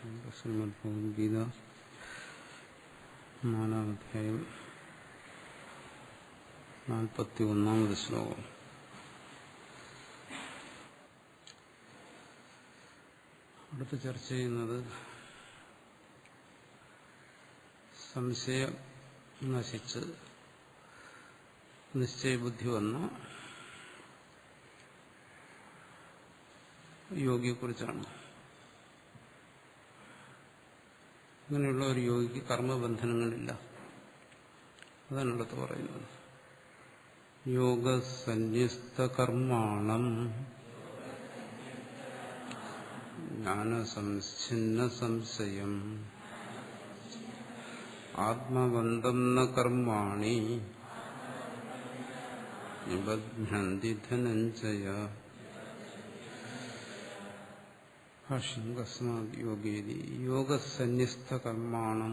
ശ്രീമദ് ഭഗവത്ഗീത 4-ാം അധ്യായം 41-ാമത് ശ്ലോകം. അടുത്ത് ചർച്ച ചെയ്യുന്നത് സംശയം നശിച്ച് നിശ്ചയബുദ്ധി വന്ന യോഗിയെക്കുറിച്ചാണ്. അങ്ങനെയുള്ള ഒരു യോഗിക്ക് കർമ്മബന്ധനങ്ങളില്ല. അതാണ് അടുത്ത് പറയുന്നത്. യോഗസന്യസ്തകർമാണം ജ്ഞാനസംഛിന്ന സംശയം ആത്മബന്ധം ന കർമാണി നിബധ്നന്തി ധനഞ്ജയ. യോഗേതി യോഗസന്യസ്തകർമാണം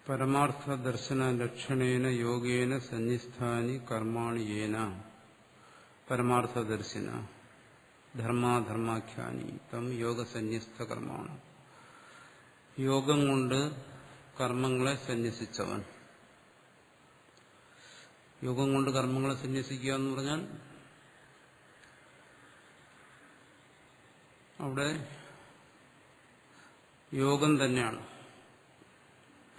പരമാർത്ഥദർശനലക്ഷണേന യോഗേന സന്യസ്താനി കർമാണി യേന പരമാർത്ഥദർശിന ധർമാധർമാഖ്യാനി തം യോഗസന്യസ്തകർമാണം. യോഗം കൊണ്ട് കർമ്മങ്ങളെ സന്യസിച്ചവൻ. യോഗം കൊണ്ട് കർമ്മങ്ങളെ സന്യസിക്കുക എന്ന് പറഞ്ഞാൽ അവിടെ യോഗം തന്നെയാണ്,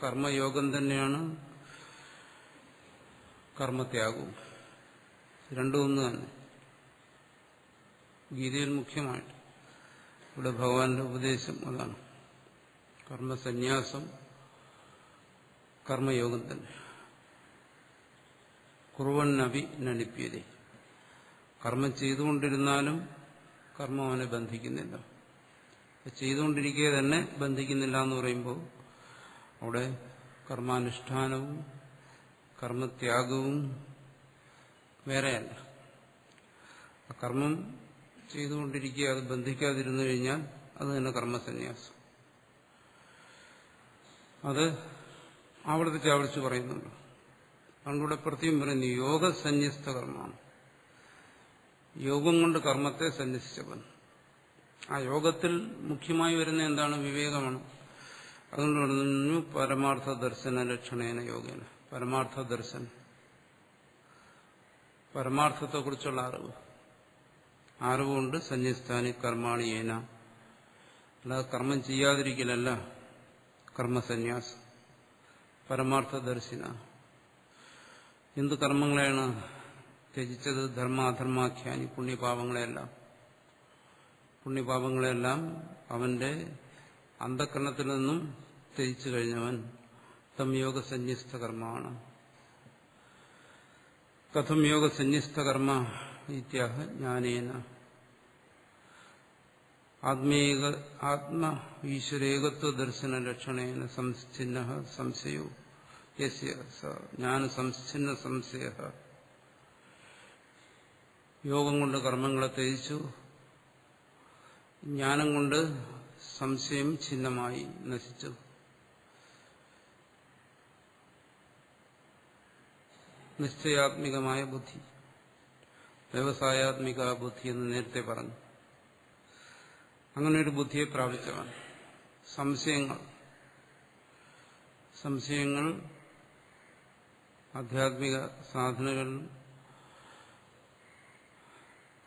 കർമ്മയോഗം തന്നെയാണ് കർമ്മത്യാഗവും. രണ്ടും ഒന്ന് തന്നെ. ഗീതയിൽ മുഖ്യമായിട്ട് ഇവിടെ ഭഗവാന്റെ ഉപദേശം അതാണ്. കർമ്മസന്യാസം കർമ്മയോഗം തന്നെ. കുറുവന്നഭി നലിപ്യതേ. കർമ്മം ചെയ്തുകൊണ്ടിരുന്നാലും കർമ്മം അവനെ ബന്ധിക്കുന്നില്ല. ചെയ്തുകൊണ്ടിരിക്കുക തന്നെ ബന്ധിക്കുന്നില്ല എന്ന് പറയുമ്പോൾ അവിടെ കർമാനുഷ്ഠാനവും കർമ്മത്യാഗവും വേറെയല്ല. കർമ്മം ചെയ്തുകൊണ്ടിരിക്കുക, അത് ബന്ധിക്കാതിരുന്നു കഴിഞ്ഞാൽ അത് തന്നെ കർമ്മസന്യാസം. അത് ആവർത്തിച്ച് ആവർത്തിച്ച് പറയുന്നുണ്ട്. അതുകൊണ്ടിവിടെ പ്രത്യേകം പറയുന്നു യോഗസന്യസ്ത കർമ്മമാണ്. യോഗം കൊണ്ട് കർമ്മത്തെ സന്യസിച്ചവൻ. ആ യോഗത്തിൽ മുഖ്യമായി വരുന്ന എന്താണ്? വിവേകമാണ്. അതുകൊണ്ട് പറഞ്ഞു പരമാർത്ഥ ദർശന ലക്ഷണേന യോഗേന. പരമാർത്ഥ ദർശനം, പരമാർത്ഥത്തെക്കുറിച്ചുള്ള അറിവുകൊണ്ട് സന്യസ്താനി കർമാണി യേന. അല്ലാതെ കർമ്മം ചെയ്യാതിരിക്കലല്ല കർമ്മസന്യാസം. പരമാർത്ഥ ദർശന. എന്ത് കർമ്മങ്ങളെയാണ് ത്യജിച്ചത്? ധർമാധർമാഖ്യാനി. പുണ്യപാപങ്ങളെല്ലാം അവന്റെ അന്ധകരണത്തിൽ നിന്നും ത്യജിച്ചു കഴിഞ്ഞവൻ. തം യോഗസന്യസ്ത കർമ്മമാണ്. കഥം യോഗസന്യസ്ത കർമ്മ ഇത്യാഹ ജ്ഞാനേന ആത്മ ഈശ്വരേകത്വ ദർശന ലക്ഷണേന സംഛിന്ന സംശയോ യസ്യ സ ജ്ഞാനസംഛിന്ന സംശയ. യോഗം കൊണ്ട് കർമ്മങ്ങളെ ത്യജിച്ചു, ജ്ഞാനം കൊണ്ട് സംശയം ഛിന്നമായി നശിച്ചു. നിശ്ചയാത്മികമായ ബുദ്ധി, വ്യവസായാത്മിക ബുദ്ധി എന്ന് നേരത്തെ പറഞ്ഞു. അങ്ങനെ ഒരു ബുദ്ധിയെ പ്രാപിച്ചവൻ. സംശയങ്ങൾ ആധ്യാത്മിക സാധനകൾ,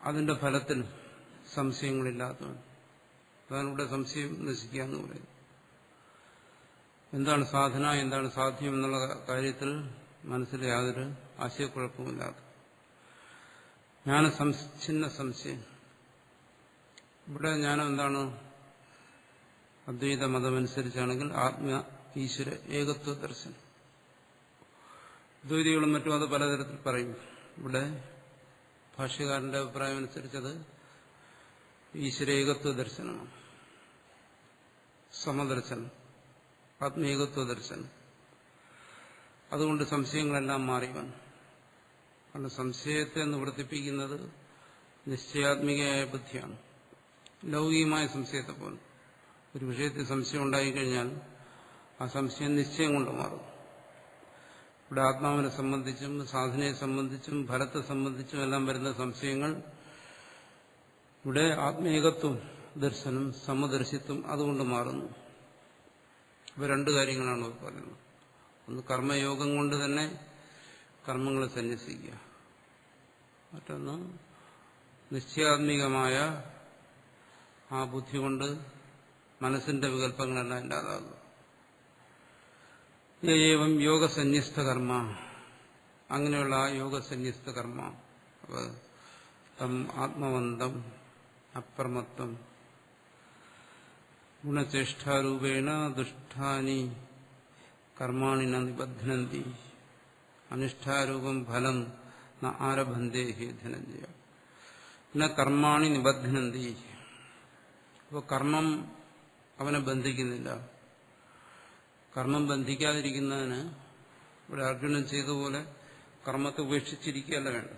അതിന്റെ ഫലത്തിൽ സംശയങ്ങളില്ലാത്തവൻ. അതാണ് ഇവിടെ സംശയം നശിക്കുക എന്ന് പറയുന്നത്. എന്താണ് സാധന, എന്താണ് സാധ്യം എന്നുള്ള കാര്യത്തിൽ മനസ്സിൽ യാതൊരു ആശയക്കുഴപ്പമില്ലാത്ത ജ്ഞാനസംഛിന്ന സംശയം. ഇവിടെ ജ്ഞാനം എന്താണ്? അദ്വൈത മതമനുസരിച്ചാണെങ്കിൽ ആത്മ ഈശ്വര ഏകത്വ ദർശനം. ദ്വൈതികളും മറ്റും അത് പലതരത്തിൽ പറയും. ഇവിടെ ഭാഷ്യകാരന്റെ അഭിപ്രായം അനുസരിച്ചത് ഈശ്വരേകത്വ ദർശനമാണ്, സമദർശനം, ആത്മീകത്വ ദർശനം. അതുകൊണ്ട് സംശയങ്ങളെല്ലാം മാറിവൻ. കാരണം സംശയത്തെ നിവർത്തിപ്പിക്കുന്നത് നിശ്ചയാത്മികയായ ബുദ്ധിയാണ്. ലൗകികമായ സംശയത്തെ പോലെ ഒരു വിഷയത്തിൽ സംശയം ഉണ്ടായിക്കഴിഞ്ഞാൽ ആ സംശയം നിശ്ചയം കൊണ്ട് മാറും. ഇവിടെ ആത്മാവിനെ സംബന്ധിച്ചും സാധനയെ സംബന്ധിച്ചും ഫലത്തെ സംബന്ധിച്ചും എല്ലാം വരുന്ന സംശയങ്ങൾ ഇവിടെ ആത്മേകത്വം ദർശനം സമദർശിത്വം അതുകൊണ്ട് മാറുന്നു. ഇവ രണ്ടു കാര്യങ്ങളാണ് പറയുന്നത്. ഒന്ന് കർമ്മയോഗം കൊണ്ട് തന്നെ കർമ്മങ്ങളെ സന്യസിക്കുക, മറ്റൊന്ന് നിശ്ചയാത്മികമായ ആ ബുദ്ധി കൊണ്ട് മനസ്സിന്റെ വികല്പങ്ങളെല്ലാം ഇല്ലാതാകുക. ഏവം യോഗസന്യസ്ത കർമ്മ, അങ്ങനെയുള്ള ആ യോഗസന്യസ്ത കർമ്മ തം ആത്മവന്തം അപ്രമത്തം ഗുണചേഷ്ടാരൂപേണ ദുഷ്ടാനി കർമാണി ന നിബധ്നന്തി അനിഷ്ടാരൂപം ഫലം ന ആരഭന്തേ ഹി ധനഞ്ജയ ന കർമാണി നിബധ്നന്തി. അപ്പോൾ കർമ്മം അവനെ ബന്ധിക്കുന്നില്ല. കർമ്മം ബന്ധിക്കാതിരിക്കുന്നതിന് ഇവിടെ അർജുനൻ ചെയ്തതുപോലെ കർമ്മത്തെ ഉപേക്ഷിച്ചിരിക്കുകയല്ല വേണ്ട.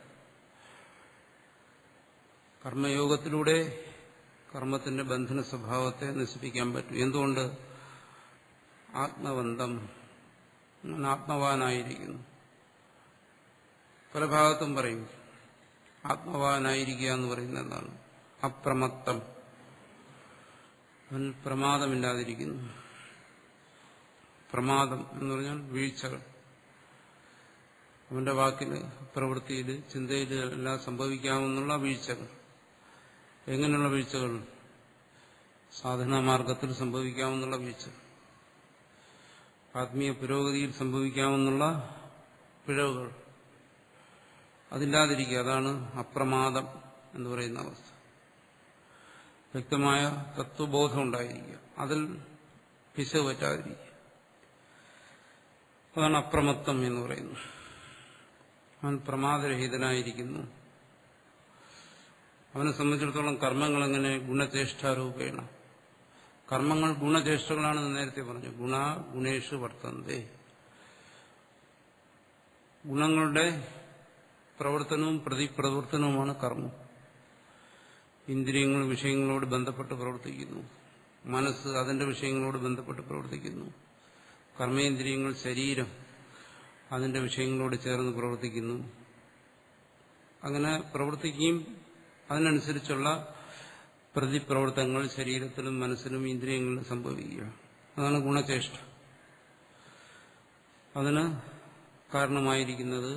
കർമ്മയോഗത്തിലൂടെ കർമ്മത്തിന്റെ ബന്ധന സ്വഭാവത്തെ നശിപ്പിക്കാൻ പറ്റും. എന്തുകൊണ്ട്? ആത്മവന്തം, ആത്മവാനായിരിക്കുന്നു. പല ഭാഗത്തും പറയും ആത്മവാനായിരിക്കുക എന്ന് പറയുന്നത് എന്താണ്? അപ്രമത്തം, അവൻ പ്രമാദമില്ലാതിരിക്കുന്നു. പ്രമാദം എന്ന് പറഞ്ഞാൽ വീഴ്ചകൾ. അവന്റെ വാക്കിൽ, പ്രവൃത്തിയിൽ, ചിന്തയിൽ എല്ലാം സംഭവിക്കാമെന്നുള്ള വീഴ്ചകൾ. എങ്ങനെയുള്ള വീഴ്ചകൾ? സാധനാമാർഗത്തിൽ സംഭവിക്കാമെന്നുള്ള വീഴ്ചകൾ, ആത്മീയ പുരോഗതിയിൽ സംഭവിക്കാമെന്നുള്ള പിഴവുകൾ, അതില്ലാതിരിക്കുക. അതാണ് അപ്രമാദം എന്ന് പറയുന്ന അവസ്ഥ. വ്യക്തമായ തത്വബോധം ഉണ്ടായിരിക്കുക, അതിൽ പിശക് പറ്റാതിരിക്കുക. അതാണ് അപ്രമത്തം എന്ന് പറയുന്നത്. അവൻ പ്രമാദരഹിതനായിരിക്കുന്നു. അവനെ സംബന്ധിച്ചിടത്തോളം കർമ്മങ്ങൾ എങ്ങനെ? ഗുണചേഷ്ടാരൂപേണ. കർമ്മങ്ങൾ ഗുണചേഷ്ടകളാണെന്ന് നേരത്തെ പറഞ്ഞു. ഗുണ ഗുണേഷു വർത്തന്തേ. ഗുണങ്ങളുടെ പ്രവർത്തനവും പ്രതിപ്രവർത്തനവുമാണ് കർമ്മം. ഇന്ദ്രിയങ്ങൾ വിഷയങ്ങളോട് ബന്ധപ്പെട്ട് പ്രവർത്തിക്കുന്നു, മനസ്സ് അതിന്റെ വിഷയങ്ങളോട് ബന്ധപ്പെട്ട് പ്രവർത്തിക്കുന്നു, കർമ്മേന്ദ്രിയങ്ങൾ ശരീരം അതിന്റെ വിഷയങ്ങളോട് ചേർന്ന് പ്രവർത്തിക്കുന്നു. അങ്ങനെ പ്രവർത്തിക്കുകയും അതിനനുസരിച്ചുള്ള പ്രതിപ്രവർത്തനങ്ങൾ ശരീരത്തിലും മനസ്സിലും ഇന്ദ്രിയങ്ങളിലും സംഭവിക്കുക. അതാണ് ഗുണചേഷ്ട. അതിന് കാരണമായിരിക്കുന്നത്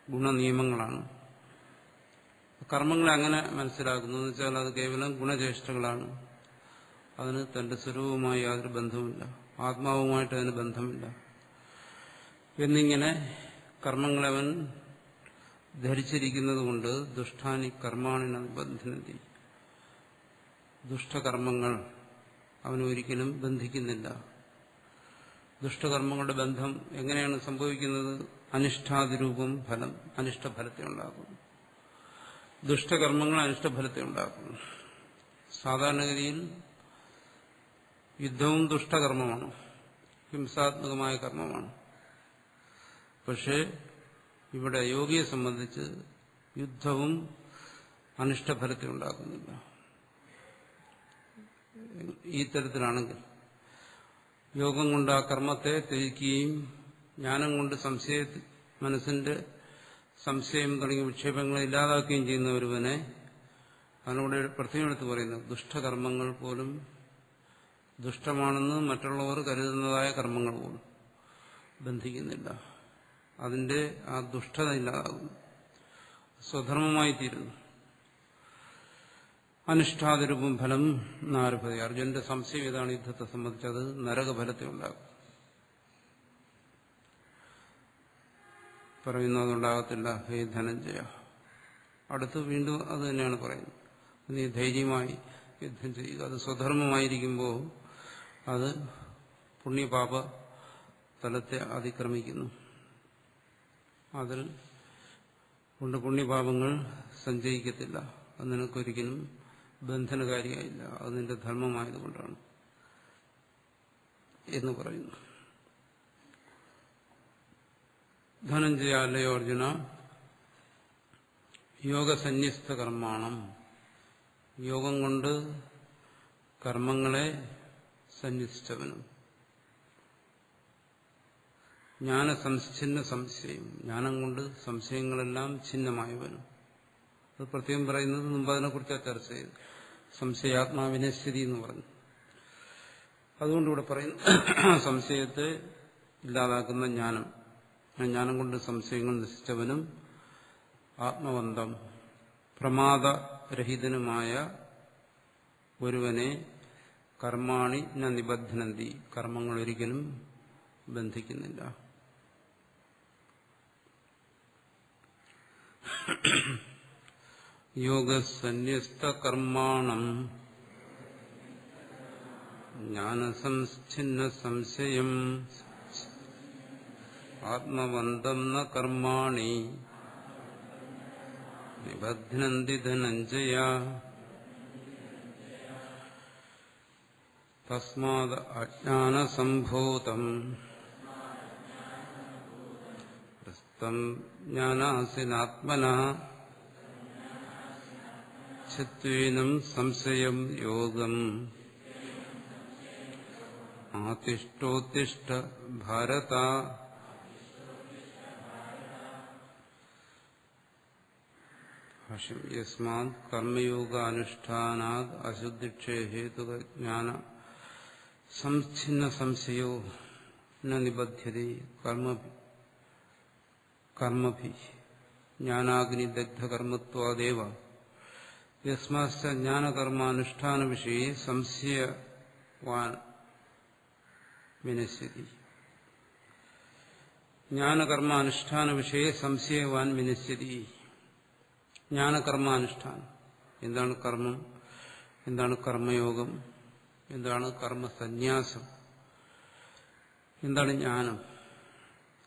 ഗുണനിയമങ്ങളാണ്. കർമ്മങ്ങളെ അങ്ങനെ മനസ്സിലാക്കുന്നു എന്ന് വെച്ചാൽ അത് കേവലം ഗുണചേഷ്ടകളാണ്. അതിന് തന്റെ സ്വരൂപവുമായി യാതൊരു ബന്ധവുമില്ല, ആത്മാവുമായിട്ട് അതിന് ബന്ധമില്ല എന്നിങ്ങനെ കർമ്മങ്ങളെ അവൻ ധരിച്ചിരിക്കുന്നത് കൊണ്ട് ദുഷ്ടാനി കർമാണി നിബന്ധനതി. ദുഷ്ടകർമ്മങ്ങൾ അവനൊരിക്കലും ബന്ധിക്കുന്നില്ല. ദുഷ്ടകർമ്മങ്ങളുടെ ബന്ധം എങ്ങനെയാണ് സംഭവിക്കുന്നത്? അനിഷ്ടാതിരൂപം ഫലം, അനിഷ്ടഫലത്തെ ഉണ്ടാക്കുന്നു. ദുഷ്ടകർമ്മങ്ങൾ അനിഷ്ടഫലത്തെ ഉണ്ടാക്കുന്നു. സാധാരണഗതിയിൽ യുദ്ധവും ദുഷ്ടകർമ്മമാണ്, ഹിംസാത്മകമായ കർമ്മമാണ്. പക്ഷേ ഇവിടെ യോഗിയെ സംബന്ധിച്ച് യുദ്ധവും അനിഷ്ടഫലത്തെ ഉണ്ടാക്കുന്നില്ല. ഈ തരത്തിലാണെങ്കിൽ യോഗം കൊണ്ട് ആ കർമ്മത്തെ ത്യജിക്കുകയും ജ്ഞാനം കൊണ്ട് മനസ്സിന്റെ സംശയം തുടങ്ങിയ വിക്ഷേപങ്ങളെ ഇല്ലാതാക്കുകയും ചെയ്യുന്ന ഒരുവനെ അതിനോട് പ്രത്യേകം എടുത്ത് പറയുന്നത് ദുഷ്ടകർമ്മങ്ങൾ പോലും ദുഷ്ടമാണെന്ന് മറ്റുള്ളവർ കരുതുന്നതായ കർമ്മങ്ങൾ പോലും ബന്ധിക്കുന്നില്ല. അതിന്റെ ആ ദുഷ്ടത ഇല്ലാതാകുന്നു, സ്വധർമ്മമായി തീരുന്നു. അനിഷ്ടാതിരൂപം ഫലം നാരഭതി. അർജുനന്റെ സംശയം ഇതാണ് യുദ്ധത്തെ സംബന്ധിച്ചത് നരകഫലത്തെ ഉണ്ടാക്കും. പറയുന്നതുണ്ടാകത്തില്ല ഹേ ധനഞ്ജയ. അടുത്ത് വീണ്ടും അത് തന്നെയാണ് പറയുന്നത്. നീ ധൈര്യമായി യുദ്ധം ചെയ്യുക. അത് സ്വധർമ്മമായിരിക്കുമ്പോൾ അത് പുണ്യപാപ തലത്തെ അതിക്രമിക്കുന്നു. അതിൽ കൊണ്ട് പുണ്യപാപങ്ങൾ സഞ്ചയിക്കത്തില്ല. അത് നിനക്കൊരിക്കലും ബന്ധനകാരിയായില്ല. അത് നിന്റെ ധർമ്മമായതുകൊണ്ടാണ് എന്ന് പറയുന്നു. ധനഞ്ജയ അല്ലയോ അർജുന, യോഗസന്യസ്ത കർമാണം, യോഗം കൊണ്ട് കർമ്മങ്ങളെ സന്യസിച്ചവനും, ജ്ഞാനസംഛിന്ന സംശയം, ജ്ഞാനം കൊണ്ട് സംശയങ്ങളെല്ലാം ഛിന്നമായവനും. അത് പ്രത്യേകം പറയുന്നത് മുമ്പ് അതിനെക്കുറിച്ച് ചർച്ച ചെയ്തു. സംശയാത്മാവിനശ്യതി എന്ന് പറഞ്ഞു. അതുകൊണ്ടിവിടെ പറയുന്നു സംശയത്തെ ഇല്ലാതാക്കുന്ന ജ്ഞാനം. ആ ജ്ഞാനം കൊണ്ട് സംശയങ്ങൾ നശിച്ചവനും ആത്മവന്തം പ്രമാദരഹിതനുമായ ഒരുവനെ കർമാണി ന നിബധ്നന്തി, കർമ്മങ്ങൾ ഒരിക്കലും ബന്ധിക്കുന്നില്ല. യോഗസന്യസ്ത കർമാണം ജ്ഞാനസംഛിന്ന സംശയം ആത്മവന്തം ന കർമാണി നിബധ്നന്തി ധനഞ്ജയ തസ്മാദ് അജ്ഞാനസംഭൂതം പ്രസ്തം ജ്ഞാനാസിനാത്മനഃ ചിത്വേനം സംശയം യോഗം ആതിഷ്ഠോത്തിഷ്ഠ ഭാരത. യസ്മാത് കർമ്മയോഗാനുഷ്ഠാനാത് അശുദ്ധിക്ഷയ ഹേതുക ജ്ഞാന സംഛിന്ന സംശയോ ന നിബധ്യതേ കർമ്മഭി ജ്ഞാനാഗ്നിദഗ്ധകർമ്മത്വാദേവ യസ്മാശ്ച ജ്ഞാനകർമാനുഷ്ഠാന വിഷയെ സംശയവാൻ വിനശ്യതി. ജ്ഞാനകർമാനുഷ്ഠാന വിഷയെ സംശയവാൻ വിനശ്യതി. ജ്ഞാനകർമാനുഷ്ഠാനം, എന്താണ് കർമ്മം, എന്താണ് കർമ്മയോഗം, എന്താണ് കർമ്മസന്യാസം, എന്താണ് ജ്ഞാനം,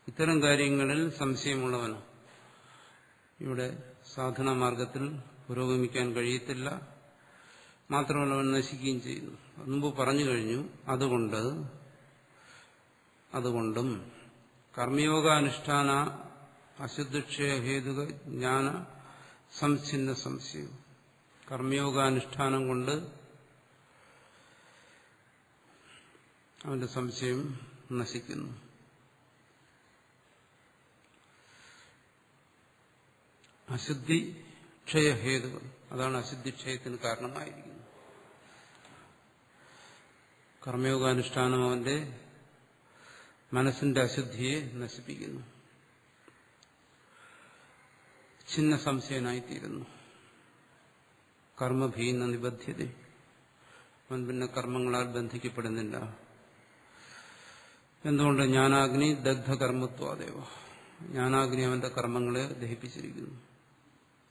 ഇത്തരം കാര്യങ്ങളിൽ സംശയമുള്ളവനോ ഇവിടെ സാധനാമാർഗത്തിൽ പുരോഗമിക്കാൻ കഴിയത്തില്ല. മാത്രമല്ല അവൻ നശിക്കുകയും ചെയ്യുന്നു. മുമ്പ് പറഞ്ഞു കഴിഞ്ഞു. അതുകൊണ്ടും കർമ്മയോഗാനുഷ്ഠാന അശുദ്ധിക്ഷയ ഹേതുക ജ്ഞാന സംഛിന്ന സംശയം, കർമ്മയോഗാനുഷ്ഠാനം കൊണ്ട് അവന്റെ സംശയം നശിക്കുന്നു. അശുദ്ധി ക്ഷയഹേതുകൾ, അതാണ് അശുദ്ധിക്ഷയത്തിന് കാരണമായിരിക്കുന്നത്. കർമ്മയോഗാനുഷ്ഠാനം അവന്റെ മനസ്സിന്റെ അശുദ്ധിയെ നശിപ്പിക്കുന്നു. ചിന്ന സംശയനായിത്തീരുന്നു. കർമ്മഭീന്ന നിബദ്ധ്യത, അവൻ പിന്നെ കർമ്മങ്ങളാൽ ബന്ധിക്കപ്പെടുന്നില്ല. എന്തുകൊണ്ട്? ജ്ഞാനാഗ്നി ദഗ്ധകർമ്മത്വാദേവ, ജ്ഞാനാഗ്നി അവന്റെ കർമ്മങ്ങളെ ദഹിപ്പിച്ചിരിക്കുന്നു.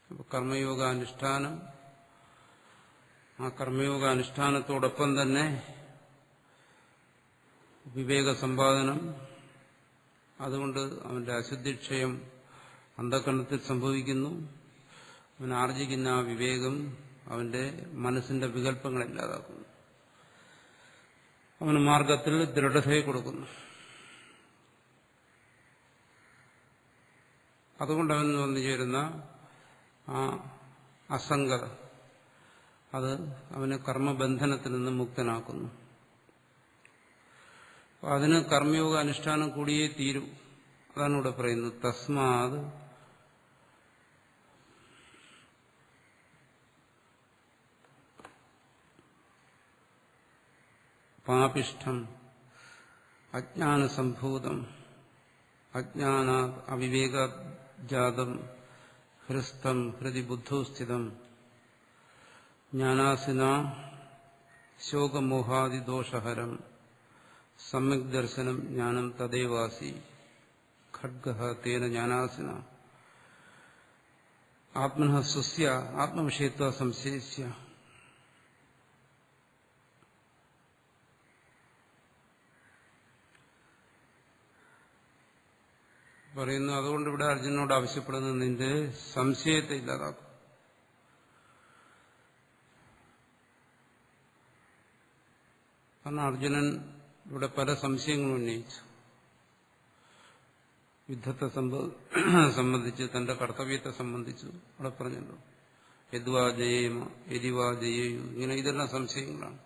അപ്പൊ കർമ്മയോഗാനുഷ്ഠാനം, ആ കർമ്മയോഗാനുഷ്ഠാനത്തോടൊപ്പം തന്നെ വിവേക സമ്പാദനം, അതുകൊണ്ട് അവന്റെ അശുദ്ധിക്ഷയം അന്ധകരണത്തിൽ സംഭവിക്കുന്നു. അവൻ ആർജിക്കുന്ന ആ വിവേകം അവന്റെ മനസ്സിന്റെ വികല്പങ്ങളെ ഇല്ലാതാക്കുന്നു. അവന് മാർഗത്തിൽ ദൃഢതയെ കൊടുക്കുന്നു. അതുകൊണ്ട് അവൻ വന്നു ചേരുന്ന ആ അസംഗത, അത് അവനെ കർമ്മബന്ധനത്തിൽ നിന്ന് മുക്തനാക്കുന്നു. അതിന് കർമ്മയോഗ അനുഷ്ഠാനം കൂടിയേ തീരൂ. അതാണ് ഇവിടെ പറയുന്നത്. തസ്മാത് പാപിഷ്ഠം അജ്ഞാനസംഭൂതം അജ്ഞാനാ അവിവേകജാതം ഹൃസ്തം ഹൃദി ബുദ്ധോസ്ഥിതം ജ്ഞാനാസിന ശോകമോഹാദിദോഷഹരം സമ്യക് ദർശനം ജ്ഞാനം തദേവാസി ഖഡ്ഗഃ തേന ജ്ഞാനാസിന ആത്മനഃ സ്വസ്യ ആത്മവിഷയത്വ സംശയസ്യ. പറയുന്നു, അതുകൊണ്ട് ഇവിടെ അർജുനോട് ആവശ്യപ്പെടുന്നത് നിന്റെ സംശയത്തെ ഇല്ലാതാക്കും. കാരണം അർജുനൻ ഇവിടെ പല സംശയങ്ങളും ഉന്നയിച്ചു. യുദ്ധത്തെ സംബന്ധിച്ച്, തന്റെ കർത്തവ്യത്തെ സംബന്ധിച്ചു അവിടെ പറഞ്ഞല്ലോ. യദ്വാ ജയേമ യദിവാ ജയേയു, ഇങ്ങനെ ഇതെല്ലാം സംശയങ്ങളാണ്.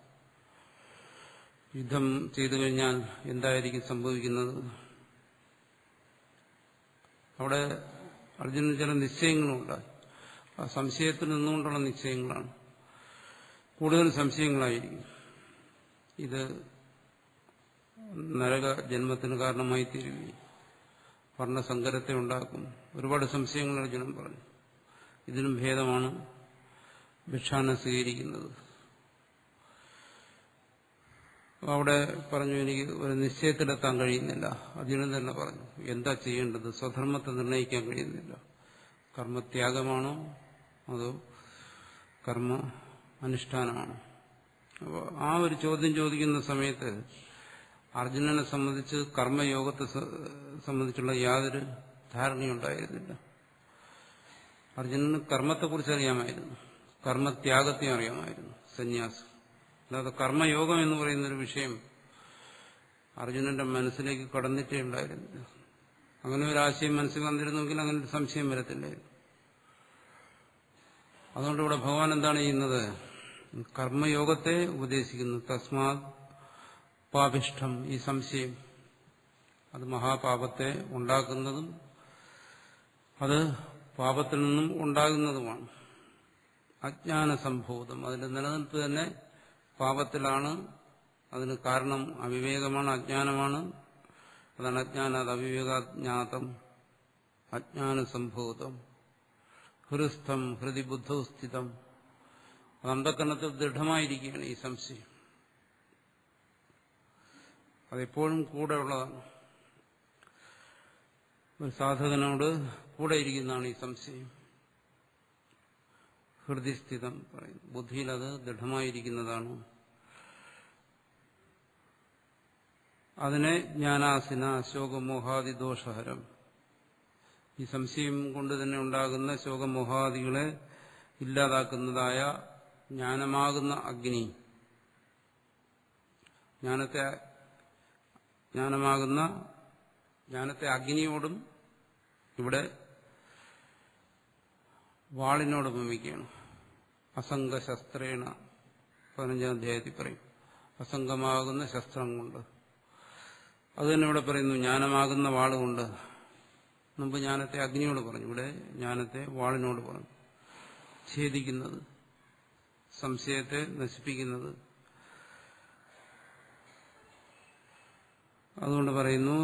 യുദ്ധം ചെയ്തു കഴിഞ്ഞാൽ എന്തായിരിക്കും സംഭവിക്കുന്നത്? അവിടെ അർജുനന് ചില നിശ്ചയങ്ങളും ഉണ്ടായി. ആ സംശയത്തിൽ നിന്നുകൊണ്ടുള്ള നിശ്ചയങ്ങളാണ്. കൂടുതൽ സംശയങ്ങളായിരിക്കും. ഇത് നരക ജന്മത്തിന് കാരണമായി തീരുകയും വർണ്ണസങ്കരത്തെ ഉണ്ടാക്കും. ഒരുപാട് സംശയങ്ങൾ അർജുനൻ പറഞ്ഞു. ഇതിനും ഭേദമാണ് ഭിക്ഷാടനം സ്വീകരിക്കുന്നത്. അവിടെ പറഞ്ഞു, എനിക്ക് ഒരു നിശ്ചയത്തിലെത്താൻ കഴിയുന്നില്ല. അർജുനൻ തന്നെ പറഞ്ഞു, എന്താ ചെയ്യേണ്ടത്? സ്വധർമ്മത്തെ നിർണ്ണയിക്കാൻ കഴിയുന്നില്ല. കർമ്മത്യാഗമാണോ അതോ കർമ്മ അനുഷ്ഠാനമാണോ? അപ്പോൾ ആ ഒരു ചോദ്യം ചോദിക്കുന്ന സമയത്ത് അർജുനനെ സംബന്ധിച്ച് കർമ്മയോഗത്തെ സംബന്ധിച്ചുള്ള യാതൊരു ധാരണയുണ്ടായിരുന്നില്ല. അർജുനന് കർമ്മത്തെക്കുറിച്ച് അറിയാമായിരുന്നു, കർമ്മത്യാഗത്തെയും അറിയാമായിരുന്നു, സന്യാസം. അല്ലാതെ കർമ്മയോഗം എന്ന് പറയുന്നൊരു വിഷയം അർജുനന്റെ മനസ്സിലേക്ക് കടന്നിട്ടേ ഉണ്ടായിരുന്നില്ല. അങ്ങനെ ഒരു ആശയം മനസ്സിൽ വന്നിരുന്നെങ്കിൽ അങ്ങനെ ഒരു സംശയം വരത്തില്ലായിരുന്നു. അതുകൊണ്ട് ഇവിടെ ഭഗവാൻ എന്താണ് ചെയ്യുന്നത്? കർമ്മയോഗത്തെ ഉപദേശിക്കുന്നു. തസ്മാത് പാപിഷ്ഠം, ഈ സംശയം അത് മഹാപാപത്തെ ഉണ്ടാക്കുന്നതും അത് പാപത്തിൽ നിന്നും ഉണ്ടാകുന്നതുമാണ്. അജ്ഞാന സംഭൂതം, അതിന്റെ നിലനിൽപ്പ് തന്നെ പാപത്തിലാണ്. അതിന് കാരണം അവിവേകമാണ്, അജ്ഞാനമാണ്. അതാണ് അജ്ഞാന, അത് അവിവേകാജ്ഞാതം, അജ്ഞാന സംഭൂതം. ഹൃസ്ഥം ഹൃദി ബുദ്ധൗ സ്ഥിതം, അത് അന്ധകരണത്തിൽ ദൃഢമായിരിക്കുകയാണ് ഈ സംശയം. അതെപ്പോഴും കൂടെ ഉള്ളതാണ്. ഒരു സാധകനോട് കൂടെ ഇരിക്കുന്നതാണ് ഈ സംശയം. ഹൃദിസ്ഥിതം പറയുന്നു, ബുദ്ധിയിൽ അത് ദൃഢമായിരിക്കുന്നതാണ്. അതിനെ ജ്ഞാനാസിന ശോകമോഹാദിദോഷഹരം, ഈ സംശയം കൊണ്ട് തന്നെ ഉണ്ടാകുന്ന ശോകമോഹാദികളെ ഇല്ലാതാക്കുന്നതായ ജ്ഞാനമാകുന്ന അഗ്നി, ജ്ഞാനത്തെ അഗ്നിയോടും ഇവിടെ വാളിനോട് ഉപമിക്കുകയാണ്. അസംഗശസ്ത്രേണ 15-ാം അധ്യായത്തിൽ പറയും, അസംഗമാകുന്ന ശസ്ത്രം കൊണ്ട്. അത് തന്നെ ഇവിടെ പറയുന്നു, ജ്ഞാനമാകുന്ന വാളുകൊണ്ട്. മുമ്പ് ജ്ഞാനത്തെ അഗ്നിയോട് പറഞ്ഞു, ഇവിടെ ജ്ഞാനത്തെ വാളിനോട് പറഞ്ഞു. ഛേദിക്കുന്നത്, സംശയത്തെ നശിപ്പിക്കുന്നത്. അതുകൊണ്ട് പറയുന്നു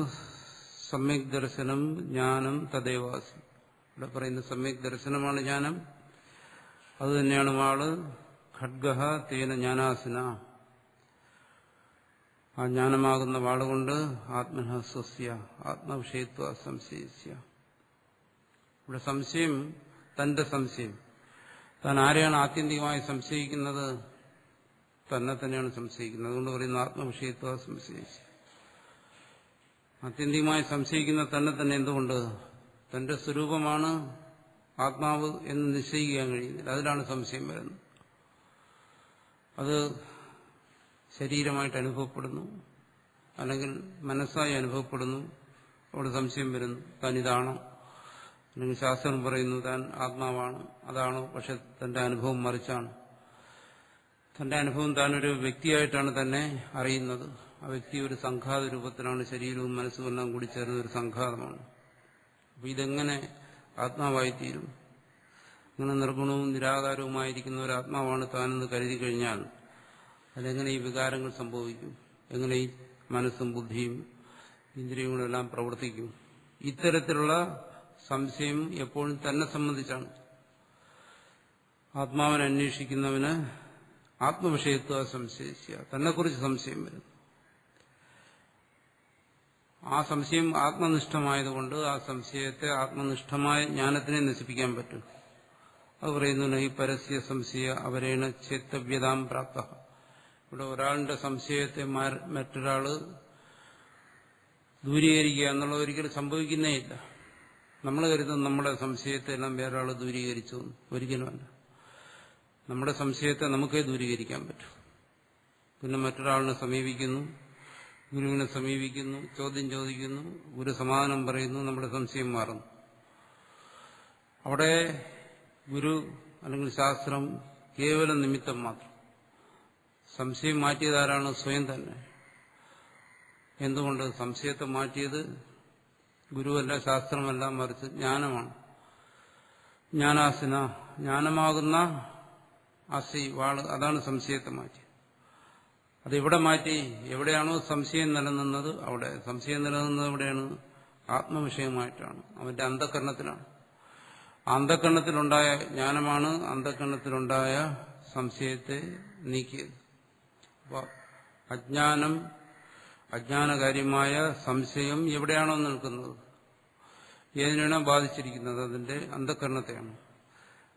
സമ്യക് ദർശനം ജ്ഞാനം തദേവാസി. ഇവിടെ പറയുന്ന സമ്യക് ദർശനമാണ് ജ്ഞാനം, അതുതന്നെയാണ് വാള്. ഖഡ്ഗഃ തേന ജ്ഞാനാസിന, ആ ജ്ഞാനമാകുന്ന വാളുകൊണ്ട് ആത്മനഃ സ്വസ്യ ആത്മവിഷയത്വ സംശയസ്യ. ഇവിടെ സംശയം, തന്റെ സംശയം, താൻ ആരെയാണ് ആത്യന്തികമായി സംശയിക്കുന്നത്? തന്നെ തന്നെയാണ് സംശയിക്കുന്നത്. അതുകൊണ്ട് പറയുന്നു ആത്മവിഷയത്വ സംശയസ്യ. ആത്യന്തികമായി സംശയിക്കുന്ന തന്നെ എന്തുകൊണ്ട്? തന്റെ സ്വരൂപമാണ് ആത്മാവ് എന്ന് നിശ്ചയിക്കാൻ കഴിയുന്നില്ല. അതിലാണ് സംശയം വരുന്നത്. അത് ശരീരമായിട്ട് അനുഭവപ്പെടുന്നു, അല്ലെങ്കിൽ മനസ്സായി അനുഭവപ്പെടുന്നു. അവിടെ സംശയം വരുന്നു, താൻ ഇതാണോ? അല്ലെങ്കിൽ ശാസ്ത്രം പറയുന്നു താൻ ആത്മാവാണ്, അതാണോ? പക്ഷെ തന്റെ അനുഭവം മറിച്ചാണ്. തന്റെ അനുഭവം താനൊരു വ്യക്തിയായിട്ടാണ് തന്നെ അറിയുന്നത്. ആ വ്യക്തി ഒരു സംഘാത രൂപത്തിലാണ്, ശരീരവും മനസ്സും എല്ലാം കൂടി ചേർന്ന ഒരു സംഘാതമാണ്. അപ്പൊ ഇതെങ്ങനെ ആത്മാവായിത്തീരും? അങ്ങനെ നിർഗുണവും നിരാകാരവുമായിരിക്കുന്ന ഒരു ആത്മാവാണ് താനെന്ന് കരുതി കഴിഞ്ഞാൽ അതെങ്ങനെ ഈ വികാരങ്ങൾ സംഭവിക്കും? എങ്ങനെ ഈ മനസ്സും ബുദ്ധിയും ഇന്ദ്രിയങ്ങളും എല്ലാം പ്രവർത്തിക്കും? ഇത്തരത്തിലുള്ള സംശയം എപ്പോഴും തന്നെ സംബന്ധിച്ചാണ്. ആത്മാവിനെ അന്വേഷിക്കുന്നവന് ആത്മവിഷയത്വ സംശയിക്കുക, തന്നെക്കുറിച്ച് സംശയം വരുന്നു. ആ സംശയം ആത്മനിഷ്ഠമായതുകൊണ്ട് ആ സംശയത്തെ ആത്മനിഷ്ഠമായ ജ്ഞാനത്തിനെ നശിപ്പിക്കാൻ പറ്റും. അത് പറയുന്നു ഈ പരസ്യ സംശയ അവരേണ ചേത്തവ്യതാം പ്രാപ്ത. ഇവിടെ ഒരാളുടെ സംശയത്തെ മറ്റൊരാള് ദൂരീകരിക്കുക എന്നുള്ളത് ഒരിക്കലും സംഭവിക്കുന്നേയില്ല. നമ്മൾ കരുതും നമ്മുടെ സംശയത്തെ എല്ലാം വേറൊരാൾ ദൂരീകരിച്ചു, ഒരിക്കലുമല്ല. നമ്മുടെ സംശയത്തെ നമുക്കേ ദൂരീകരിക്കാൻ പറ്റും. പിന്നെ മറ്റൊരാളിനെ സമീപിക്കുന്നു, ഗുരുവിനെ സമീപിക്കുന്നു, ചോദ്യം ചോദിക്കുന്നു, ഗുരു സമാധാനം പറയുന്നു, നമ്മുടെ സംശയം മാറുന്നു. അവിടെ ഗുരു അല്ലെങ്കിൽ ശാസ്ത്രം കേവലം നിമിത്തം മാത്രം. സംശയം മാറ്റിയതാരാണ്? സ്വയം തന്നെ. എന്തുകൊണ്ട്? സംശയത്തെ മാറ്റിയത് ഗുരുവല്ല, ശാസ്ത്രമല്ല, മറിച്ച് ജ്ഞാനമാണ്. ജ്ഞാനാസിന ജ്ഞാനമാകുന്ന അസി വാള്, അതാണ് സംശയത്തെ മാറ്റി. അതെവിടെ മാറ്റി? എവിടെയാണോ സംശയം നിലനിന്നത് അവിടെ. സംശയം നിലനിന്നത് എവിടെയാണ്? ആത്മവിഷയമായിട്ടാണ്, അവന്റെ അന്ധകരണത്തിലാണ്. അന്ധകരണത്തിലുണ്ടായ ജ്ഞാനമാണ് അന്ധകരണത്തിലുണ്ടായ സംശയത്തെ നീക്കിയത്. അപ്പോൾ അജ്ഞാനം, അജ്ഞാനകാര്യമായ സംശയം എവിടെയാണോ നിൽക്കുന്നത്, ഏതിനാണോ ബാധിച്ചിരിക്കുന്നത്, അതിന്റെ അന്ധകരണത്തെയാണ്.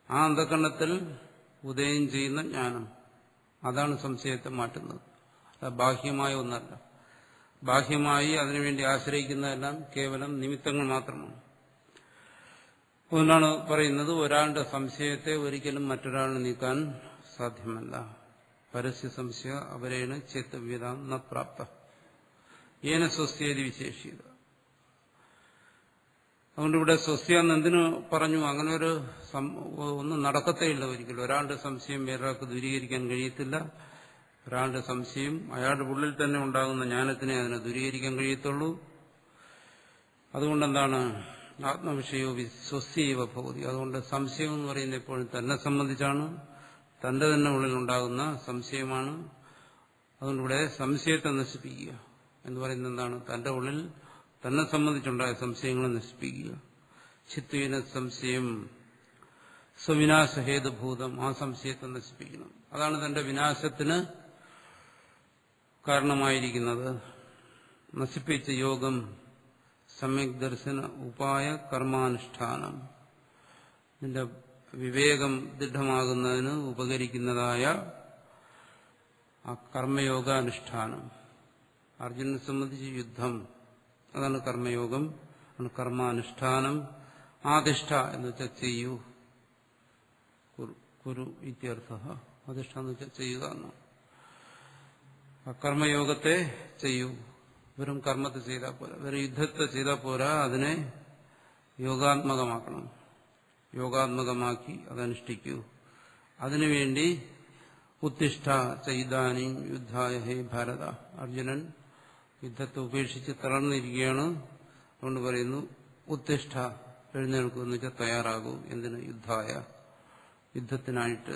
ആ അന്ധകരണത്തിൽ ഉദയം ചെയ്യുന്ന ജ്ഞാനം, അതാണ് സംശയത്തെ മാറ്റുന്നത്. അത് ബാഹ്യമായ ഒന്നല്ല. ബാഹ്യമായി അതിനുവേണ്ടി ആശ്രയിക്കുന്നതെല്ലാം കേവലം നിമിത്തങ്ങൾ മാത്രമാണ്. അതുകൊണ്ടാണ് പറയുന്നത്, ഒരാളുടെ സംശയത്തെ ഒരിക്കലും മറ്റൊരാളിന് നീക്കാൻ സാധ്യമല്ല. പരസ്യ സംശയ അവരേണ ചേത്തവ്യത ന പ്രാപ്ത ഏന സ്വസ്യേതി വിശേഷിത. അതുകൊണ്ട് ഇവിടെ സ്വസ്യ എന്ന് എന്തിനു പറഞ്ഞു? അങ്ങനെ ഒരു ഒന്നും നടക്കത്തേയില്ല ഒരിക്കലും. ഒരാളുടെ സംശയം വേറൊരാൾക്ക് ദൂരീകരിക്കാൻ കഴിയത്തില്ല. ഒരാളുടെ സംശയം അയാളുടെ ഉള്ളിൽ തന്നെ ഉണ്ടാകുന്ന ജ്ഞാനത്തിനെ അതിനെ ദൂരീകരിക്കാൻ കഴിയത്തുള്ളൂ. അതുകൊണ്ടെന്താണ്? ആത്മവിഷയോ സ്വസ്യൈവ ഭവതി. അതുകൊണ്ട് സംശയം എന്ന് പറയുന്നത് എപ്പോഴും തന്നെ സംബന്ധിച്ചാണ്, തന്റെ തന്നെ ഉള്ളിൽ ഉണ്ടാകുന്ന സംശയമാണ്. അതുകൊണ്ട് ഇവിടെ സംശയത്തെ നശിപ്പിക്കുക എന്ന് പറയുന്നത് എന്താണ്? തന്റെ ഉള്ളിൽ തന്നെ സംബന്ധിച്ചുണ്ടായ സംശയങ്ങളെ നശിപ്പിക്കുക. ചിത്വേന സംശയം സ്വവിനാശഹേതുഭൂതം, ആ സംശയത്തെ നശിപ്പിക്കണം. അതാണ് തന്റെ വിനാശത്തിന് കാരണമായിരിക്കുന്നത്. നശിപ്പിച്ച യോഗം സമ്യക് ദർശന ഉപായ കർമാനുഷ്ഠാനം, നിന്റെ വിവേകം ദൃഢമാകുന്നതിന് ഉപകരിക്കുന്നതായ ആ കർമ്മയോഗാനുഷ്ഠാനം. അർജുനനെ സംബന്ധിച്ച് യുദ്ധം, അതാണ് കർമ്മയോഗം, ആണ് കർമാനുഷ്ഠാനം. ആദിഷ്ഠ എന്ന് വെച്ചാൽ ചെയ്യൂ, കുരു ഇത്യർത്ഥ. അധിഷ്ഠ എന്ന് വെച്ചാൽ ചെയ്യുക എന്നാണ്. ആ കർമ്മയോഗത്തെ ചെയ്യൂ. വെറും കർമ്മത്തെ ചെയ്താൽ പോരാ, വെറും യുദ്ധത്തെ ചെയ്താൽ പോരാ, അതിനെ യോഗാത്മകമാക്കണം. യോഗാത്മകമാക്കി അതനുഷ്ഠിക്കൂ. അതിനുവേണ്ടി ഉത്തിഷ്ഠ ചൈതാനി യുദ്ധായ ഹേ ഭാരത. അർജുനൻ യുദ്ധത്തെ ഉപേക്ഷിച്ച് തളർന്നിരിക്കുകയാണ്. അതുകൊണ്ട് പറയുന്നു ഉത്തിഷ്ഠ, എഴുന്നേൽക്കൂ എന്ന് വെച്ചാൽ തയ്യാറാകൂ. എന്തിന്? യുദ്ധായ, യുദ്ധത്തിനായിട്ട്.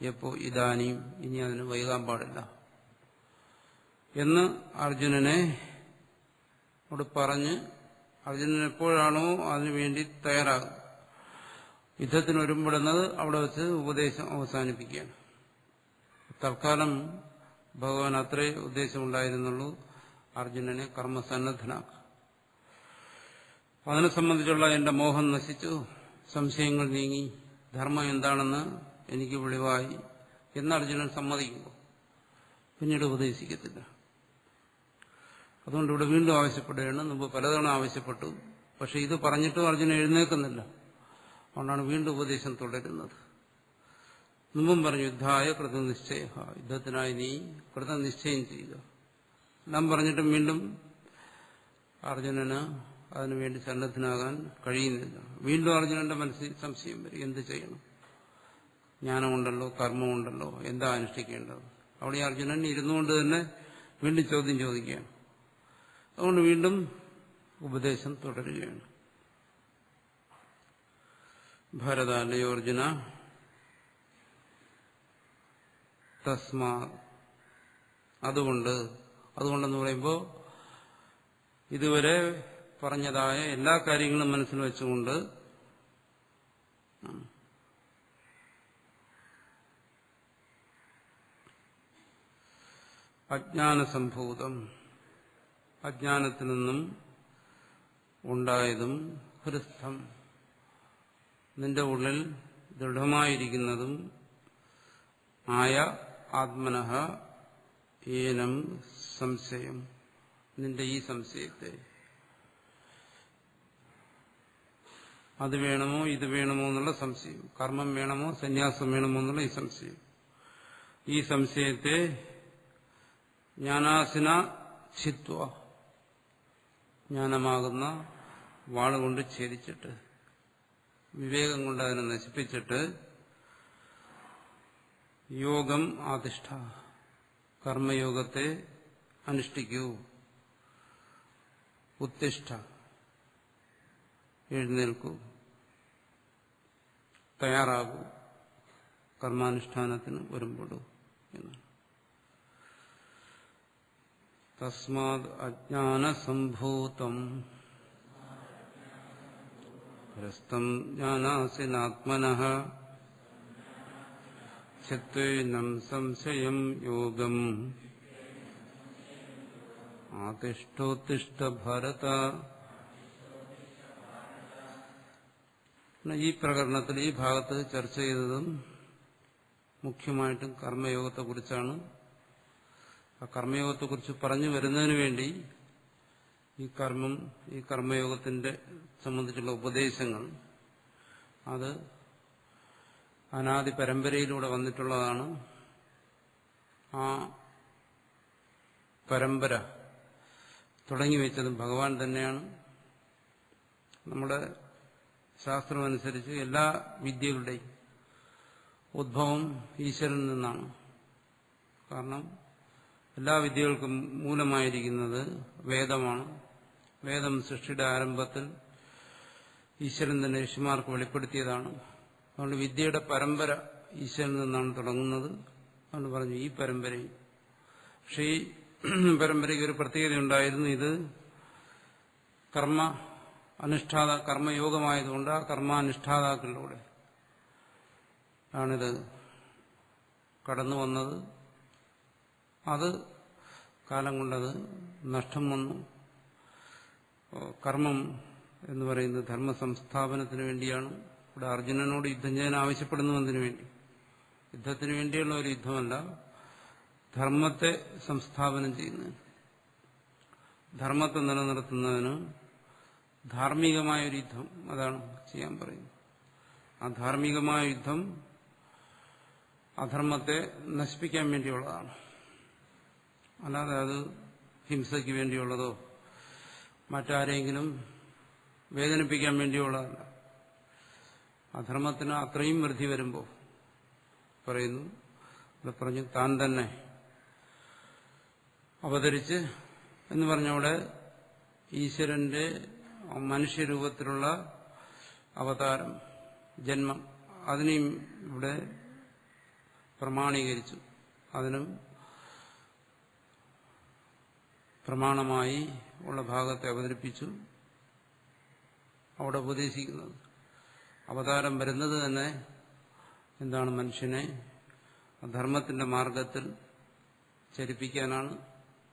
എപ്പോ? ഇതാനിയും, ഇനി അതിന് വൈകാൻ പാടില്ല എന്ന് അർജുനനെ അവിടെ പറഞ്ഞ്, അർജുനൻ എപ്പോഴാണോ അതിനുവേണ്ടി തയ്യാറാകും, യുദ്ധത്തിന് ഒരുമ്പെടുന്നത്, അവിടെ വെച്ച് ഉപദേശം അവസാനിപ്പിക്കുകയാണ്. തൽക്കാലം ഭഗവാൻ അത്രേ ഉദ്ദേശമുണ്ടായിരുന്നുള്ളൂ, അർജുനനെ കർമ്മസന്നദ്ധനാക്കുക. അതിനെ സംബന്ധിച്ചുള്ള എന്റെ മോഹം നശിച്ചു, സംശയങ്ങൾ നീങ്ങി, ധർമ്മം എന്താണെന്ന് എനിക്ക് വെളിവായി എന്ന് അർജുനൻ സമ്മതിക്കുമ്പോൾ പിന്നീട് ഉപദേശിക്കത്തില്ല. അതുകൊണ്ട് ഇവിടെ വീണ്ടും ആവശ്യപ്പെടുകയാണ്. മുമ്പ് പലതവണ ആവശ്യപ്പെട്ടു, പക്ഷെ ഇത് പറഞ്ഞിട്ടും അർജുനൻ എഴുന്നേൽക്കുന്നില്ല. അതുകൊണ്ടാണ് വീണ്ടും ഉപദേശം തുടരുന്നത്. മുമ്പും പറഞ്ഞു യുദ്ധായ കൃതനിശ്ചയ, യുദ്ധത്തിനായി നീ കൃതനിശ്ചയം ചെയ്യുക. എല്ലാം പറഞ്ഞിട്ടും വീണ്ടും അർജുനന് അതിനുവേണ്ടി സന്നദ്ധനാകാൻ കഴിയുന്നില്ല. വീണ്ടും അർജുനന്റെ മനസ്സിൽ സംശയം വരും, എന്ത് ചെയ്യണം? ജ്ഞാനമുണ്ടല്ലോ, കർമ്മമുണ്ടല്ലോ, എന്താ അനുഷ്ഠിക്കേണ്ടത്? അവിടെ അർജുനൻ ഇരുന്നുകൊണ്ട് തന്നെ വീണ്ടും ചോദ്യം ചോദിക്കുകയാണ്. അതുകൊണ്ട് വീണ്ടും ഉപദേശം തുടരുകയാണ്. ഭരതാലയോ അർജുന തസ്മാ, അതുകൊണ്ടെന്ന് പറയുമ്പോൾ ഇതുവരെ പറഞ്ഞതായ എല്ലാ കാര്യങ്ങളും മനസ്സിൽ വെച്ചുകൊണ്ട് അജ്ഞാനസംഭൂതം, അജ്ഞാനത്തിൽ നിന്നും ഉണ്ടായതും ഹൃസ്ഥം, നിന്റെ ഉള്ളിൽ ദൃഢമായിരിക്കുന്നതും ആയ ആത്മനഃ ഏനം സംശയം, നിന്റെ ഈ സംശയത്തെ, അത് വേണമോ ഇത് വേണമോ എന്നുള്ള സംശയം, കർമ്മം വേണമോ സന്യാസം വേണമോ എന്നുള്ള ഈ സംശയം, ഈ സംശയത്തെ ജ്ഞാനാസിന ഛിത്വ, ജ്ഞാനമാകുന്ന വാളുകൊണ്ട് ഛേദിച്ചിട്ട്, വിവേകം കൊണ്ട് അതിനെ നശിപ്പിച്ചിട്ട്, യോഗം ആദിഷ്ഠ, കർമ്മയോഗത്തെ അനുഷ്ഠിക്കൂ, ഉത്തിഷ്ഠ, എഴുന്നേൽക്കൂ. തയ്യാറാകൂ കർമാനുഷ്ഠാനത്തിന് വരുമ്പോഴൂ എന്നാണ്. തസ്മാത് അജ്ഞാനസംഭൂതം ഹ്രസ്തം ജ്ഞാനാസിനാത്മനഃ ചിത്തേനം സംശയം യോഗം ആതിഷ്ഠോത്തിഷ്ഠ ഭാരത. ഈ പ്രകരണത്തിൽ ഈ ഭാഗത്ത് ചർച്ച ചെയ്തതും മുഖ്യമായിട്ടും കർമ്മയോഗത്തെക്കുറിച്ചാണ്. ആ കർമ്മയോഗത്തെക്കുറിച്ച് പറഞ്ഞു വരുന്നതിന് വേണ്ടി ഈ കർമ്മയോഗത്തിന്റെ സംബന്ധിച്ചുള്ള ഉപദേശങ്ങൾ അത് അനാദി പരമ്പരയിലൂടെ വന്നിട്ടുള്ളതാണ്. ആ പരമ്പര തുടങ്ങിവെച്ചതും ഭഗവാൻ തന്നെയാണ്. നമ്മുടെ ശാസ്ത്രമനുസരിച്ച് എല്ലാ വിദ്യകളുടെയും ഉദ്ഭവം ഈശ്വരനിൽ നിന്നാണ്. കാരണം എല്ലാ വിദ്യകൾക്കും മൂലമായിരിക്കുന്നത് വേദമാണ്. വേദം സൃഷ്ടിയുടെ ആരംഭത്തിൽ ഈശ്വരൻ തന്നെ ഋഷിമാർക്ക് വെളിപ്പെടുത്തിയതാണ്. അതുകൊണ്ട് വിദ്യയുടെ പരമ്പര ഈശ്വരനിൽ നിന്നാണ് തുടങ്ങുന്നത്. അതുകൊണ്ട് പറഞ്ഞു ഈ പരമ്പരയും. പക്ഷേ ഈ പരമ്പരയ്ക്ക് ഒരു പ്രത്യേകതയുണ്ടായിരുന്നു. ഇത് കർമ്മയോഗമായതുകൊണ്ട് ആ കർമാനുഷ്ഠാതാക്കളിലൂടെ ആണിത് കടന്നു വന്നത്. അത് കാലം കൊണ്ടത് നഷ്ടം വന്നു. കർമ്മം എന്ന് പറയുന്നത് ധർമ്മ സംസ്ഥാപനത്തിന് വേണ്ടിയാണ്. ഇവിടെ അർജുനനോട് യുദ്ധം ചെയ്യാൻ ആവശ്യപ്പെടുന്നതിന് വേണ്ടി, യുദ്ധത്തിന് വേണ്ടിയുള്ള ഒരു യുദ്ധമല്ല, ധർമ്മത്തെ സംസ്ഥാപനം ചെയ്യുന്നതിന്, ധർമ്മത്തെ നിലനിർത്തുന്നതിന് ധാർമ്മികമായ ഒരു യുദ്ധം, അതാണ് ചെയ്യാൻ പറയുന്നത്. ആ ധാർമ്മികമായ യുദ്ധം അധർമ്മത്തെ നശിപ്പിക്കാൻ വേണ്ടിയുള്ളതാണ്. അല്ലാതെ അത് ഹിംസയ്ക്ക് വേണ്ടിയുള്ളതോ മറ്റാരെങ്കിലും വേദനിപ്പിക്കാൻ വേണ്ടിയുള്ളതല്ല. അധർമ്മത്തിന് അത്രയും വൃദ്ധി വരുമ്പോൾ പറഞ്ഞു താൻ തന്നെ അവതരിച്ച് എന്ന് പറഞ്ഞവിടെ ഈശ്വരന്റെ മനുഷ്യരൂപത്തിലുള്ള അവതാരം, ജന്മം, അതിനെയും ഇവിടെ പ്രമാണീകരിച്ചു. അതിനും പ്രമാണമായി ഉള്ള ഭാഗത്തെ അവതരിപ്പിച്ചു. അവിടെ ഉപദേശിക്കുന്നത് അവതാരം വരുന്നത് തന്നെ എന്താണ്, മനുഷ്യനെ ധർമ്മത്തിന്റെ മാർഗത്തിൽ ചരിപ്പിക്കാനാണ്.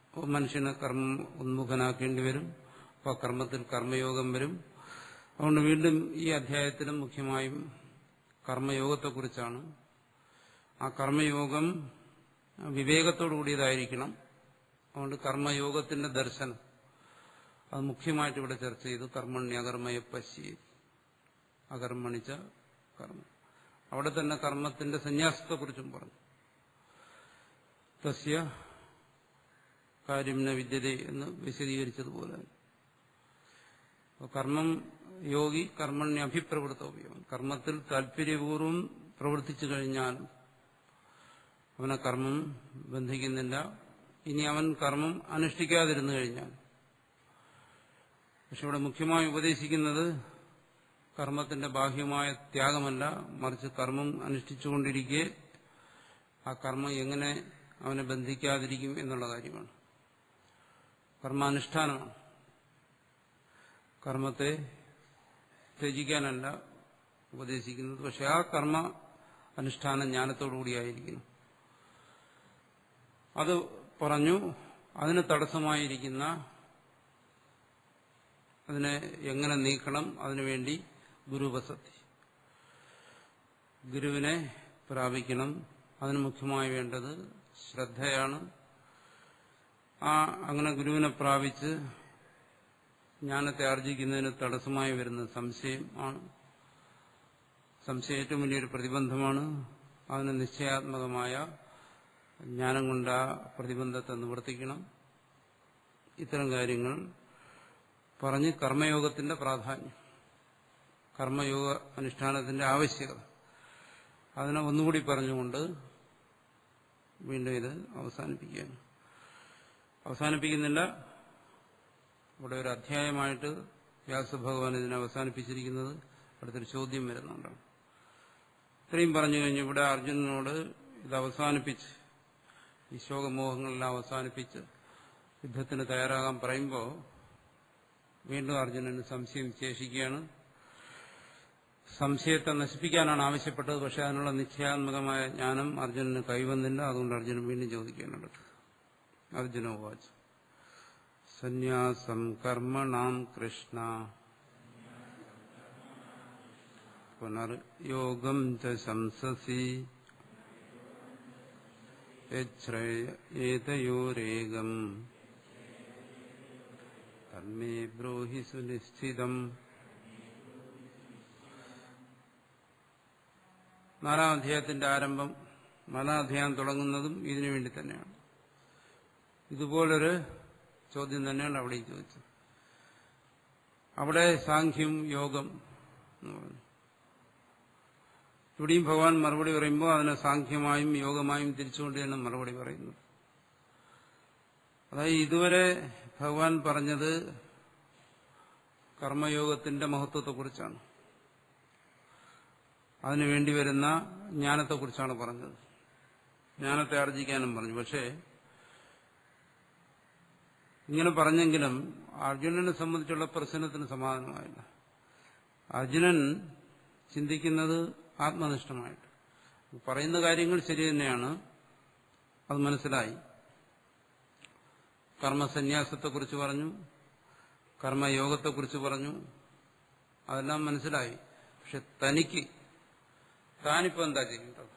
അപ്പോൾ മനുഷ്യനെ കർമ്മ ഉന്മുഖനാക്കേണ്ടി വരും. അപ്പോൾ കർമ്മത്തിൽ കർമ്മയോഗം വരും. അതുകൊണ്ട് വീണ്ടും ഈ അധ്യായത്തിലും മുഖ്യമായും കർമ്മയോഗത്തെക്കുറിച്ചാണ്. ആ കർമ്മയോഗം വിവേകത്തോടു കൂടിയതായിരിക്കണം. അതുകൊണ്ട് കർമ്മയോഗത്തിന്റെ ദർശനം അത് മുഖ്യമായിട്ട് ഇവിടെ ചർച്ച ചെയ്തു. കർമ്മണ്യകർമ്മയെ പശ്യ അകർമ്മണിച്ച കർമ്മം. അവിടെ തന്നെ കർമ്മത്തിന്റെ സന്യാസത്തെക്കുറിച്ചും പറഞ്ഞു. തസ്യ കാര്യം ന വിദ്യതേ എന്ന് വിശദീകരിച്ചതുപോലെ കർമ്മം യോഗി കർമ്മണ്യഭിപ്രവൃത്തവ്യം, കർമ്മത്തിൽ താല്പര്യപൂർവ്വം പ്രവർത്തിച്ചു കഴിഞ്ഞാൽ അവനെ കർമ്മം ബന്ധിക്കുന്നില്ല. ഇനി അവൻ കർമ്മം അനുഷ്ഠിക്കാതിരുന്നു കഴിഞ്ഞാൽ, പക്ഷെ ഇവിടെ മുഖ്യമായി ഉപദേശിക്കുന്നത് കർമ്മത്തിന്റെ ബാഹ്യമായ ത്യാഗമല്ല, മറിച്ച് കർമ്മം അനുഷ്ഠിച്ചുകൊണ്ടിരിക്കെ ആ കർമ്മം എങ്ങനെ അവനെ ബന്ധിക്കാതിരിക്കും എന്നുള്ള കാര്യമാണ്. കർമാനുഷ്ഠാനമാണ്, കർമ്മത്തെ ത്യജിക്കാനല്ല ഉപദേശിക്കുന്നത്. പക്ഷെ ആ കർമ്മ അനുഷ്ഠാനം ജ്ഞാനത്തോടുകൂടിയായിരിക്കുന്നു. അത് പറഞ്ഞു. അതിന് തടസ്സമായിരിക്കുന്ന, അതിനെ എങ്ങനെ നീക്കണം, അതിനുവേണ്ടി ഗുരുപസത്തി, ഗുരുവിനെ പ്രാപിക്കണം. അതിന് മുഖ്യമായി വേണ്ടത് ശ്രദ്ധയാണ്. അങ്ങനെ ഗുരുവിനെ പ്രാപിച്ച് ജ്ഞാനത്തെ ആർജിക്കുന്നതിന് തടസ്സമായി വരുന്ന സംശയം ആണ്. സംശയം ഏറ്റവും വലിയൊരു പ്രതിബന്ധമാണ്. അതിന് നിശ്ചയാത്മകമായ ജ്ഞാനം കൊണ്ട് ആ പ്രതിബന്ധത്തെ നിവർത്തിക്കണം. ഇത്തരം കാര്യങ്ങൾ പറഞ്ഞ് കർമ്മയോഗത്തിന്റെ പ്രാധാന്യം, കർമ്മയോഗ അനുഷ്ഠാനത്തിന്റെ ആവശ്യകത, അതിനെ ഒന്നുകൂടി പറഞ്ഞുകൊണ്ട് വീണ്ടും ഇത് അവസാനിപ്പിക്കുകയാണ്. അവസാനിപ്പിക്കുന്നില്ല, ഇവിടെ ഒരു അധ്യായമായിട്ട് വ്യാസഭഗവാൻ ഇതിനെ അവസാനിപ്പിച്ചിരിക്കുന്നത്. അടുത്തൊരു ചോദ്യം വരുന്നുണ്ടാണ്. ഇത്രയും പറഞ്ഞു കഴിഞ്ഞു. ഇവിടെ അർജുനനോട് ഇത് അവസാനിപ്പിച്ച്, ഈ ശോകമോഹങ്ങളെല്ലാം അവസാനിപ്പിച്ച് യുദ്ധത്തിന് തയ്യാറാകാൻ പറയുമ്പോൾ വീണ്ടും അർജുനന് സംശയം ശേഷിക്കുകയാണ്. സംശയത്തെ നശിപ്പിക്കാനാണ് ആവശ്യപ്പെട്ടത്. പക്ഷെ അതിനുള്ള നിശ്ചയാത്മകമായ ജ്ഞാനം അർജുനന് കൈവന്നില്ല. അതുകൊണ്ട് അർജുനൻ വീണ്ടും ചോദിക്കാനുള്ളത്. അർജുന ഉവാച സന്യാസം കർമ്മണാം കൃഷ്ണ പുനർയോഗം ച ശംസസി ഏതയോരേകം തന്മേ ബ്രൂഹി സുനിശ്ചിതം. 4-ാം അധ്യായത്തിന്റെ ആരംഭം, 4-ാം അധ്യായം തുടങ്ങുന്നതും ഇതിനു വേണ്ടി തന്നെയാണ്. ഇതുപോലൊരു ചോദ്യം തന്നെയാണ് അവിടെയും ചോദിച്ചത്. അവിടെ സാഖ്യം യോഗം എന്ന് പറഞ്ഞു. ഇവിടെയും ഭഗവാൻ മറുപടി പറയുമ്പോൾ അതിനെ സാഖ്യമായും യോഗമായും തിരിച്ചുകൊണ്ട് തന്നെ മറുപടി പറയുന്നു. അതായത് ഇതുവരെ ഭഗവാൻ പറഞ്ഞത് കർമ്മയോഗത്തിന്റെ മഹത്വത്തെക്കുറിച്ചാണ്, അതിനു വേണ്ടി വരുന്ന ജ്ഞാനത്തെക്കുറിച്ചാണ് പറഞ്ഞത്. ജ്ഞാനത്തെ ആർജിക്കാനും പറഞ്ഞു. പക്ഷേ ഇങ്ങനെ പറഞ്ഞെങ്കിലും അർജുനനെ സംബന്ധിച്ചുള്ള പ്രശ്നത്തിന് സമാധാനമായില്ല. അർജുനൻ ചിന്തിക്കുന്നത് ആത്മനിഷ്ഠമായിട്ട്. പറയുന്ന കാര്യങ്ങൾ ശരി തന്നെയാണ്, അത് മനസ്സിലായി. കർമ്മസന്യാസത്തെക്കുറിച്ച് പറഞ്ഞു, കർമ്മയോഗത്തെക്കുറിച്ച് പറഞ്ഞു, അതെല്ലാം മനസ്സിലായി. പക്ഷെ തനിക്ക് താനിപ്പോ എന്താ ചെയ്യേണ്ടത്?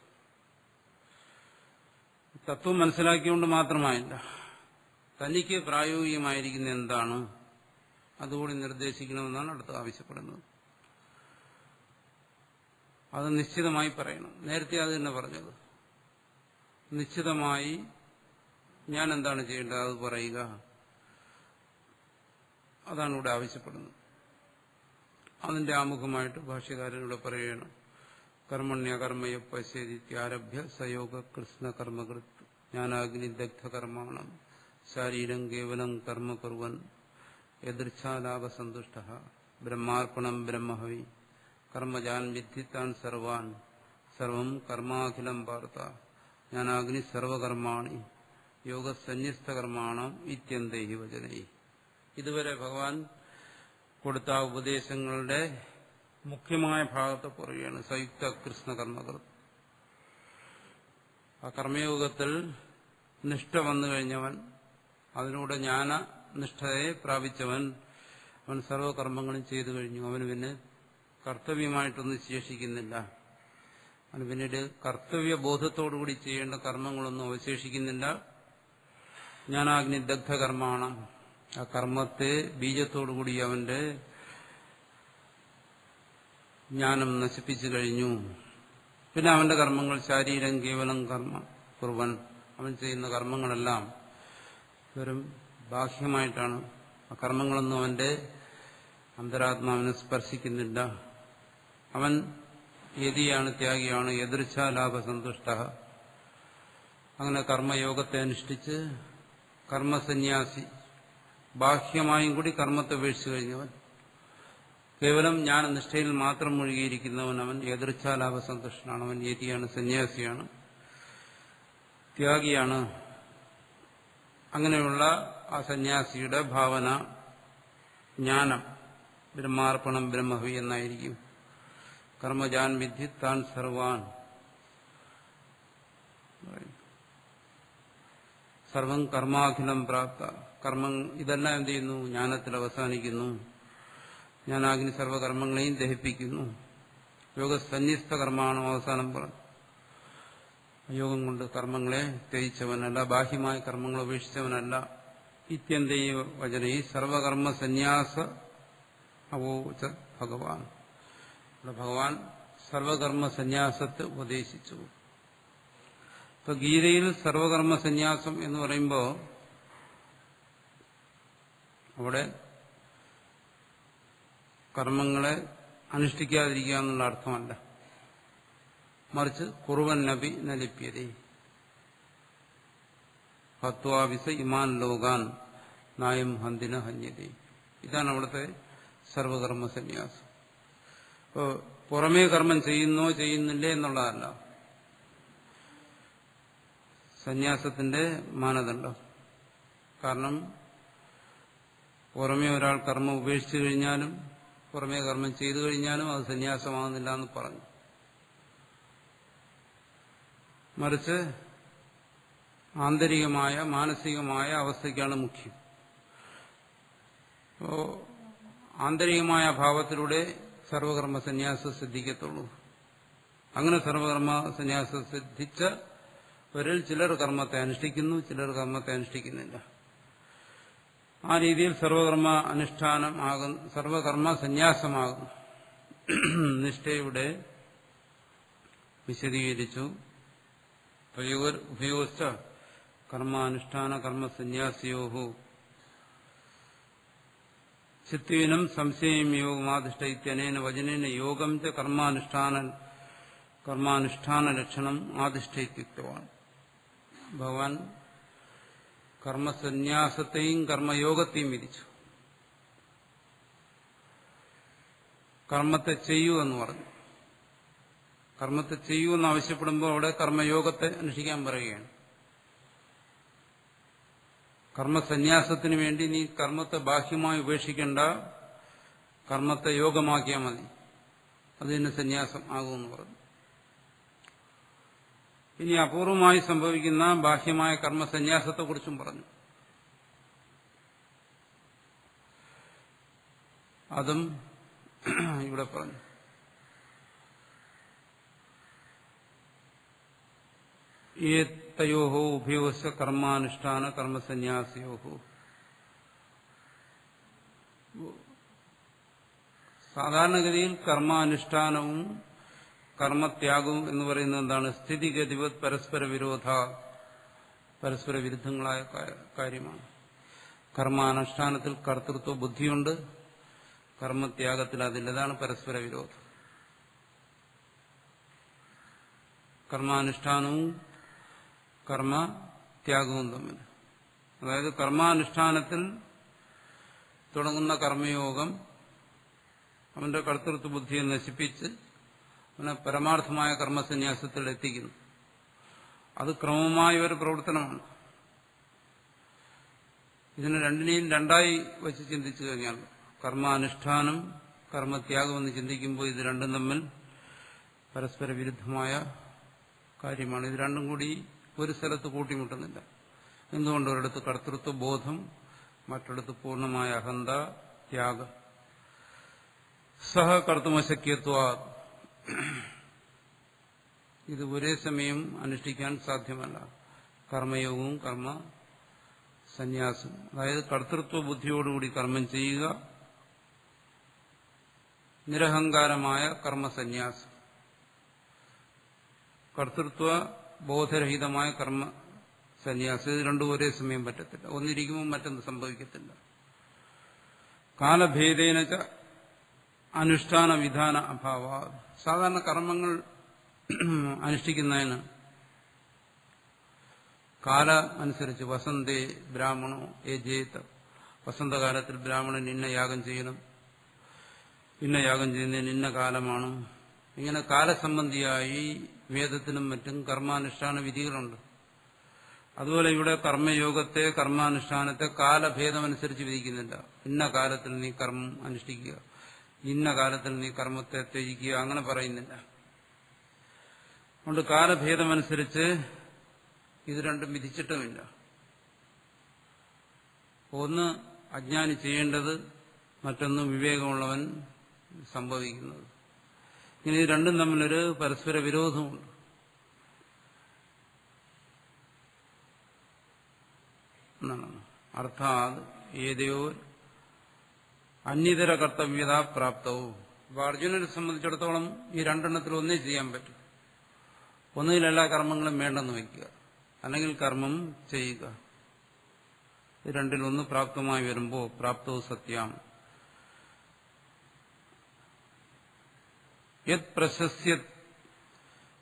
തത്വം മനസ്സിലാക്കിക്കൊണ്ട് മാത്രമായില്ല, തനിക്ക് പ്രായോഗികമായിരിക്കുന്ന എന്താണ് അതുകൂടി നിർദ്ദേശിക്കണമെന്നാണ് അടുത്ത് ആവശ്യപ്പെടുന്നത്. അത് നിശ്ചിതമായി പറയണം. നേരത്തെ അത് തന്നെ പറഞ്ഞത്. നിശ്ചിതമായി ഞാൻ എന്താണ് ചെയ്യേണ്ടത് അത് പറയുക, അതാണ് ഇവിടെ ആവശ്യപ്പെടുന്നത്. അതിന്റെ ആമുഖമായിട്ട് ഭാഷ്യകാരനിവിടെ പറയുകയാണ്. കർമ്മണ്യകർമ്മയ പശ്യതിത്യാരഭ്യ സയോഗ കൃഷ്ണ കർമ്മകൃത് ജ്ഞാനാഗ്നി ദഗ്ധകർമ്മണം ശാരീരം കേവലം കർമ്മ കുർവൻ യദൃച്ഛാലാഭസന്തുഷ്ട ബ്രഹ്മാർപ്പണം ബ്രഹ്മഹവി കർമ്മജാൻ വിദ്ധിത്താൻ സർവാൻ സർവം കർമാഖിലം പാർത്ത ജ്ഞാനാഗ്നി സർവകർമാണി യോഗസന്യസ്തകർമാണം ഇത്യന്തൈഹി വചനൈ. ഇതുവരെ ഭഗവാൻ കൊടുത്ത ഉപദേശങ്ങളുടെ മുഖ്യമായ ഭാഗത്തെ പറയുകയാണ്. സംയുക്ത കൃഷ്ണ കർമ്മകൃത്. ആ കർമ്മയോഗത്തിൽ നിഷ്ഠ വന്നു കഴിഞ്ഞവൻ, അതിലൂടെ ജ്ഞാനനിഷ്ഠയെ പ്രാപിച്ചവൻ, അവൻ സർവകർമ്മങ്ങളും ചെയ്തു കഴിഞ്ഞു. അവന് പിന്നെ കർത്തവ്യമായിട്ടൊന്നും ശേഷിക്കുന്നില്ല. അവന് പിന്നീട് കർത്തവ്യബോധത്തോടുകൂടി ചെയ്യേണ്ട കർമ്മങ്ങളൊന്നും അവശേഷിക്കുന്നില്ല. ജ്ഞാനാഗ്നി ദഗ്ധകർമ്മമാണ്. ആ കർമ്മത്തെ ബീജത്തോടുകൂടി അവന്റെ ജ്ഞാനം നശിപ്പിച്ചു കഴിഞ്ഞു. പിന്നെ അവന്റെ കർമ്മങ്ങൾ ശാരീരം കേവലം കർമ്മ കുർവൻ. അവൻ ചെയ്യുന്ന കർമ്മങ്ങളെല്ലാം വെറും ബാഹ്യമായിട്ടാണ്. ആ കർമ്മങ്ങളൊന്നും അവന്റെ അന്തരാത്മാവിനെ സ്പർശിക്കുന്നില്ല. അവൻ യതിയാണ്, ത്യാഗിയാണ്, യദൃച്ഛാലാഭസന്തുഷ്ട. അങ്ങനെ കർമ്മയോഗത്തെ അനുഷ്ഠിച്ച് കർമ്മസന്യാസി, ബാഹ്യമായും കൂടി കർമ്മത്തെ ഉപേക്ഷിച്ചു കഴിഞ്ഞവൻ, കേവലം ജ്ഞാനനിഷ്ഠയിൽ മാത്രം മുഴുകിയിരിക്കുന്നവൻ, അവൻ യദൃച്ഛാലാഭസന്തുഷ്ടനാണ്. അവൻ യതിയാണ്, സന്യാസിയാണ്, ത്യാഗിയാണ്. അങ്ങനെയുള്ള ആ സന്യാസിയുടെ ഭാവന ജ്ഞാനം ബ്രഹ്മാർപ്പണം ബ്രഹ്മഹവി എന്നായിരിക്കും. കർമ്മജാൻ വിദ്ധി താൻ സർവാൻ, സർവം കർമാഖിലം പ്രാപ്ത. കർമ്മം ഇതെല്ലാം എന്ത് ചെയ്യുന്നു? ജ്ഞാനത്തിൽ അവസാനിക്കുന്നു. ജ്ഞാനാഗ്നി സർവകർമ്മങ്ങളെയും ദഹിപ്പിക്കുന്നു. യോഗസന്യസ്ത കർമ്മമാണ് അവസാനം പറഞ്ഞു. യോഗം കൊണ്ട് കർമ്മങ്ങളെ ത്യജിച്ചവനല്ല, ബാഹ്യമായ കർമ്മങ്ങൾ ഉപേക്ഷിച്ചവനല്ല. ഇത്യന്തൈ വചനൈ സർവകർമ്മ സന്യാസ അവോച ഭഗവാൻ. ഭഗവാൻ സർവകർമ്മ സന്യാസത്തെ ഉപദേശിച്ചു. ഇപ്പൊ ഗീതയിൽ സർവകർമ്മ സന്യാസം എന്ന് പറയുമ്പോൾ അവിടെ കർമ്മങ്ങളെ അനുഷ്ഠിക്കാതിരിക്കുക എന്നുള്ള അർത്ഥമല്ല, മറിച്ച് കുറുവൻ നബി നലിപ്യതേ ഹത്വാവിസ ഇമാൻ ലോകാൻ നായം ഹന്തിന ഹന്യതേ. ഇതാണ് അവിടുത്തെ സർവകർമ്മ സന്യാസം. അപ്പോൾ പുറമേ കർമ്മം ചെയ്യുന്നോ ചെയ്യുന്നില്ലേ എന്നുള്ളതല്ല സന്യാസത്തിന്റെ മാനദണ്ഡം. കാരണം പുറമേ ഒരാൾ കർമ്മം ഉപേക്ഷിച്ചു കഴിഞ്ഞാലും പുറമേ കർമ്മം ചെയ്തു കഴിഞ്ഞാലും അത് സന്യാസമാകുന്നില്ല എന്ന് പറഞ്ഞു. മറിച്ച് ആന്തരികമായ മാനസികമായ അവസ്ഥയ്ക്കാണ് മുഖ്യം. അപ്പോ ആന്തരികമായ ഭാവത്തിലൂടെ സർവകർമ്മ സന്യാസം സിദ്ധിക്കത്തുള്ളൂ. അങ്ങനെ സർവകർമ്മ സന്യാസം സിദ്ധിച്ചവരിൽ ചിലർ കർമ്മത്തെ അനുഷ്ഠിക്കുന്നു, ചിലർ കർമ്മത്തെ അനുഷ്ഠിക്കുന്നില്ല. ആ രീതിയിൽ സർവകർമ്മ സന്യാസമാകുന്നു. നിഷ്ഠയുടെ വിശദീകരിച്ചു. ഉപയോഗിച്ച കർമാനുഷ്ഠാന കർമ്മസന്യാസിയോഹു ചിത്വീനം സംശയം യോഗമാധിഷ്ഠിത്യനേന വചനേന യോഗം ച കർമാനുഷ്ഠാന ലക്ഷണം ആധിഷ്ഠിത്വമാണ്. ഭഗവാൻ കർമ്മസന്യാസത്തെയും കർമ്മയോഗത്തെയും വിധിച്ചു. കർമ്മത്തെ ചെയ്യൂ എന്ന് പറഞ്ഞു. കർമ്മത്തെ ചെയ്യൂ എന്ന് ആവശ്യപ്പെടുമ്പോൾ അവിടെ കർമ്മയോഗത്തെ അനുഷ്ഠിക്കാൻ പറയുകയാണ്. കർമ്മസന്യാസത്തിന് വേണ്ടി നീ കർമ്മത്തെ ബാഹ്യമായി ഉപേക്ഷിക്കേണ്ട, കർമ്മത്തെ യോഗമാക്കിയാൽ മതി, അത് തന്നെ സന്യാസം ആകുമെന്ന് പറഞ്ഞു. ഇനി അപൂർവമായി സംഭവിക്കുന്ന ബാഹ്യമായ കർമ്മസന്യാസത്തെക്കുറിച്ചും പറഞ്ഞു. അതും ഇവിടെ പറഞ്ഞു. ഏതയോഹോ ഉഭയോശ്ച കർമാനുഷ്ഠാന കർമ്മസന്യാസിയോഹോ. സാധാരണഗതിയിൽ കർമാനുഷ്ഠാനവും കർമ്മത്യാഗവും എന്ന് പറയുന്നത് എന്താണ്? സ്ഥിതിഗതിവത് പരസ്പര വിരോധ, പരസ്പര വിരുദ്ധങ്ങളായ കാര്യമാണ്. കർമാനുഷ്ഠാനത്തിൽ കർത്തൃത്വ ബുദ്ധിയുണ്ട്, കർമ്മത്യാഗത്തിൽ അതില്ല. അതാണ് പരസ്പര വിരോധം. കർമാനുഷ്ഠാനവും കർമ്മത്യാഗവും തമ്മിൽ, അതായത് കർമാനുഷ്ഠാനത്തിൽ തുടങ്ങുന്ന കർമ്മയോഗം അവന്റെ കർത്തൃത്വ ബുദ്ധിയെ നശിപ്പിച്ച് അവനെ പരമാർത്ഥമായ കർമ്മസന്യാസത്തിൽ എത്തിക്കുന്നു. അത് ക്രമമായ ഒരു പ്രവർത്തനമാണ്. ഇതിനെ രണ്ടിനെയും രണ്ടായി വെച്ച് ചിന്തിച്ചു കഴിഞ്ഞാൽ കർമാനുഷ്ഠാനം കർമ്മത്യാഗം എന്ന് ചിന്തിക്കുമ്പോൾ ഇത് രണ്ടും തമ്മിൽ പരസ്പര വിരുദ്ധമായ കാര്യമാണ്. ഇത് രണ്ടും കൂടി ഒരു സ്ഥലത്ത് കൂട്ടിമുട്ടുന്നില്ല. എന്തുകൊണ്ട്? ഒരിടത്ത് കർത്തൃത്വ ബോധം, മറ്റൊരിടത്ത് പൂർണ്ണമായ അഹന്ത ത്യാഗം. സഹ കർത്തുമശക്യത്വ, ഇത് ഒരേ സമയം അനുഷ്ഠിക്കാൻ സാധ്യമല്ല. കർമ്മയോഗവും കർമ്മ സന്യാസവും, അതായത് കർത്തൃത്വ ബുദ്ധിയോടുകൂടി കർമ്മം ചെയ്യുക, നിരഹങ്കാരമായ കർമ്മസന്യാസം, കർത്തൃത്വ ബോധരഹിതമായ കർമ്മ സന്യാസം. ഇത് രണ്ടും ഒരേ സമയം പറ്റത്തില്ല. ഒന്നിരിക്കുമ്പോൾ മറ്റൊന്ന് സംഭവിക്കത്തില്ല. കാലഭേദേന അനുഷ്ഠാന വിധാന അഭാവ. സാധാരണ കർമ്മങ്ങൾ അനുഷ്ഠിക്കുന്നതിന് കാലം അനുസരിച്ച് വസന്തേ ബ്രാഹ്മണോ യജേത, വസന്തകാലത്തിൽ ബ്രാഹ്മണൻ ഇന്ന യാഗം ചെയ്യണം, ഇന്ന യാഗം ചെയ്യുന്നതിന് ഇന്ന കാലമാണ്. ഇങ്ങനെ കാലസംബന്ധിയായി വേദത്തിനും മറ്റും കർമാനുഷ്ഠാന വിധികളുണ്ട്. അതുപോലെ ഇവിടെ കർമ്മയോഗത്തെ, കർമാനുഷ്ഠാനത്തെ കാലഭേദമനുസരിച്ച് വിധിക്കുന്നില്ല. ഇന്ന കാലത്തിൽ നീ കർമ്മം അനുഷ്ഠിക്കുക, ഇന്ന കാലത്തിൽ നീ കർമ്മത്തെ ത്യജിക്കുക, അങ്ങനെ പറയുന്നില്ല. അതുകൊണ്ട് കാലഭേദമനുസരിച്ച് ഇത് രണ്ടും വിധിച്ചിട്ടുമില്ല. ഒന്ന് അജ്ഞാനി ചെയ്യേണ്ടത്, മറ്റൊന്ന് വിവേകമുള്ളവൻ സംഭവിക്കുന്നത്. ഇങ്ങനെ ഇത് രണ്ടും തമ്മിലൊരു പരസ്പര വിരോധമുണ്ട്. എന്നാണ് അർത്ഥാത് ഏതയോ അന്യതര കർത്തവ്യത പ്രാപ്തവും. അപ്പൊ അർജുനനെ സംബന്ധിച്ചിടത്തോളം ഈ രണ്ടെണ്ണത്തിൽ ഒന്നേ ചെയ്യാൻ പറ്റും. ഒന്നുകിൽ എല്ലാ കർമ്മങ്ങളും വേണ്ടെന്ന് വയ്ക്കുക, അല്ലെങ്കിൽ കർമ്മം ചെയ്യുക. രണ്ടിലൊന്ന് പ്രാപ്തമായി വരുമ്പോൾ പ്രാപ്തവും സത്യം. യത് പ്രശസ്യ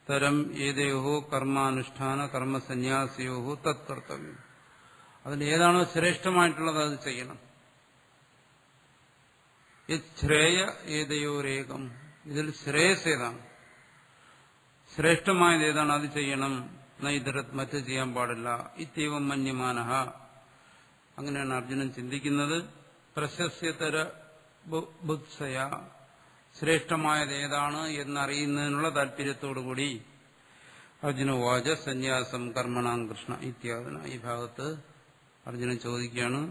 തരം ഏതയോ കർമാനുഷ്ഠാന കർമ്മസന്യാസിയോ തത് കർത്തവ്യം. അതിൽ ഏതാണോ ശ്രേഷ്ഠമായിട്ടുള്ളത് അത് ചെയ്യണം. യത് ശ്രേയ ഏതയോരേകം ഇതിൽ ശ്രേയസ് ഏതാണ്, ശ്രേഷ്ഠമായത് ഏതാണ്, അത് ചെയ്യണം. നൈതരത് മറ്റ് ചെയ്യാൻ പാടില്ല. ഇത്യവം മന്യമാനഃ, അങ്ങനെയാണ് അർജുനൻ ചിന്തിക്കുന്നത്. പ്രശസ്യതര ബുത്സയ, ശ്രേഷ്ഠമായത് ഏതാണ് എന്നറിയുന്നതിനുള്ള താല്പര്യത്തോടുകൂടി അർജുന വാച സന്യാസം കർമ്മണാം കൃഷ്ണ ഇത്യാദന. ഈ ഭാഗത്ത് അർജുനൻ ചോദിക്കുകയാണ്,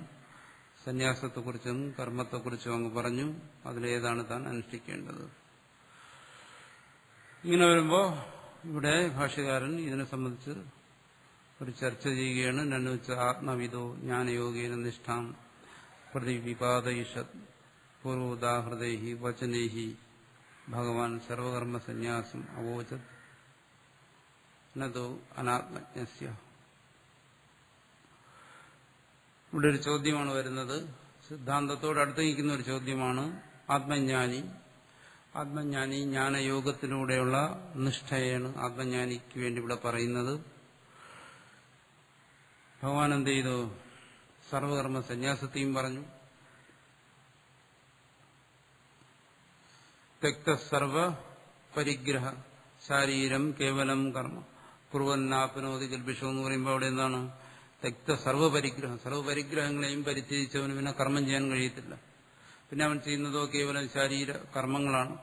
സന്യാസത്തെക്കുറിച്ചും കർമ്മത്തെക്കുറിച്ചും അങ്ങ് പറഞ്ഞു, അതിലേതാണ് താൻ അനുഷ്ഠിക്കേണ്ടത്. ഇങ്ങനെ വരുമ്പോൾ ഇവിടെ ഭാഷ്യകാരൻ ഇതിനെ സംബന്ധിച്ച് ഒരു ചർച്ച ചെയ്യുകയാണ്. നന്നുവെച്ച ആത്മവിദോ ജ്ഞാനയോഗേന നിഷ്ഠാം പ്രതിവിപാദയിഷത് പൂർവോദാഹൃതൈഹി വചനൈഹി ഭഗവാൻ സർവകർമ്മ സന്യാസം അവോചത് നതോ അനാത്മജ്ഞസ്യ. ഇവിടെ ഒരു ചോദ്യമാണ് വരുന്നത്, സിദ്ധാന്തത്തോട് അടുത്ത് നിൽക്കുന്ന ഒരു ചോദ്യമാണ്. ആത്മജ്ഞാനി ജ്ഞാനയോഗത്തിലൂടെയുള്ള നിഷ്ഠയാണ് ആത്മജ്ഞാനിക്ക് വേണ്ടി ഇവിടെ പറയുന്നത്. ഭഗവാൻ എന്ത് ചെയ്തു? സർവകർമ്മ സന്യാസത്തെയും പറഞ്ഞു. തെക്ത സർവ പരിഗ്രഹ ശാരീരം കേവലം കർമ്മ കുറുവന്നാപനോതി കൽപിഷോ എന്ന് പറയുമ്പോൾ അവിടെ എന്താണ്? തെക്ത സർവപരിഗ്രഹം, സർവപരിഗ്രഹങ്ങളെയും പരിത്യജിച്ചവന് പിന്നെ കർമ്മം ചെയ്യാൻ കഴിയത്തില്ല. പിന്നെ അവൻ ചെയ്യുന്നതോ കേവലം ശാരീര കർമ്മങ്ങളാണ്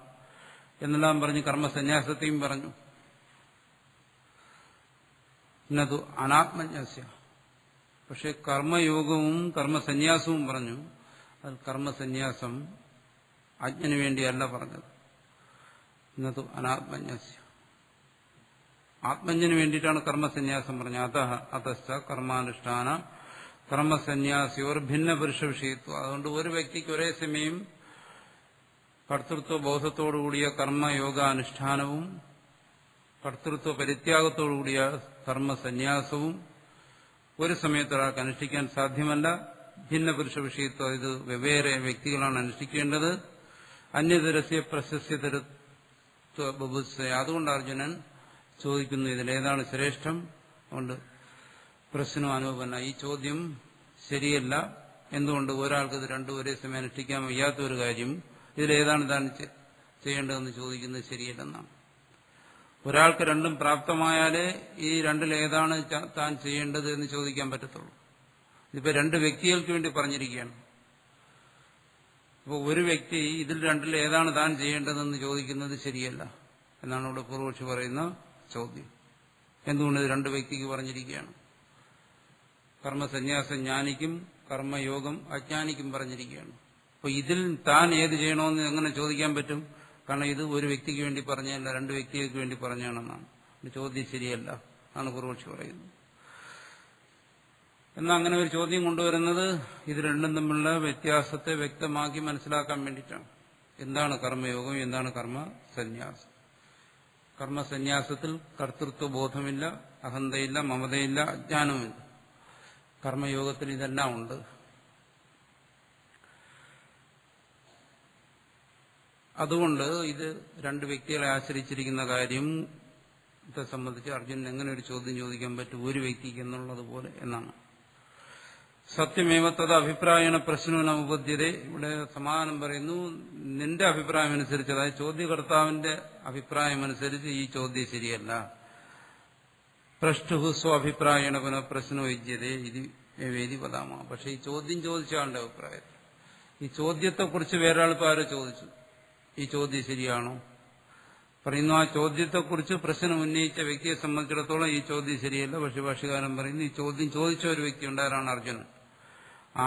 എന്നെല്ലാം പറഞ്ഞ് കർമ്മസന്യാസത്തെയും പറഞ്ഞു. ഇന്നത് അനാത്മജ്ഞസ്യ, പക്ഷെ കർമ്മയോഗവും കർമ്മസന്യാസവും പറഞ്ഞു. അത് കർമ്മസന്യാസം അജ്ഞന് വേണ്ടിയല്ല പറഞ്ഞത്. ഇന്നത് അനാത്മജ്ഞസ്യ, ആത്മജ്ഞന് വേണ്ടിയിട്ടാണ് കർമ്മസന്യാസം പറഞ്ഞത്. അതശ്ച കർമാനുഷ്ഠാന കർമ്മസന്യാസിയോർ ഭിന്ന പുരുഷ വിഷയത്വം. അതുകൊണ്ട് ഒരു വ്യക്തിക്ക് ഒരേ സമയം കർത്തൃത്വ ബോധത്തോടുകൂടിയ കർമ്മയോഗാനുഷ്ഠാനവും കർത്തൃത്വ പരിത്യാഗത്തോടുകൂടിയ കർമ്മസന്യാസവും ഒരു സമയത്ത് ഒരാൾക്ക് അനുഷ്ഠിക്കാൻ സാധ്യമല്ല. ഭിന്ന പുരുഷ വിഷയത്വം, ഇത് വെവ്വേറെ വ്യക്തികളാണ് അനുഷ്ഠിക്കേണ്ടത്. അന്യതരസ്യ പ്രശസ്യതരത്വ ബുഭുത്സയ. അതുകൊണ്ട് അർജുനൻ ചോദിക്കുന്നു, ഇതിലേതാണ് ശ്രേഷ്ഠം? അതുകൊണ്ട് പ്രശ്നം അനുപന്ന, ഈ ചോദ്യം ശരിയല്ല. എന്തുകൊണ്ട്? ഒരാൾക്ക് ഇത് രണ്ടും ഒരേ സമയം അനുഷ്ഠിക്കാൻ വയ്യാത്ത ഒരു കാര്യം ഇതിലേതാണ് താൻ ചെയ്യേണ്ടതെന്ന് ചോദിക്കുന്നത് ശരിയല്ലെന്നാണ്. ഒരാൾക്ക് രണ്ടും പ്രാപ്തമായാലേ ഈ രണ്ടിലേതാണ് താൻ ചെയ്യേണ്ടത് എന്ന് ചോദിക്കാൻ പറ്റത്തുള്ളൂ. ഇതിപ്പോ രണ്ട് വ്യക്തികൾക്ക് വേണ്ടി പറഞ്ഞിരിക്കുകയാണ്. അപ്പോൾ ഒരു വ്യക്തി ഇതിൽ രണ്ടിൽ ഏതാണ് താൻ ചെയ്യേണ്ടതെന്ന് ചോദിക്കുന്നത് ശരിയല്ല എന്നാണ് ഇവിടെ പൂർവക്ഷി പറയുന്ന ചോദ്യം. എന്തുകൊണ്ട് ഇത് രണ്ട് വ്യക്തിക്ക് പറഞ്ഞിരിക്കുകയാണ്? കർമ്മസന്യാസം ജ്ഞാനിക്കും കർമ്മയോഗം അജ്ഞാനിക്കും പറഞ്ഞിരിക്കുകയാണ്. അപ്പോൾ ഇതിൽ താൻ ഏത് ചെയ്യണമെന്ന് എങ്ങനെ ചോദിക്കാൻ പറ്റും? കാരണം ഇത് ഒരു വ്യക്തിക്ക് വേണ്ടി പറഞ്ഞതല്ല, രണ്ട് വ്യക്തികൾക്ക് വേണ്ടി പറഞ്ഞാണെന്നാണ്. ചോദ്യം ശരിയല്ല ആണ് പൂർവക്ഷി പറയുന്നത്. എന്നാൽ അങ്ങനെ ഒരു ചോദ്യം കൊണ്ടുവരുന്നത് ഇത് രണ്ടും തമ്മിലുള്ള വ്യത്യാസത്തെ വ്യക്തമാക്കി മനസ്സിലാക്കാൻ വേണ്ടിയിട്ടാണ്. എന്താണ് കർമ്മയോഗം, എന്താണ് കർമ്മസന്യാസം? കർമ്മസന്യാസത്തിൽ കർത്തൃത്വ ബോധമില്ല, അഹന്തയില്ല, മമതയില്ല, അജ്ഞാനവുമില്ല. കർമ്മയോഗത്തിൽ ഇതെല്ലാം ഉണ്ട്. അതുകൊണ്ട് ഇത് രണ്ട് വ്യക്തികളെ ആശ്രയിച്ചിരിക്കുന്ന കാര്യത്തെ സംബന്ധിച്ച് അർജുനൻ എങ്ങനെ ഒരു ചോദ്യം ചോദിക്കാൻ പറ്റും ഒരു വ്യക്തിക്ക് എന്നുള്ളതുപോലെ എന്നാണ്. സത്യമേവ തത് അഭിപ്രായണ പ്രശ്നോനുപദ്ധ്യത. ഇവിടെ സമാധാനം പറയുന്നു, നിന്റെ അഭിപ്രായം അനുസരിച്ച്, അതായത് ചോദ്യകർത്താവിന്റെ അഭിപ്രായം അനുസരിച്ച് ഈ ചോദ്യം ശരിയല്ല. പ്രഷ്ടുഹു സ്വാഭിപ്രായണ പുനഃ പ്രശ്നോജ്യതേ ഇത് വേദി പദാമ. പക്ഷെ ഈ ചോദ്യം ചോദിച്ച ആളുടെ അഭിപ്രായത്തിൽ ഈ ചോദ്യത്തെക്കുറിച്ച് വേറൊരാളിപ്പോൾ ആരോ ചോദിച്ചു, ഈ ചോദ്യം ശരിയാണോ? പറയുന്നു ആ ചോദ്യത്തെക്കുറിച്ച് പ്രശ്നം ഉന്നയിച്ച വ്യക്തിയെ സംബന്ധിച്ചിടത്തോളം ഈ ചോദ്യം ശരിയല്ല. പക്ഷെ ഭാഷ്യകാരൻ പറയുന്നു ഈ ചോദ്യം ചോദിച്ച ഒരു വ്യക്തി ഉണ്ടാരാണ് അർജുനൻ.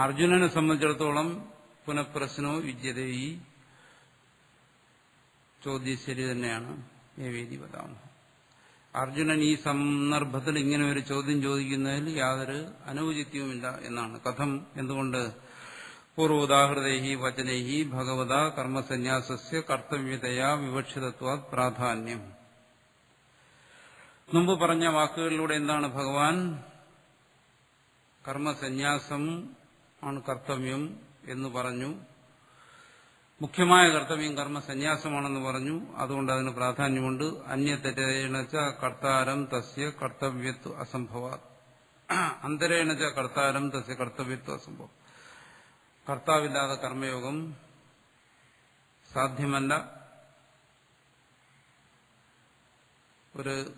അർജുനനെ സംബന്ധിച്ചിടത്തോളം പുനഃപ്രശ്നോ വിദ്യത, ഈ ചോദ്യം ശരി തന്നെയാണ്. വേദി പദാമ. അർജുനൻ ഈ സന്ദർഭത്തിൽ ഇങ്ങനെ ഒരു ചോദ്യം ചോദിക്കുന്നതിൽ യാതൊരു അനൗചിത്യവുമില്ല എന്നാണ്. കഥം, എന്തുകൊണ്ട്? പൂർവോദാഹൃതൈഹി വചനൈഹി ഭഗവത കർമ്മസന്യാസസ്യ കർത്തവ്യതയാ വിവക്ഷിതത്വാത് പ്രാധാന്യം. മുമ്പ് പറഞ്ഞ വാക്കുകളിലൂടെ എന്താണ് ഭഗവാൻ കർമ്മസന്യാസം ആണ് കർത്തവ്യം എന്ന് പറഞ്ഞു. മുഖ്യമായ കർത്തവ്യം കർമ്മസന്യാസമാണെന്ന് പറഞ്ഞു. അതുകൊണ്ട് അതിന് പ്രാധാന്യമുണ്ട്. അന്യതരേണച്ച കർത്താരം തസ്യ കർത്തവ്യത്വ അസംഭവാത്. അന്തരേണച്ച കർത്താരം തസ്യ കർത്തവ്യത്വ അസംഭവം. കർത്താവില്ലാതെ കർമ്മയോഗം സാധ്യമല്ല. ഒരു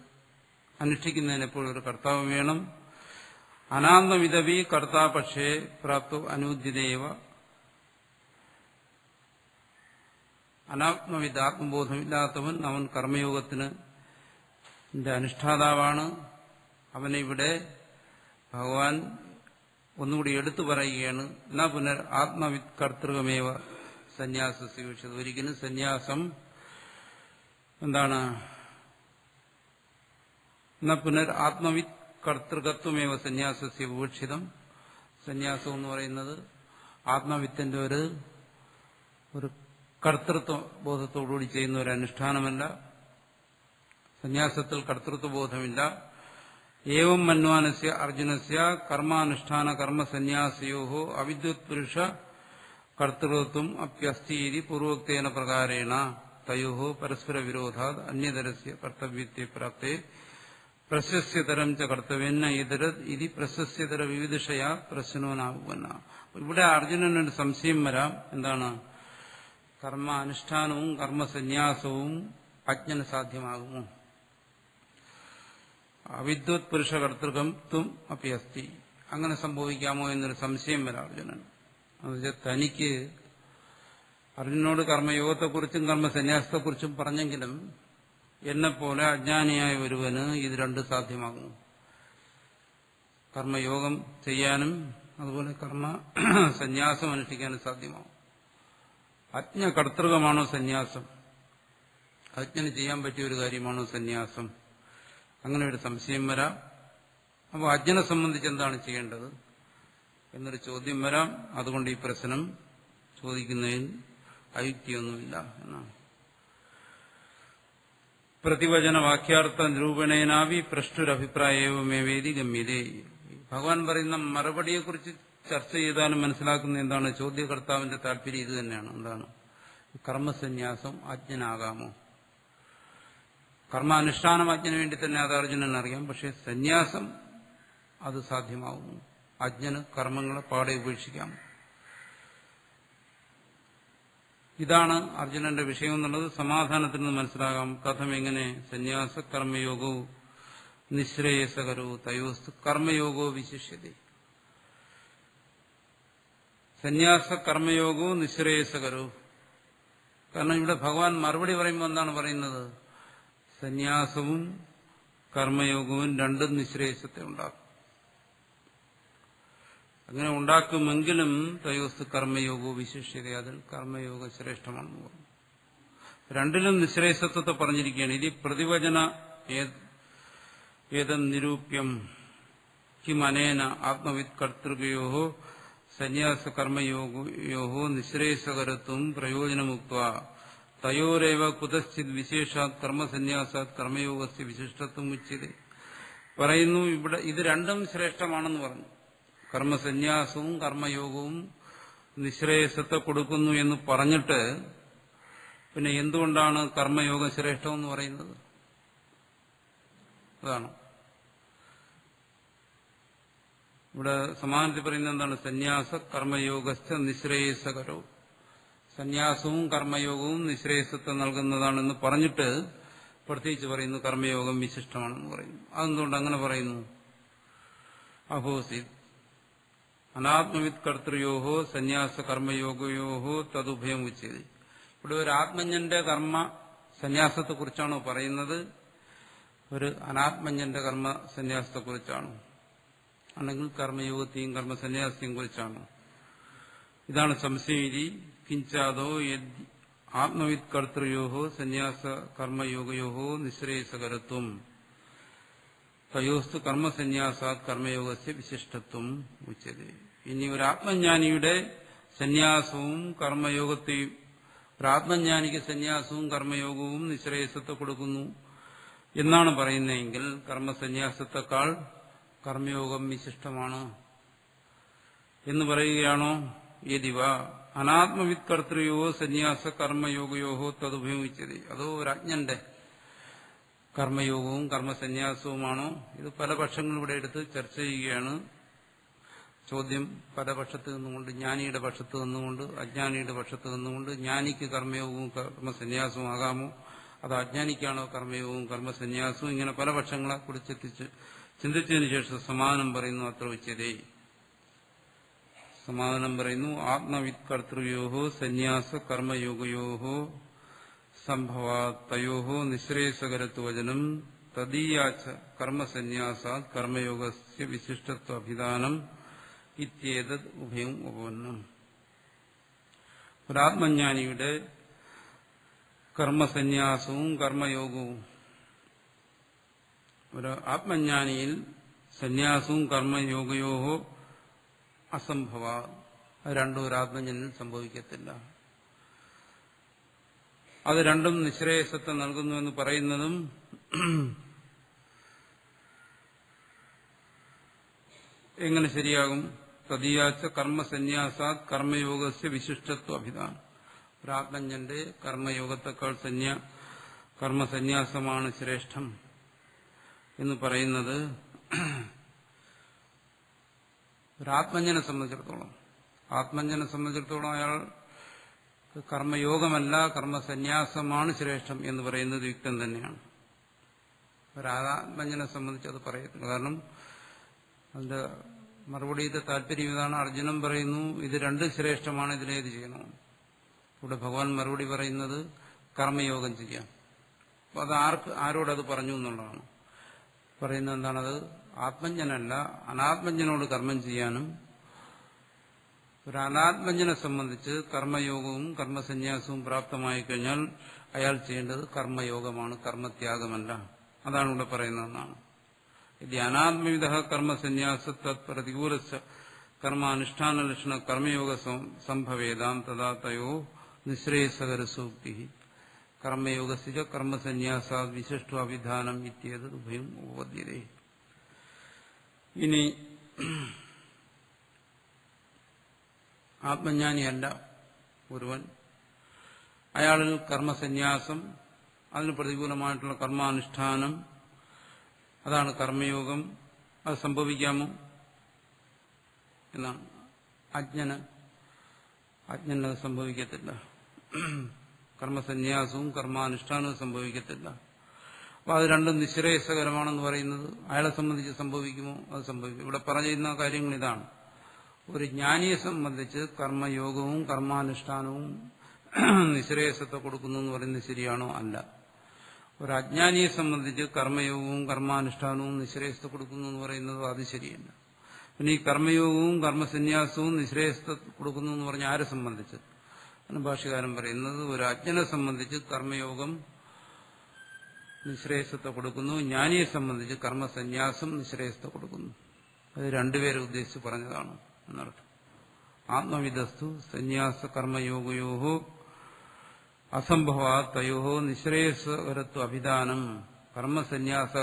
അനുഷ്ഠിക്കുന്നതിന് എപ്പോഴും ഒരു കർത്താവ് വേണം. അനാത്മവിധവി കർത്താ പക്ഷേ പ്രാപ്തോ അനൂദ്യതേവ. അനാത്മവിധ ആത്മബോധമില്ലാത്തവൻ അവൻ കർമ്മയോഗത്തിന് അനുഷ്ഠാതാവാണ്. അവനെ ഇവിടെ ഭഗവാൻ ഒന്നുകൂടി എടുത്തു പറയുകയാണ്. എന്നാ പുനർ ആത്മവിത് കർത്തൃകമേവ സന്യാസ സ്വീക്ഷിച്ചത്. ഒരിക്കലും സന്യാസം എന്താണ്? എന്നാ പുനർ ആത്മവിത് കർത്തൃകത്വമേവ സന്യാസസ്യ വിവക്ഷിതം. സന്യാസം എന്ന് പറയുന്നത് ആത്മവിത്തിന്റെ ഒരു കർത്തൃത്വ ബോധത്തോടുകൂടി ചെയ്യുന്ന ഒരു അനുഷ്ഠാനമല്ല. സന്യാസത്തിൽ കർത്തൃത്വബോധമില്ല. ഏവം മന്വാനസ്യ അർജുനസ്യ കർമാനുഷ്ഠാന കർമ്മസന്യാസയോ അവിദ്വത് പുരുഷ കർത്തൃത്വം അപ്യസ്തി പൂർവോക്തേന പ്രകാരേണ തയോ പരസ്പര വിരോധാത് അന്യതരസ്യ കർത്തവ്യത്തെ പ്രാപ്തേ പ്രശസ്യതരം ച കർത്തവ്യന്ന ഇതരത് ഇതി പ്രശസ്യതര വിവിധിഷയാ പ്രശ്നോനാകുന്ന. ഇവിടെ അർജുനനൊരു സംശയം വരാം. എന്താണ്? കർമ്മ അനുഷ്ഠാനവും കർമ്മസന്യാസവും അജ്ഞന് സാധ്യമാകുമോ? അവിദ്വത് പുരുഷ കർത്തൃകത്വം അപ്പി അസ്തി. അങ്ങനെ സംഭവിക്കാമോ എന്നൊരു സംശയം വരാം അർജുനൻ. എന്നുവെച്ചാൽ തനിക്ക് അർജുനോട് കർമ്മയോഗത്തെക്കുറിച്ചും കർമ്മസന്യാസത്തെക്കുറിച്ചും പറഞ്ഞെങ്കിലും എന്നെപ്പോലെ അജ്ഞാനിയായ ഒരുവന് ഇത് രണ്ടും സാധ്യമാകുന്നു. കർമ്മയോഗം ചെയ്യാനും അതുപോലെ കർമ്മ സന്യാസം അനുഷ്ഠിക്കാനും സാധ്യമാകും. അജ്ഞകർത്തൃകമാണോ സന്യാസം? അജ്ഞന് ചെയ്യാൻ പറ്റിയ ഒരു കാര്യമാണോ സന്യാസം? അങ്ങനെ ഒരു സംശയം വരാം. അപ്പോൾ അജ്ഞനെ സംബന്ധിച്ച് എന്താണ് ചെയ്യേണ്ടത് എന്നൊരു ചോദ്യം വരാം. അതുകൊണ്ട് ഈ പ്രശ്നം ചോദിക്കുന്നതിൽ അയുക്തിയൊന്നുമില്ല എന്നാണ്. പ്രതിവചന വാക്യാർത്ഥ നിരൂപണേനാവി പ്രഷ്ടുരഭിപ്രായവുമേവേദി ഗമ്യതേ. ഭഗവാൻ പറയുന്ന മറുപടിയെക്കുറിച്ച് ചർച്ച ചെയ്താലും മനസ്സിലാക്കുന്ന എന്താണ്? ചോദ്യകർത്താവിന്റെ താല്പര്യം ഇത് തന്നെയാണ്. എന്താണ്? കർമ്മസന്യാസം അജ്ഞനാകാമോ? കർമാനുഷ്ഠാനം അജ്ഞന് വേണ്ടി തന്നെ അത് അർജുനൻ അറിയാം. പക്ഷെ സന്യാസം അത് സാധ്യമാകുന്നു. അജ്ഞന് കർമ്മങ്ങളെ പാടെ ഉപേക്ഷിക്കാം. ഇതാണ് അർജുനന്റെ വിഷയം എന്നുള്ളത് സമാധാനത്തിൽ നിന്ന് മനസ്സിലാകാം. കഥം എങ്ങനെ സന്യാസ കർമ്മയോഗവും നിശ്രേയസകരവും തയോസ്തു കർമ്മയോഗോ വിശിഷ്യതേ. സന്യാസ കർമ്മയോഗവും നിശ്രേയസകരവും. കാരണം ഇവിടെ ഭഗവാൻ മറുപടി പറയുമ്പോൾ എന്താണ് പറയുന്നത്? സന്യാസവും കർമ്മയോഗവും രണ്ടും നിശ്രേയസത്തെ ഉണ്ടാക്കും. അങ്ങനെ ഉണ്ടാക്കുമെങ്കിലും തയോസ്തു കർമ്മയോഗവും വിശിഷ്യത, അതിൽ കർമ്മയോഗം ശ്രേഷ്ഠമാണെന്ന് പറഞ്ഞു. രണ്ടിലും നിശ്രേയസത്വത്തെ പറഞ്ഞിരിക്കുകയാണ്. ഇത് പ്രതിവചന ഏതം നിരൂപ്യം കിം അനേന ആത്മവിത് കർത്തൃകയോ സന്യാസ കർമ്മയോഗോ നിശ്രേയസകരത്വം പ്രയോജനമുക്ത തയോരേവ കുതശ്ചിത് വിശേഷാത് കർമ്മസന്യാസാത് കർമ്മയോഗസ്യ വിശിഷ്ടത്വം ഉച്യതേ. പറയുന്നു ഇവിടെ ഇത് രണ്ടും ശ്രേഷ്ഠമാണെന്ന് പറഞ്ഞു. കർമ്മസന്യാസവും കർമ്മയോഗവും നിശ്രേയസത്തെ കൊടുക്കുന്നു എന്ന് പറഞ്ഞിട്ട് പിന്നെ എന്തുകൊണ്ടാണ് കർമ്മയോഗം ശ്രേഷ്ഠമെന്ന് പറയുന്നത്? അതാണ് ഇവിടെ സമാനത്തിൽ പറയുന്നത്. എന്താണ്? സന്യാസ കർമ്മയോഗസ്ഥ നിശ്രേയസകരോ. സന്യാസവും കർമ്മയോഗവും നിശ്രേയസത്തെ നൽകുന്നതാണെന്ന് പറഞ്ഞിട്ട് പ്രത്യേകിച്ച് പറയുന്നു കർമ്മയോഗം വിശിഷ്ടമാണെന്ന് പറയുന്നു. അതെന്തുകൊണ്ട് അങ്ങനെ പറയുന്നു? അഹോസിത് അനാത്മവിത് കർത്തൃയോഹോ സന്യാസ കർമ്മയോഗയോഹോ തതുഭയം ഉച്ചത്. ഇവിടെ ഒരു ആത്മജ്ഞന്റെ കർമ്മ സന്യാസത്തെക്കുറിച്ചാണോ പറയുന്നത്? ഒരു അനാത്മജ്ഞന്റെ കർമ്മ സന്യാസത്തെക്കുറിച്ചാണോ? അല്ലെങ്കിൽ കർമ്മയോഗത്തെയും കർമ്മസന്യാസത്തെയും കുറിച്ചാണോ? ഇതാണ് സംശയം. കിഞ്ചാദോ ആത്മവിത് കർത്തൃയോഹോ സന്യാസ കർമ്മയോഗയോഹോ നിശ്രേയസകരത്വം തയോസ്തു കർമ്മസന്യാസാത് കർമ്മയോഗസ്യ വിശിഷ്ടത്വം ഉച്ചതേ. ഇനി ഒരു ആത്മജ്ഞാനിയുടെ സന്യാസവും കർമ്മയോഗത്തെയും, ഒരു ആത്മജ്ഞാനിക്ക് സന്യാസവും കർമ്മയോഗവും നിശ്രേയസത്തെ കൊടുക്കുന്നു എന്നാണ് പറയുന്നതെങ്കിൽ കർമ്മസന്യാസത്തെക്കാൾ കർമ്മയോഗം വിശിഷ്ടമാണ് എന്ന് പറയുകയാണോ? യദിവ അനാത്മവിത് കർത്തൃയോ സന്യാസ കർമ്മയോഗയോഹോ തതുപയോഗിച്ചത്. അതോ ഒരു അജ്ഞന്റെ കർമ്മയോഗവും കർമ്മസന്യാസവുമാണോ? ഇത് പല പക്ഷങ്ങളും ഇവിടെ എടുത്ത് ചർച്ച ചെയ്യുകയാണ്. ചോദ്യം പല പക്ഷത്ത് നിന്നുകൊണ്ട്, ജ്ഞാനിയുടെ പക്ഷത്ത് നിന്നുകൊണ്ട്, അജ്ഞാനിയുടെ പക്ഷത്ത് നിന്നുകൊണ്ട്, ജ്ഞാനിക്ക് കർമ്മയോഗവും കർമ്മസന്യാസവും ആകാമോ? അത് അജ്ഞാനിക്കാണോ കർമ്മയോഗവും കർമ്മസന്യാസവും, ഇങ്ങനെ പല പക്ഷങ്ങളെ കുറിച്ചെത്തിച്ച് ചിന്തിച്ചതിന് ശേഷം സമാധാനം പറയുന്നു. അത്ര ഉച്ചതേ സമാധാനം പറയുന്നു. ആത്മവിത്കർത്തൃയോഹോ സന്യാസ കർമ്മയോഗയോഹോ സംഭവാത്തയോഹോ നിശ്രേയസകരത്വചനം തദീയാച്ച കർമ്മസന്യാസാത് കർമ്മയോഗസ്യ വിശിഷ്ടത്വഭിധാനം ഇത്യേതത് ഉഭയം ഉപപന്നം. ഒരാത്മജ്ഞാനിയുടെ കർമ്മസന്യാസവും കർമ്മയോഗവും, ഒരു ആത്മജ്ഞാനിയിൽ സന്യാസവും കർമ്മയോഗയോഹോ അസംഭവ, രണ്ടും ഒരു ആത്മജ്ഞനിൽ സംഭവിക്കത്തില്ല. അത് രണ്ടും നിശ്രേയസത്തെ നൽകുന്നുവെന്ന് പറയുന്നതും എങ്ങനെ ശരിയാകും? തദീയാച്ച കർമ്മസന്യാസാത് കർമ്മയോഗസ്യ വിശിഷ്ടത്വ അഭിധാനം. ഒരാത്മജ്ഞന്റെ കർമ്മയോഗത്തെക്കാൾ കർമ്മസന്യാസമാണ് ശ്രേഷ്ഠം എന്ന് പറയുന്നത് ഒരാത്മജ്ഞനെ സംബന്ധിച്ചിടത്തോളം അയാൾ കർമ്മയോഗമല്ല കർമ്മസന്യാസമാണ് ശ്രേഷ്ഠം എന്ന് പറയുന്നത് യുക്തം തന്നെയാണ്. ഒരാത്മജ്ഞനെ സംബന്ധിച്ച് അത് പറയത്തില്ല. കാരണം അതിന്റെ മറുപടിയുടെ താല്പര്യം ഇതാണ്. അർജുനൻ പറയുന്നു ഇത് രണ്ടും ശ്രേഷ്ഠമാണ്, ഇതിലേത് ചെയ്യണം. ഇവിടെ ഭഗവാൻ മറുപടി പറയുന്നത് കർമ്മയോഗം ചെയ്യാം. അപ്പൊ അത് ആരോടത് പറഞ്ഞു എന്നുള്ളതാണ് പറയുന്നത്. എന്താണത്? ആത്മജ്ഞനല്ല അനാത്മജ്ഞനോട് കർമ്മം ചെയ്യാനും, ഒരു അനാത്മജ്ഞനെ സംബന്ധിച്ച് കർമ്മയോഗവും കർമ്മസന്യാസവും പ്രാപ്തമായി കഴിഞ്ഞാൽ അയാൾ ചെയ്യേണ്ടത് കർമ്മയോഗമാണ്, കർമ്മത്യാഗമല്ല. അതാണ് ഇവിടെ പറയുന്നതെന്നാണ്. ഇത് അനാത്മവിധ കർമ്മസന്യാസ പ്രതികൂല കർമാനുഷ്ഠാനലക്ഷണ കർമ്മയോഗ സംഭവേദാം തഥാ തയോ നിശ്രേയസകരസൂക്തി കർമ്മയോഗസിച്ച കർമ്മസന്യാസ വിശിഷ്ടാവിധാനം ഇത്യേത് ഉഭയം ഉപപദ്യതേ. ഇനി ആത്മജ്ഞാനിയല്ല ഒരുവൻ, അയാളിൽ കർമ്മസന്യാസം, അതിന് പ്രതികൂലമായിട്ടുള്ള കർമാനുഷ്ഠാനം, അതാണ് കർമ്മയോഗം, അത് സംഭവിക്കാമോ എന്നാണ്. അജ്ഞനത് സംഭവിക്കത്തില്ല. കർമ്മസന്യാസവും കർമാനുഷ്ഠാനവും സംഭവിക്കത്തില്ല. അപ്പൊ അത് രണ്ടും നിശ്രേയസകരമാണെന്ന് പറയുന്നത് അയാളെ സംബന്ധിച്ച് സംഭവിക്കുമോ? അത് സംഭവിക്കും. ഇവിടെ പറയുന്ന കാര്യങ്ങൾ ഇതാണ്. ഒരു ജ്ഞാനിയെ സംബന്ധിച്ച് കർമ്മയോഗവും കർമാനുഷ്ഠാനവും നിശ്രേയസത്തെ കൊടുക്കുന്നു എന്ന് പറയുന്നത് ശരിയാണോ? അല്ല. ഒരു അജ്ഞാനിയെ സംബന്ധിച്ച് കർമ്മയോഗവും കർമാനുഷ്ഠാനവും നിശ്രേയസത്തെ കൊടുക്കുന്നു എന്ന് പറയുന്നത് അത് ശരിയല്ല. പിന്നെ ഈ കർമ്മയോഗവും കർമ്മസന്യാസവും നിശ്രേയസത്തെ കൊടുക്കുന്നു എന്ന് പറഞ്ഞാൽ ആരെ സംബന്ധിച്ച്? ഭാഷ്യകാരൻ പറയുന്നത് ഒരു അജ്ഞനെ സംബന്ധിച്ച് കർമ്മയോഗം നിശ്രേയസത്തെ കൊടുക്കുന്നു, ജ്ഞാനിയെ സംബന്ധിച്ച് കർമ്മസന്യാസം നിശ്രേയസത്തെ കൊടുക്കുന്നു. അത് രണ്ടുപേരെ ഉദ്ദേശിച്ച് പറഞ്ഞതാണ് എന്നർത്ഥം. ആത്മവിദസ്തു സന്യാസ കർമ്മയോഗയോഹോ അസംഭവാ തയോഹോ നിശ്രേയസകരത്വ അഭിധാനം കർമ്മസന്യാസ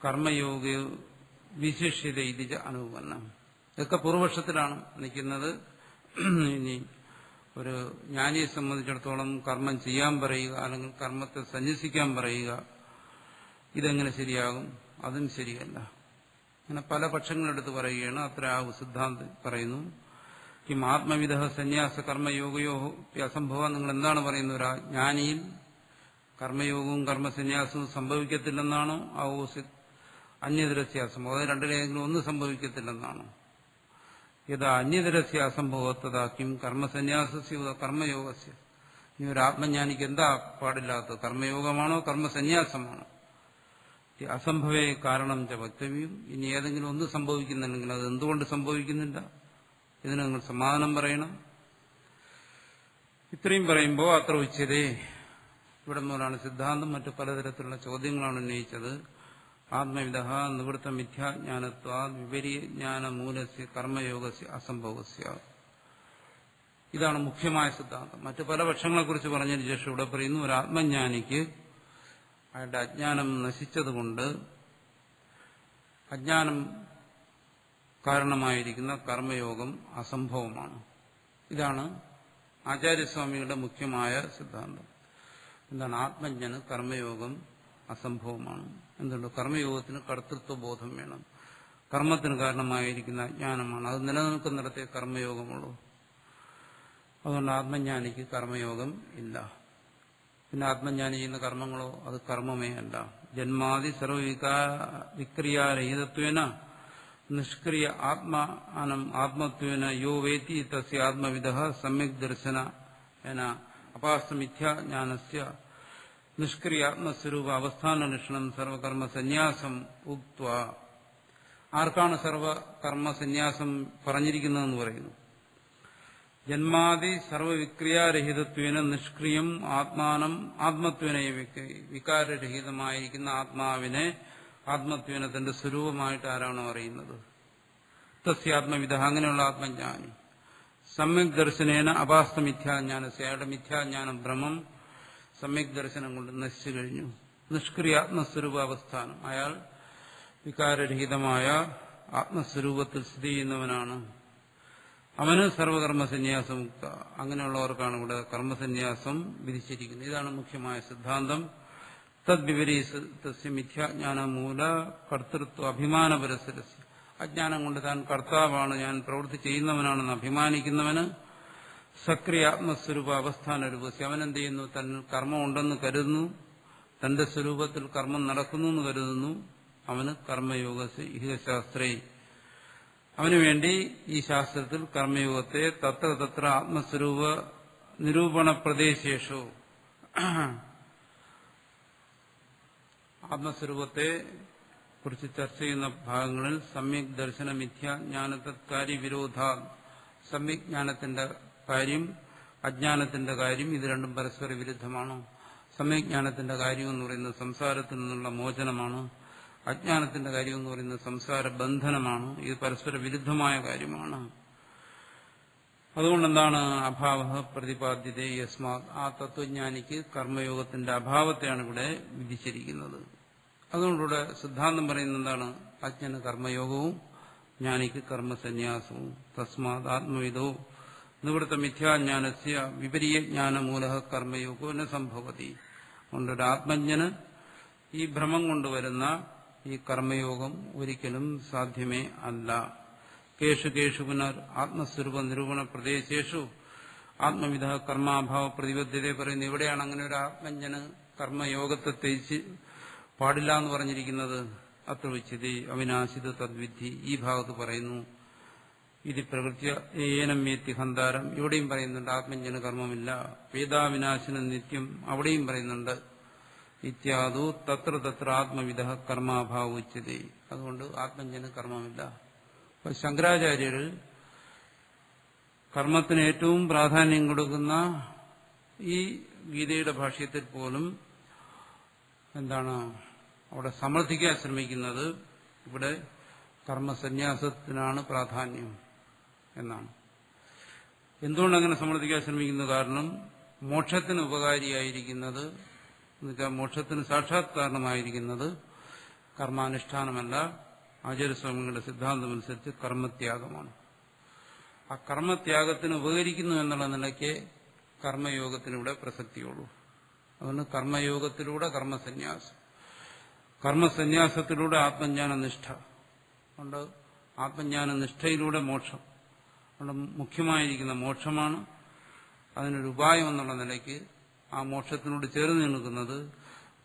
കർമ്മയോഗ വിശിഷ്യത ഇതിജ അനുപന്നം. ഇതൊക്കെ പൂർവപക്ഷത്തിലാണ് നിൽക്കുന്നത്. ഇനി ഒരു ജ്ഞാനിയെ സംബന്ധിച്ചിടത്തോളം കർമ്മം ചെയ്യാൻ പറയുക, അല്ലെങ്കിൽ കർമ്മത്തെ സന്യസിക്കാൻ പറയുക, ഇതെങ്ങനെ ശരിയാകും? അതും ശരിയല്ല. അങ്ങനെ പല പക്ഷങ്ങളെടുത്ത് പറയുകയാണ്. അത്ര ആ സിദ്ധാന്തം പറയുന്നു. കിം ആത്മവിധ സന്യാസ കർമ്മയോഗയോ അസംഭവം. നിങ്ങൾ എന്താണ് പറയുന്നത്? ഒരു ജ്ഞാനിയിൽ കർമ്മയോഗവും കർമ്മസന്യാസവും സംഭവിക്കത്തില്ലെന്നാണോ? ആ ഓസിത് അന്യതരസ്യ അസംഭവം, അത് രണ്ടിലേതെങ്കിലും ഒന്ന് സംഭവിക്കത്തില്ലെന്നാണോ? യഥാ അന്യതരസ്യ അസംഭവത്തതാക്കും കർമ്മസന്യാസസ്യ കർമ്മയോഗസ്യ. ഇനി ഒരു ആത്മജ്ഞാനിക്ക് എന്താ പാടില്ലാത്തത്? കർമ്മയോഗമാണോ കർമ്മസന്യാസമാണോ? അസംഭവേ കാരണം ച വക്തവ്യം. ഇനി ഏതെങ്കിലും ഒന്ന് സംഭവിക്കുന്നുണ്ടെങ്കിൽ അത് എന്തുകൊണ്ട് സംഭവിക്കുന്നില്ല? ഇതിന് നിങ്ങൾ സമാധാനം പറയണം. ഇത്രയും പറയുമ്പോൾ അത്ര ഉച്ചതേ. ഇവിടെ മുതലാണ് സിദ്ധാന്തം മറ്റു പലതരത്തിലുള്ള ചോദ്യങ്ങളാണ് ഉന്നയിച്ചത്. ആത്മവിധ നിവൃത്ത മിഥ്യാജ്ഞാനത്വാ വിപരീജ്ഞാന മൂലസ്യ കർമ്മയോഗസ്യ അസംഭവസ്യ. ഇതാണ് മുഖ്യമായ സിദ്ധാന്തം. മറ്റു പല പക്ഷങ്ങളെക്കുറിച്ച് പറഞ്ഞതിന് ശേഷം ഇവിടെ പറയുന്നു ഒരു ആത്മജ്ഞാനിക്ക് അയാളുടെ അജ്ഞാനം നശിച്ചതുകൊണ്ട് അജ്ഞാനം കാരണമായിരിക്കുന്ന കർമ്മയോഗം അസംഭവമാണ്. ഇതാണ് ആചാര്യസ്വാമികളുടെ മുഖ്യമായ സിദ്ധാന്തം. എന്താണ്? ആത്മജ്ഞന് കർമ്മയോഗം അസംഭവമാണ്. എന്തുകൊണ്ട്? കർമ്മയോഗത്തിന് കർത്തൃത്വബോധം വേണം. കർമ്മത്തിന് കാരണമായിരിക്കുന്ന അജ്ഞാനമാണ്. അത് നിലനിൽക്കുന്നിടത്തേ കർമ്മയോഗമുള്ളൂ. അതുകൊണ്ട് ആത്മജ്ഞാനിക്ക് കർമ്മയോഗം ഇല്ല. പിന്നെ ആത്മജ്ഞാനി ചെയ്യുന്ന കർമ്മങ്ങളോ അത് കർമ്മമേ അല്ല. ജന്മാദി സർവവിക്രിയാരഹിതത്വേന നിഷ്ക്രിയ ആത്മാനം ആത്മത്വേന യോ വേത്തി തസ്യ ആത്മവിദഃ സമ്യക് ദർശന അപാസ്തമിഥ്യാജ്ഞാനസ്യ നിഷ്ക്രിയാത്മസ്വരൂപ അവസ്ഥാന ലക്ഷണം സർവകർമ്മ സന്യാസം ഉക്ത്വ. ആർക്കാണ് സർവകർമ്മ സന്യാസം പറഞ്ഞിരിക്കുന്നതെന്ന് പറയുന്നു? ജന്മാദി സർവവിക്രിയാരഹിതത്വേന നിഷ്ക്രിയം ആത്മാനം ആത്മത്വേന വികാരരഹിതമായിരിക്കുന്ന ആത്മാവിനെ ആത്മത്വേന തന്റെ സ്വരൂപമായിട്ട് ആരാണോ അറിയുന്നത്? തസ്യാത്മവിദ, അങ്ങനെയുള്ള ആത്മജ്ഞാനി സമ്യക് ദർശനേന അപാസ്ത മിഥ്യാജ്ഞാനസ്, അയാളുടെ മിഥ്യാജ്ഞാനം ഭ്രമം സമ്യക് ദർശനം കൊണ്ട് നശിച്ചു കഴിഞ്ഞു. നിഷ്ക്രിയാത്മസ്വരൂപാവസ്ഥാനം, അയാൾ വികാരരഹിതമായ ആത്മസ്വരൂപത്തിൽ സ്ഥിതി ചെയ്യുന്നവനാണ്. അവന് സർവകർമ്മ സന്യാസം മുക്ത. അങ്ങനെയുള്ളവർക്കാണ് ഇവിടെ കർമ്മസന്യാസം വിധിച്ചിരിക്കുന്നത്. ഇതാണ് മുഖ്യമായ സിദ്ധാന്തം. തദ്വിപരീതസ്യ മിഥ്യാജ്ഞാന മൂല കർത്തൃത്വ അഭിമാനപരസ്യരസ്യ, അജ്ഞാനം കൊണ്ട് താൻ കർത്താവാണ്, ഞാൻ പ്രവൃത്തി ചെയ്യുന്നവനാണെന്ന് അഭിമാനിക്കുന്നവന് സക്രിയാത്മസ്വരൂപ അവസ്ഥാന രൂപസ്യ, അവനെന്ത് ചെയ്യുന്നു? തന്നിൽ കർമ്മം ഉണ്ടെന്ന് കരുതുന്നു, തന്റെ സ്വരൂപത്തിൽ കർമ്മം നടക്കുന്നു എന്ന് കരുതുന്നു. അവന് കർമ്മയോഗസ് ഇഹശാസ്ത്രേ, അവനുവേണ്ടി ഈ ശാസ്ത്രത്തിൽ കർമ്മയോഗത്തെ തത്ര തത്ര ആത്മസ്വരൂപ നിരൂപണ പ്രദേശേഷു, ആത്മസ്വരൂപത്തെ കുറിച്ച് ചർച്ച ചെയ്യുന്ന ഭാഗങ്ങളിൽ സമ്യക് ദർശന മിഥ്യാജ്ഞാനതത്കാരി വിരോധ, സമ്യക് ജ്ഞാനത്തിന്റെ കാര്യം അജ്ഞാനത്തിന്റെ കാര്യം ഇത് രണ്ടും പരസ്പര വിരുദ്ധമാണ്. സമ്യക് ജ്ഞാനത്തിന്റെ കാര്യം എന്ന് പറയുന്നത് സംസാരത്തിൽ നിന്നുള്ള മോചനമാണ്, അജ്ഞാനത്തിന്റെ കാര്യം എന്ന് പറയുന്നത് സംസാര ബന്ധനമാണ്. ഇത് പരസ്പര വിരുദ്ധമായ കാര്യമാണ്. അതുകൊണ്ടെന്താണ് അഭാവ പ്രതിപാദ്യത യസ്മാത്, ആ തത്വജ്ഞാനിക്ക് കർമ്മയോഗത്തിന്റെ അഭാവത്തെയാണ് ഇവിടെ വിധിച്ചിരിക്കുന്നത്. അതുകൊണ്ടിവിടെ സിദ്ധാന്തം പറയുന്നത് എന്താണ്? അജ്ഞന് കർമ്മയോഗവും ജ്ഞാനിക്ക് കർമ്മസന്യാസവും. തസ്മാത് ആത്മവിദോ നിവൃത്ത മിഥ്യാജ്ഞാനസ്യ വിപരീയജ്ഞാനമൂല കർമ്മയോഗോ ന സംഭവതി. അതുകൊണ്ടൊരു ആത്മജ്ഞന് ഈ ഭ്രമം കൊണ്ടുവരുന്ന ഈ കർമ്മയോഗം ഒരിക്കലും സാധ്യമേ അല്ല. കേഷു കേഷു പുനർ ആത്മസ്വരൂപ നിരൂപണ പ്രദേശേഷു ആത്മവിധ കർമാഭാവ പ്രതിബദ്ധതയെ പറയുന്നു. എവിടെയാണ് അങ്ങനെ ഒരു ആത്മജ്ഞന് കർമ്മയോഗത്തെ ത്യജിച്ച് പാടില്ല എന്ന് പറഞ്ഞിരിക്കുന്നത്? അത്ര വിച്ഛതി അവിനാശിത തദ്വിധി, ഈ ഭാഗത്ത് പറയുന്നു. ഇത് പ്രകൃത്യ ഏനം വേത്തി ഹന്താരം, ഇവിടെയും പറയുന്നുണ്ട് ആത്മജ്ഞന് കർമ്മമില്ല. വേദാവിനാശിന നിത്യം, അവിടെയും പറയുന്നുണ്ട്. ഇത്യാദു തത്ര തത്ര ആത്മവിധ കർമാഭാവ ഉച്യതേ, അതുകൊണ്ട് ആത്മജ്ഞന് കർമ്മമില്ല. അപ്പൊ ശങ്കരാചാര്യർ കർമ്മത്തിന് ഏറ്റവും പ്രാധാന്യം കൊടുക്കുന്ന ഈ ഗീതയുടെ ഭാഷ്യത്തിൽ പോലും എന്താണ് അവിടെ സമർത്ഥിക്കാൻ ശ്രമിക്കുന്നത്? ഇവിടെ കർമ്മസന്യാസത്തിനാണ് പ്രാധാന്യം എന്നാണ്. എന്തുകൊണ്ടങ്ങനെ സമർത്ഥിക്കാൻ ശ്രമിക്കുന്നത്? കാരണം മോക്ഷത്തിന് ഉപകാരിയായിരിക്കുന്നത്, എന്നുവെച്ചാൽ മോക്ഷത്തിന് സാക്ഷാത്കാരണമായിരിക്കുന്നത് കർമാനുഷ്ഠാനമല്ല, ആചാര്യസ്വാമികളുടെ സിദ്ധാന്തമനുസരിച്ച് കർമ്മത്യാഗമാണ്. ആ കർമ്മത്യാഗത്തിന് ഉപകരിക്കുന്നു എന്നുള്ള നിലയ്ക്ക് കർമ്മയോഗത്തിനിവിടെ പ്രസക്തിയുള്ളൂ. അതുകൊണ്ട് കർമ്മയോഗത്തിലൂടെ കർമ്മസന്യാസം, കർമ്മസന്യാസത്തിലൂടെ ആത്മജ്ഞാന നിഷ്ഠ, അതുകൊണ്ട് ആത്മജ്ഞാന നിഷ്ഠയിലൂടെ മോക്ഷം, അതുകൊണ്ട് മുഖ്യമായിരിക്കുന്ന മോക്ഷമാണ്. അതിനൊരു ഉപായം എന്നുള്ള നിലയ്ക്ക് ആ മോക്ഷത്തിനോട് ചേർന്ന് നിൽക്കുന്നത്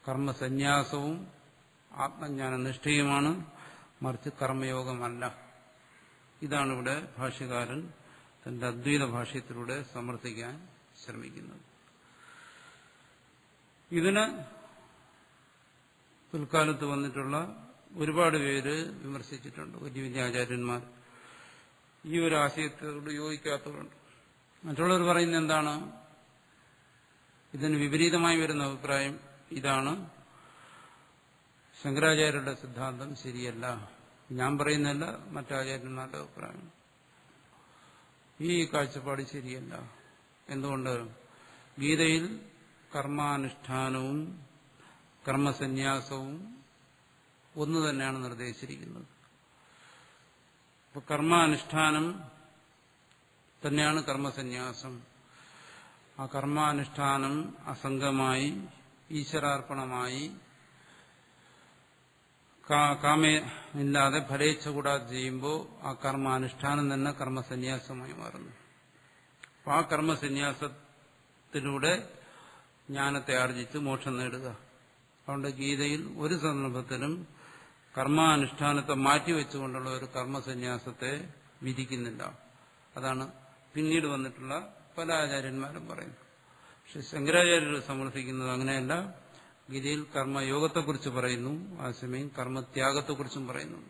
കർമ്മസന്യാസവും ആത്മജ്ഞാന നിഷ്ഠയുമാണ്, മറിച്ച് കർമ്മയോഗമല്ല. ഇതാണ് ഇവിടെ ഭാഷ്യകാരൻ തന്റെ അദ്വൈത ഭാഷ്യത്തിലൂടെ സമർത്ഥിക്കാൻ ശ്രമിക്കുന്നത്. ഇതിന് പിൽക്കാലത്ത് വന്നിട്ടുള്ള ഒരുപാട് പേര് വിമർശിച്ചിട്ടുണ്ട്. വലിയ വലിയ ആചാര്യന്മാർ ഈ ഒരു ആശയത്തോട് യോജിക്കാത്തവരുണ്ട്. മറ്റുള്ളവർ പറയുന്നത് എന്താണ്? ഇതിന് വിപരീതമായി വരുന്ന അഭിപ്രായം ഇതാണ്: ശങ്കരാചാര്യരുടെ സിദ്ധാന്തം ശരിയല്ല. ഞാൻ പറയുന്നതല്ല, മറ്റാചാര്യന്മാരുടെ അഭിപ്രായം. ഈ കാഴ്ചപ്പാട് ശരിയല്ല. എന്തുകൊണ്ട്? ഗീതയിൽ കർമാനുഷ്ഠാനവും കർമ്മസന്യാസവും ഒന്ന് തന്നെയാണ് നിർദ്ദേശിച്ചിരിക്കുന്നത്. അപ്പോൾ കർമാനുഷ്ഠാനം തന്നെയാണ് കർമ്മസന്യാസം. ആ കർമാനുഷ്ഠാനം അസംഗമായി ഈശ്വരാർപ്പണമായി കാമയില്ലാതെ ഫലേച്ഛ കൂടാതെ ചെയ്യുമ്പോൾ ആ കർമാനുഷ്ഠാനം തന്നെ കർമ്മസന്യാസമായി മാറുന്നു. അപ്പോൾ ആ കർമ്മസന്യാസത്തിലൂടെ ജ്ഞാനത്തെ ആർജിച്ച് മോക്ഷം നേടുക. അതുകൊണ്ട് ഗീതയിൽ ഒരു സന്ദർഭത്തിലും കർമാനുഷ്ഠാനത്തെ മാറ്റിവെച്ചുകൊണ്ടുള്ള ഒരു കർമ്മസന്യാസത്തെ വിധിക്കുന്നില്ല. അതാണ് പിന്നീട് വന്നിട്ടുള്ള പല ആചാര്യന്മാരും പറയുന്നത്. പക്ഷെ ശങ്കരാചാര്യർ സമർത്ഥിക്കുന്നത് അങ്ങനെയല്ല. ഗീതയിൽ കർമ്മയോഗത്തെക്കുറിച്ച് പറയുന്നു, അതേസമയം കർമ്മത്യാഗത്തെക്കുറിച്ചും പറയുന്നു.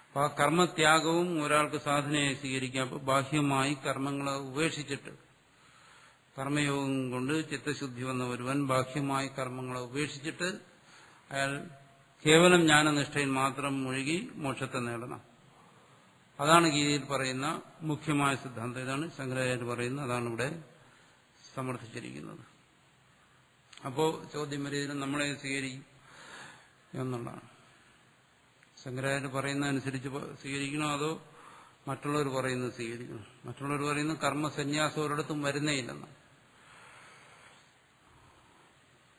അപ്പോൾ ആ കർമ്മത്യാഗവും ഒരാൾക്ക് സാധനയായി സ്വീകരിക്കാം. അപ്പോൾ ബാഹ്യമായി കർമ്മങ്ങളെ ഉപേക്ഷിച്ചിട്ട്, കർമ്മയോഗം കൊണ്ട് ചിത്തശുദ്ധി വന്ന ഒരുവൻ ബാഹ്യമായി കർമ്മങ്ങളെ ഉപേക്ഷിച്ചിട്ട് അയാൾ കേവലം ജ്ഞാനനിഷ്ഠയിൽ മാത്രം മുഴുകി മോക്ഷത്തെ നേടണം. അതാണ് ഗീതയിൽ പറയുന്ന മുഖ്യമായ സിദ്ധാന്തം. ഇതാണ് ശങ്കരാചാര്യർ പറയുന്നത്, അതാണ് ഇവിടെ സമർത്ഥിച്ചിരിക്കുന്നത്. അപ്പോൾ ചോദ്യം വരെയും നമ്മളെ സ്വീകരിക്കും എന്നുള്ളതാണ്. ശങ്കരാചാര്യർ പറയുന്നതനുസരിച്ച് സ്വീകരിക്കണോ അതോ മറ്റുള്ളവർ പറയുന്നത് സ്വീകരിക്കണം? മറ്റുള്ളവർ പറയുന്നത് കർമ്മസന്യാസം ഒരിടത്തും വരുന്നേ ഇല്ലെന്ന്.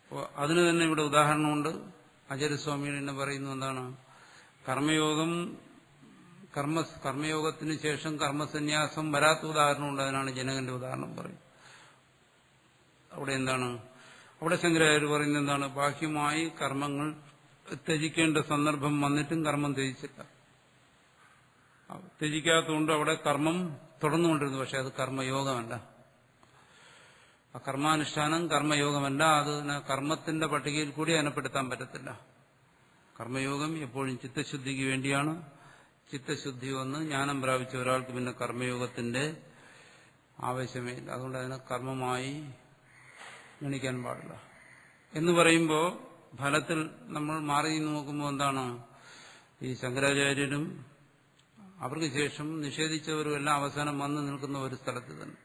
അപ്പോൾ അതിന് തന്നെ ഇവിടെ ഉദാഹരണമുണ്ട്. ആചാര്യസ്വാമികൾ തന്നെ പറയുന്നത് എന്താണ്? കർമ്മയോഗത്തിന് ശേഷം കർമ്മസന്യാസം വരാത്ത ഉദാഹരണമുണ്ട്. അതിനാണ് ജനകന്റെ ഉദാഹരണം പറയും. അവിടെ എന്താണ്? അവിടെ ശങ്കരാചാര്യർ പറയുന്നത് എന്താണ്? ബാഹ്യമായി കർമ്മങ്ങൾ ത്യജിക്കേണ്ട സന്ദർഭം വന്നിട്ടും കർമ്മം ത്യജിച്ചില്ല. ത്യജിക്കാത്തതുകൊണ്ട് അവിടെ കർമ്മം തുടർന്നുകൊണ്ടിരുന്നു. പക്ഷെ അത് കർമ്മയോഗമല്ല. ആ കർമാനുഷ്ഠാനം കർമ്മയോഗമല്ല. അത് കർമ്മത്തിന്റെ പട്ടികയിൽ കൂടി അതിനെപ്പെടുത്താൻ പറ്റത്തില്ല. കർമ്മയോഗം എപ്പോഴും ചിത്തശുദ്ധിക്ക് വേണ്ടിയാണ്. ചിത്തശുദ്ധി വന്ന് ജ്ഞാനം പ്രാപിച്ച ഒരാൾക്ക് പിന്നെ കർമ്മയോഗത്തിന്റെ ആവശ്യമേ ഇല്ല. അതുകൊണ്ട് അതിനെ കർമ്മമായി ഗണിക്കാൻ പാടില്ല. എന്ന് പറയുമ്പോൾ ഫലത്തിൽ നമ്മൾ മാറി നോക്കുമ്പോൾ എന്താണ്? ഈ ശങ്കരാചാര്യരും അവർക്ക് ശേഷം നിഷേധിച്ചവരും എല്ലാം അവസാനം വന്ന് നിൽക്കുന്ന ഒരു സ്ഥലത്ത് തന്നെ,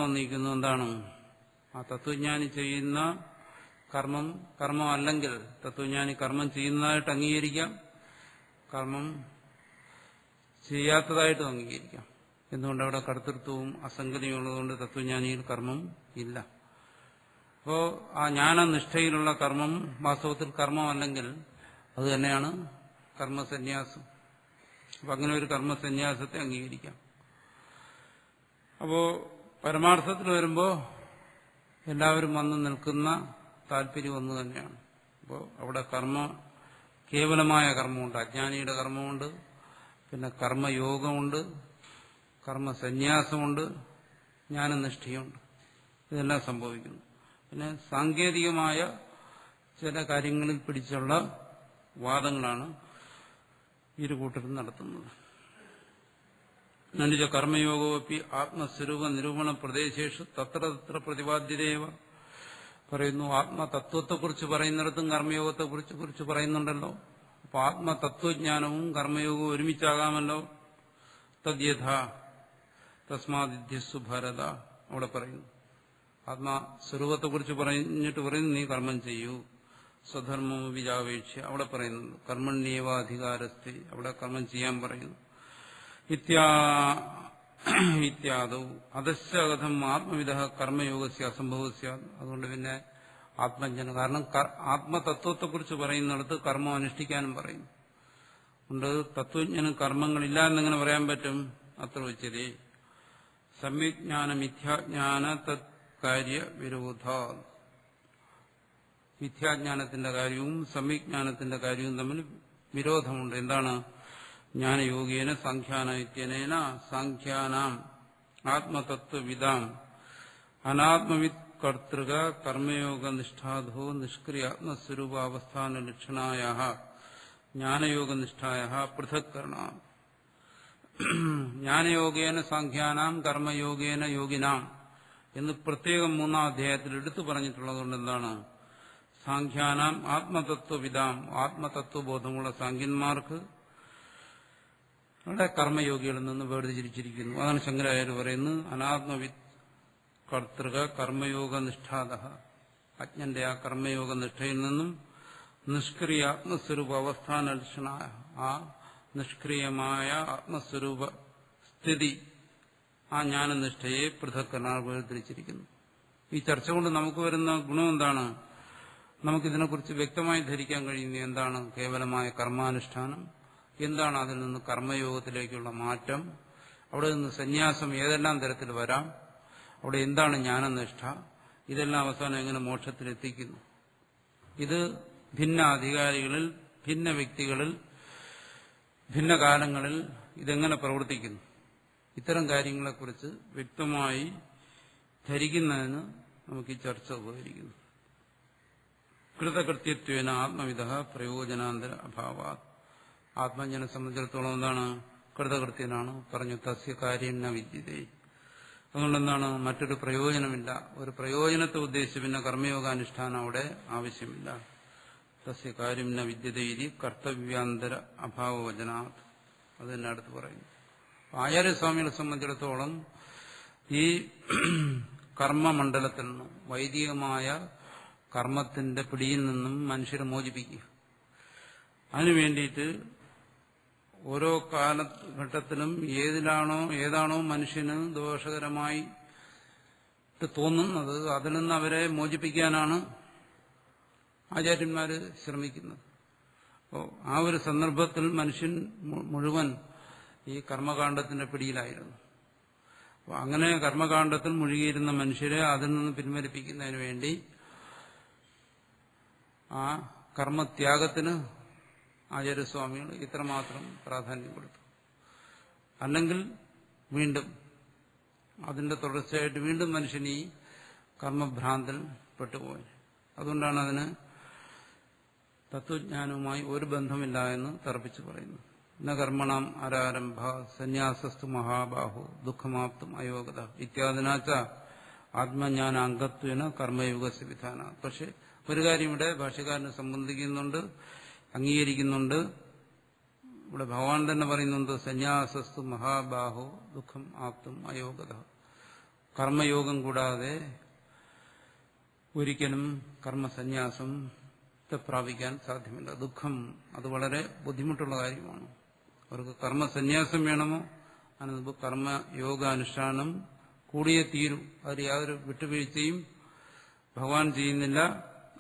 വന്നിരിക്കുന്നു. എന്താണ്? ആ തത്വജ്ഞാനി ചെയ്യുന്ന കർമ്മം അല്ലെങ്കിൽ തത്വജ്ഞാനി കർമ്മം ചെയ്യുന്നതായിട്ട് അംഗീകരിക്കാം, കർമ്മം ചെയ്യാത്തതായിട്ടും അംഗീകരിക്കാം. എന്തുകൊണ്ട്? അവിടെ കർത്തൃത്വവും അസംഗതിയും ഉള്ളതുകൊണ്ട് തത്വജ്ഞാനിയിൽ കർമ്മം ഇല്ല. അപ്പോൾ ആ ജ്ഞാനനിഷ്ഠയിലുള്ള കർമ്മം വാസ്തവത്തിൽ കർമ്മമല്ലെങ്കിൽ അത് തന്നെയാണ് കർമ്മസന്യാസം. അപ്പം അങ്ങനെ ഒരു കർമ്മസന്യാസത്തെ അംഗീകരിക്കാം. അപ്പോൾ പരമാർത്ഥത്തിൽ വരുമ്പോൾ എല്ലാവരും വന്ന് നിൽക്കുന്ന താല്പര്യം ഒന്ന് തന്നെയാണ്. അപ്പോൾ അവിടെ കേവലമായ കർമ്മമുണ്ട്, അജ്ഞാനിയുടെ കർമ്മമുണ്ട്, പിന്നെ കർമ്മയോഗമുണ്ട്, കർമ്മസന്യാസമുണ്ട്, ജ്ഞാനനിഷ്ഠയുണ്ട്. ഇതെല്ലാം സംഭവിക്കുന്നു. പിന്നെ സാങ്കേതികമായ ചില കാര്യങ്ങളിൽ പിടിച്ചുള്ള വാദങ്ങളാണ് ഇരു കൂട്ടരും നടത്തുന്നത്. നനുജ കർമ്മയോഗമൊപ്പി ആത്മസ്വരൂപ നിരൂപണ പ്രദേശേഷു തത്ര തത്ര പ്രതിപാദ്യതേവ പറയുന്നു. ആത്മതത്വത്തെക്കുറിച്ച് പറയുന്നിടത്തും കർമ്മയോഗത്തെക്കുറിച്ച് പറയുന്നുണ്ടല്ലോ. അപ്പൊ ആത്മതത്വജ്ഞാനവും കർമ്മയോഗവും ഒരുമിച്ചാകാമല്ലോ. തദ്യഥ തസ്മാദിധ്യസ്സു ഭാരത അവിടെ പറയുന്നു. ആത്മസ്വരൂപത്തെക്കുറിച്ച് പറഞ്ഞിട്ട് പറയുന്നു നീ കർമ്മം ചെയ്യൂ. സ്വധർമ്മം വിജാപേക്ഷ അവിടെ പറയുന്നു. കർമ്മണ്യേവാധികാരസ്ഥി അവിടെ കർമ്മം ചെയ്യാൻ പറയുന്നു. ഇത്യാദൗ അധശ്ചകഥം ആത്മവിധ കർമ്മയോഗസ്യ അസംഭവസ്യ. അതുകൊണ്ട് പിന്നെ ആത്മജ്ഞാനം, കാരണം ആത്മതത്വത്തെക്കുറിച്ച് പറയുന്നിടത്ത് കർമ്മം അനുഷ്ഠിക്കാനും പറയുന്നു. അതുകൊണ്ട് തത്വജ്ഞാനം കർമ്മങ്ങളില്ല എന്നെങ്ങനെ പറയാൻ പറ്റും? അത്ര ഉച്ചതി സമ്യജ്ഞാന മിഥ്യാജ്ഞാന തത്കാര്യ വിരോധ. മിഥ്യാജ്ഞാനത്തിന്റെ കാര്യവും സമ്യജ്ഞാനത്തിന്റെ കാര്യവും തമ്മിൽ വിരോധമുണ്ട്. എന്താണ്? ജ്ഞാനയോഗേന സാഖ്യാനൈത്യനേന സാഖ്യാനാം ആത്മതത്വവിദാം അനാത്മവിത് കർത്തൃക കർമ്മയോഗ നിഷ്ഠാധോ നിഷ്ക്രിയാത്മസ്വരൂപാവസ്ഥാന ലക്ഷണായ ജ്ഞാനയോഗനിഷ്ഠായ പൃഥക്കരണ. ജ്ഞാനയോഗേന സാഖ്യാനാം കർമ്മയോഗേന യോഗിനാം എന്ന് പ്രത്യേകം 3-ാം അധ്യായത്തിൽ എടുത്തു പറഞ്ഞിട്ടുള്ളതുകൊണ്ട് എന്താണ്? സാഖ്യാനാം ആത്മതത്വവിദാം ആത്മതത്വബോധമുള്ള സാഖ്യന്മാർക്ക് അവിടെ കർമ്മയോഗികളിൽ നിന്ന് വേർതിരിച്ചിരിക്കുന്നു. അതാണ് ശങ്കരാചാര്യർ പറയുന്നത്. അനാത്മവിത് കർത്തൃക കർമ്മയോഗ നിഷ്ഠാത. അജ്ഞന്റെ ആ കർമ്മയോഗ നിഷ്ഠയിൽ നിന്നും നിഷ്ക്രിയ ആത്മസ്വരൂപ അവസ്ഥാന ലക്ഷണായ ആ നിഷ്ക്രിയമായ ആത്മസ്വരൂപ സ്ഥിതി ആ ജ്ഞാനനിഷ്ഠയെ പൃഥക്കനാൾ വേർതിരിച്ചിരിക്കുന്നു. ഈ ചർച്ച കൊണ്ട് നമുക്ക് വരുന്ന ഗുണം എന്താണ്? നമുക്കിതിനെക്കുറിച്ച് വ്യക്തമായി ധരിക്കാൻ കഴിയുന്നത് എന്താണ്? കേവലമായ കർമാനുഷ്ഠാനം എന്താണ്, അതിൽ നിന്ന് കർമ്മയോഗത്തിലേക്കുള്ള മാറ്റം, അവിടെ നിന്ന് സന്യാസം ഏതെല്ലാം തരത്തിൽ വരാം, അവിടെ എന്താണ് ജ്ഞാനനിഷ്ഠ, ഇതെല്ലാം അവസാനം എങ്ങനെ മോക്ഷത്തിലെത്തിക്കുന്നു, ഇത് ഭിന്ന അധികാരികളിൽ, ഭിന്ന വ്യക്തികളിൽ, ഭിന്ന കാലങ്ങളിൽ ഇതെങ്ങനെ പ്രവർത്തിക്കുന്നു, ഇത്തരം കാര്യങ്ങളെക്കുറിച്ച് വ്യക്തമായി ധരിക്കുന്നതിന് നമുക്ക് ഈ ചർച്ച ഉപകരിക്കുന്നു. കൃതകൃത്യത്വേന ആത്മവിധ പ്രയോജനാന്തര അഭാവ. ആത്മജ്ഞനെ സംബന്ധിച്ചിടത്തോളം എന്താണ്? കൃതകൃത്യനാണ്. പറഞ്ഞു തസ്യ കാര്യം ന വിദ്യതേ. അതുകൊണ്ടെന്താണ്? മറ്റൊരു പ്രയോജനമില്ല. ഒരു പ്രയോജനത്തെ ഉദ്ദേശിച്ച് പിന്നെ കർമ്മയോഗാനുഷ്ഠാനം അവിടെ ആവശ്യമില്ല. തസ്യ കാര്യം ന വിദ്യതേ കർത്തവ്യാന്തര അഭാവവചനാത്. അത് തന്നെ അടുത്ത് പറയുന്നു. ആചാര്യസ്വാമികളെ സംബന്ധിച്ചിടത്തോളം ഈ കർമ്മമണ്ഡലത്തിൽ നിന്നും, വൈദികമായ കർമ്മത്തിന്റെ പിടിയിൽ നിന്നും മനുഷ്യരെ മോചിപ്പിക്കുക, അതിനു വേണ്ടിയിട്ട് ഓരോ കാലഘട്ടത്തിലും ഏതാണോ മനുഷ്യന് ദോഷകരമായി തോന്നുന്നത് അതിൽ നിന്ന് അവരെ മോചിപ്പിക്കാനാണ് ആചാര്യന്മാർ ശ്രമിക്കുന്നത്. അപ്പോൾ ആ ഒരു സന്ദർഭത്തിൽ മനുഷ്യൻ മുഴുവൻ ഈ കർമ്മകാണ്ഡത്തിന്റെ പിടിയിലായിരുന്നു. അപ്പോൾ അങ്ങനെ കർമ്മകാണ്ഡത്തിൽ മുഴുകിയിരുന്ന മനുഷ്യരെ അതിൽ നിന്ന് പിന്വലിപ്പിക്കുന്നതിന് വേണ്ടി ആ കർമ്മത്യാഗത്തിന് ആചാര്യസ്വാമികൾ ഇത്രമാത്രം പ്രാധാന്യം കൊടുത്തു. അല്ലെങ്കിൽ വീണ്ടും അതിന്റെ തുടർച്ചയായിട്ട് വീണ്ടും മനുഷ്യൻ ഈ കർമ്മഭ്രാന്തിൽ പെട്ടുപോയി. അതുകൊണ്ടാണ് അതിന് തത്വജ്ഞാനവുമായി ഒരു ബന്ധമില്ല എന്ന് തർപ്പിച്ചു പറയുന്നു. ന കർമ്മണം ആരാരംഭ സന്യാസസ്തു മഹാബാഹു ദുഃഖമാപ്തും അയോഗത ഇത്യാദിനാച്ച ആത്മജ്ഞാനാംഗത്വേന കർമ്മയോഗസ്യ വിധാന. പക്ഷെ ഒരു കാര്യം ഇവിടെ ഭാഷ്യക്കാരനെ സംബന്ധിക്കുന്നുണ്ട്, അംഗീകരിക്കുന്നുണ്ട്. ഇവിടെ ഭഗവാൻ തന്നെ പറയുന്നുണ്ട്, സന്യാസസ്തു മഹാബാഹു ദുഃഖം ആപ്തും അയോഗത. കർമ്മയോഗം കൂടാതെ ഒരിക്കലും കർമ്മസന്യാസം പ്രാപിക്കാൻ സാധ്യമല്ല. ദുഃഖം അത് വളരെ ബുദ്ധിമുട്ടുള്ള കാര്യമാണ്. അവർക്ക് കർമ്മസന്യാസം വേണമോ അതിന് കർമ്മയോഗാനുഷ്ഠാനം കൂടിയേ തീരൂ. അതിൽ യാതൊരു വിട്ടുവീഴ്ചയും ഭഗവാൻ ചെയ്യുന്നില്ല.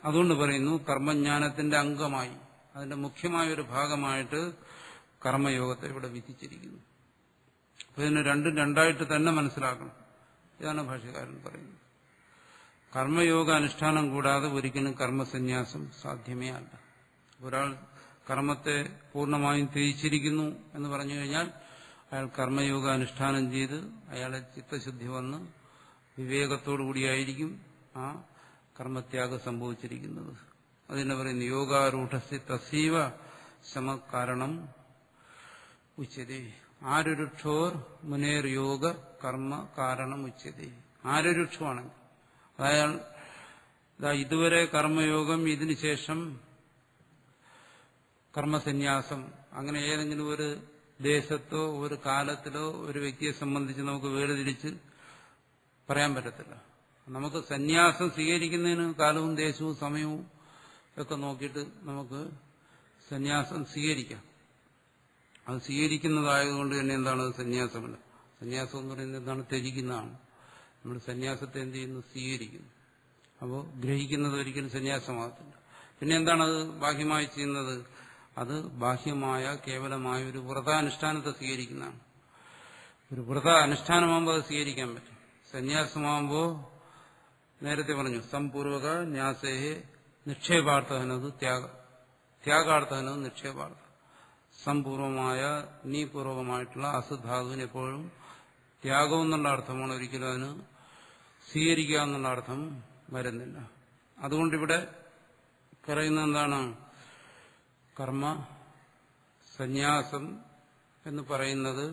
അതുകൊണ്ട് പറയുന്നു കർമ്മജ്ഞാനത്തിന്റെ അംഗമായി, അതിന്റെ മുഖ്യമായ ഒരു ഭാഗമായിട്ട് കർമ്മയോഗത്തെ ഇവിടെ വിധിച്ചിരിക്കുന്നു. അപ്പൊ ഇതിന് രണ്ടും രണ്ടായിട്ട് തന്നെ മനസ്സിലാക്കണം. ഇതാണ് ഭാഷ്യകാരൻ പറയുന്നത്. കർമ്മയോഗ അനുഷ്ഠാനം കൂടാതെ ഒരിക്കലും കർമ്മസന്യാസം സാധ്യമേ അല്ല. ഒരാൾ കർമ്മത്തെ പൂർണ്ണമായും ത്യജിച്ചിരിക്കുന്നു എന്ന് പറഞ്ഞു കഴിഞ്ഞാൽ അയാൾ കർമ്മയോഗ അനുഷ്ഠാനം ചെയ്ത് അയാളെ ചിത്തശുദ്ധി വന്ന് വിവേകത്തോടുകൂടിയായിരിക്കും ആ കർമ്മത്യാഗം സംഭവിച്ചിരിക്കുന്നത്. അതിനെ പറയുന്നു യോഗാരൂഢസ്യ തസീവ സമകാരണം ഉച്യതേ. ആരുരുക്ഷോർ മുനേർ യോഗ കർമ്മ കാരണം ഉച്യതേ. ആരുരുക്ഷമാണെങ്കിൽ അയാൾ ഇതുവരെ കർമ്മയോഗം, ഇതിനുശേഷം കർമ്മസന്യാസം, അങ്ങനെ ഏതെങ്കിലും ഒരു ദേശത്തോ ഒരു കാലത്തിലോ ഒരു വ്യക്തിയെ സംബന്ധിച്ച് നമുക്ക് വേർതിരിച്ച് പറയാൻ പറ്റത്തില്ല. നമുക്ക് സന്യാസം സ്വീകരിക്കുന്നതിന് കാലവും ദേശവും സമയവും ഒക്കെ നോക്കിയിട്ട് നമുക്ക് സന്യാസം സ്വീകരിക്കാം. അത് സ്വീകരിക്കുന്നതായതുകൊണ്ട് തന്നെ എന്താണ് സന്യാസമല്ല. സന്യാസം എന്ന് പറയുന്നത് എന്താണ്? ത്യജിക്കുന്നതാണ്. നമ്മൾ സന്യാസത്തെ എന്ത് ചെയ്യുന്നു? സ്വീകരിക്കുന്നു. അപ്പോൾ ഗ്രഹിക്കുന്നത് ഒരിക്കലും സന്യാസമാകത്തില്ല. പിന്നെ എന്താണ് അത് ബാഹ്യമായി ചെയ്യുന്നത്? അത് ബാഹ്യമായ കേവലമായ ഒരു വ്രതാനുഷ്ഠാനത്തെ സ്വീകരിക്കുന്നതാണ്. ഒരു വ്രത അനുഷ്ഠാനമാകുമ്പോൾ അത് സ്വീകരിക്കാൻ പറ്റും. സന്യാസമാകുമ്പോൾ നേരത്തെ പറഞ്ഞു സംപൂർവക ന്യാസേഹേ നിക്ഷേപാർത്ഥനത് ത്യാഗാർത്ഥനത് നിക്ഷേപാർത്ഥ. സംപൂർവമായ നീപൂർവമായിട്ടുള്ള അസുധാതുവിന് എപ്പോഴും ത്യാഗം എന്നുള്ള അർത്ഥമാണ്, ഒരിക്കലും അതിന് സ്വീകരിക്കുക എന്നുള്ള അർത്ഥം വരുന്നില്ല. അതുകൊണ്ടിവിടെ പറയുന്നത് എന്താണ്? കർമ്മ സന്യാസം എന്ന് പറയുന്നത്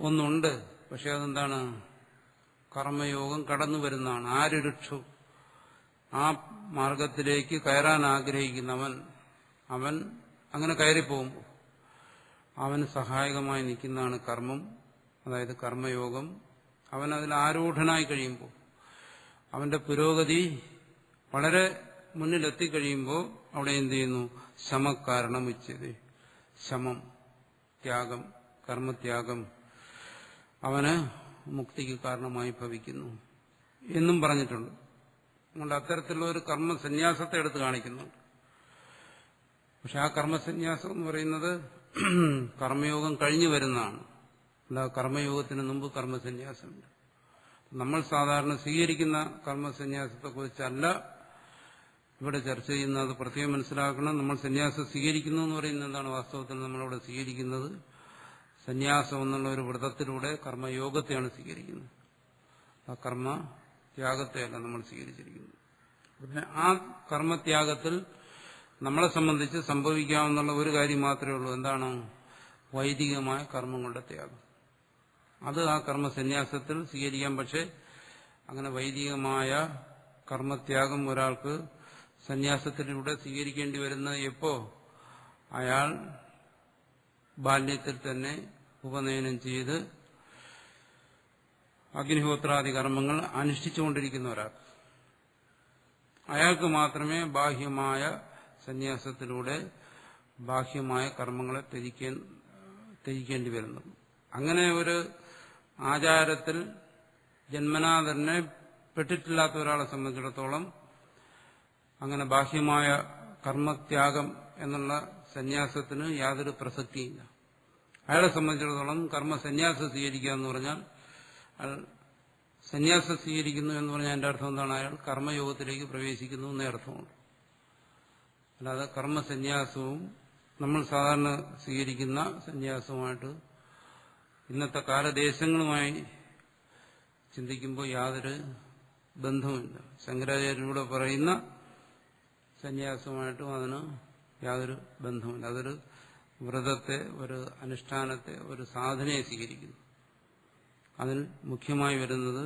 ഒന്നുണ്ട്. പക്ഷെ അതെന്താണ്? കർമ്മയോഗം കടന്നു വരുന്നതാണ്. ആരുരുക്ഷു ആ മാർഗത്തിലേക്ക് കയറാൻ ആഗ്രഹിക്കുന്നവൻ, അവൻ അങ്ങനെ കയറിപ്പോകുമ്പോൾ അവന് സഹായകമായി നിൽക്കുന്നതാണ് കർമ്മം, അതായത് കർമ്മയോഗം. അവൻ അതിൽ ആരൂഢനായി കഴിയുമ്പോൾ, അവന്റെ പുരോഗതി വളരെ മുന്നിലെത്തിക്കഴിയുമ്പോൾ അവിടെ എന്ത് ചെയ്യുന്നു? ശമകാരണം ഉച്ചത്. ശമം, ത്യാഗം, കർമ്മത്യാഗം അവന് മുക്തിക്ക് കാരണമായി ഭവിക്കുന്നു എന്നും പറഞ്ഞിട്ടുണ്ട്. അതുകൊണ്ട് അത്തരത്തിലുള്ള ഒരു കർമ്മസന്യാസത്തെ എടുത്ത് കാണിക്കുന്നുണ്ട്. പക്ഷെ ആ കർമ്മസന്യാസം എന്ന് പറയുന്നത് കർമ്മയോഗം കഴിഞ്ഞു വരുന്നതാണ്. അല്ല, കർമ്മയോഗത്തിന് മുമ്പ് കർമ്മസന്യാസമുണ്ട്. നമ്മൾ സാധാരണ സ്വീകരിക്കുന്ന കർമ്മസന്യാസത്തെക്കുറിച്ചല്ല ഇവിടെ ചർച്ച ചെയ്യുന്നത്. പ്രത്യേകം മനസ്സിലാക്കണം. നമ്മൾ സന്യാസം സ്വീകരിക്കുന്നു എന്ന് പറയുന്നത് എന്താണ്? വാസ്തവത്തിൽ നമ്മളിവിടെ സ്വീകരിക്കുന്നത് സന്യാസം എന്നുള്ള ഒരു വ്രതത്തിലൂടെ കർമ്മയോഗത്തെയാണ് സ്വീകരിക്കുന്നത്. ആ കർമ്മത്യാഗത്തെയല്ല നമ്മൾ സ്വീകരിച്ചിരിക്കുന്നത്. പിന്നെ ആ കർമ്മത്യാഗത്തിൽ നമ്മളെ സംബന്ധിച്ച് സംഭവിക്കാവുന്ന ഒരു കാര്യം മാത്രമേ ഉള്ളൂ. എന്താണ്? വൈദികമായ കർമ്മങ്ങളുടെ ത്യാഗം. അത് ആ കർമ്മസന്യാസത്തിൽ സ്വീകരിക്കാം. പക്ഷെ അങ്ങനെ വൈദികമായ കർമ്മത്യാഗം ഒരാൾക്ക് സന്യാസത്തിലൂടെ സ്വീകരിക്കേണ്ടി വരുന്നത് എപ്പോ? അയാൾ ബാല്യത്തിൽ തന്നെ ഉപനയനം ചെയ്ത് അഗ്നിഹോത്രാദി കർമ്മങ്ങൾ അനുഷ്ഠിച്ചുകൊണ്ടിരിക്കുന്ന ഒരാൾക്ക്, അയാൾക്ക് മാത്രമേ ബാഹ്യമായ സന്യാസത്തിലൂടെ ബാഹ്യമായ കർമ്മങ്ങളെ ത്യജിക്കേണ്ടി വരുന്നുള്ളൂ. അങ്ങനെ ഒരു ആചാരത്തിൽ ജന്മനാ തന്നെ പെട്ടിട്ടില്ലാത്ത ഒരാളെ സംബന്ധിച്ചിടത്തോളം അങ്ങനെ ബാഹ്യമായ കർമ്മത്യാഗം എന്നുള്ള സന്യാസത്തിന് യാതൊരു പ്രസക്തിയില്ല. അയാളെ സംബന്ധിച്ചിടത്തോളം കർമ്മസന്യാസം സ്വീകരിക്കുക എന്ന് പറഞ്ഞാൽ, അയാൾ സന്യാസം സ്വീകരിക്കുന്നു എന്ന് പറഞ്ഞാൽ എൻ്റെ അർത്ഥം എന്താണ്? അയാൾ കർമ്മയോഗത്തിലേക്ക് പ്രവേശിക്കുന്നു എന്നേ അർത്ഥമുള്ളൂ. അല്ലാതെ കർമ്മസന്യാസവും നമ്മൾ സാധാരണ സ്വീകരിക്കുന്ന സന്യാസവുമായിട്ട് ഇന്നത്തെ കാലദേശങ്ങളുമായി ചിന്തിക്കുമ്പോൾ യാതൊരു ബന്ധവുമില്ല. ശങ്കരാചാര്യരുടെ പറയുന്ന സന്യാസവുമായിട്ടും അതിന് യാതൊരു ബന്ധവുമില്ല. അതൊരു വ്രതത്തെ, ഒരു അനുഷ്ഠാനത്തെ, ഒരു സാധനയെ സ്വീകരിക്കുന്നു. അതിൽ മുഖ്യമായി വരുന്നത്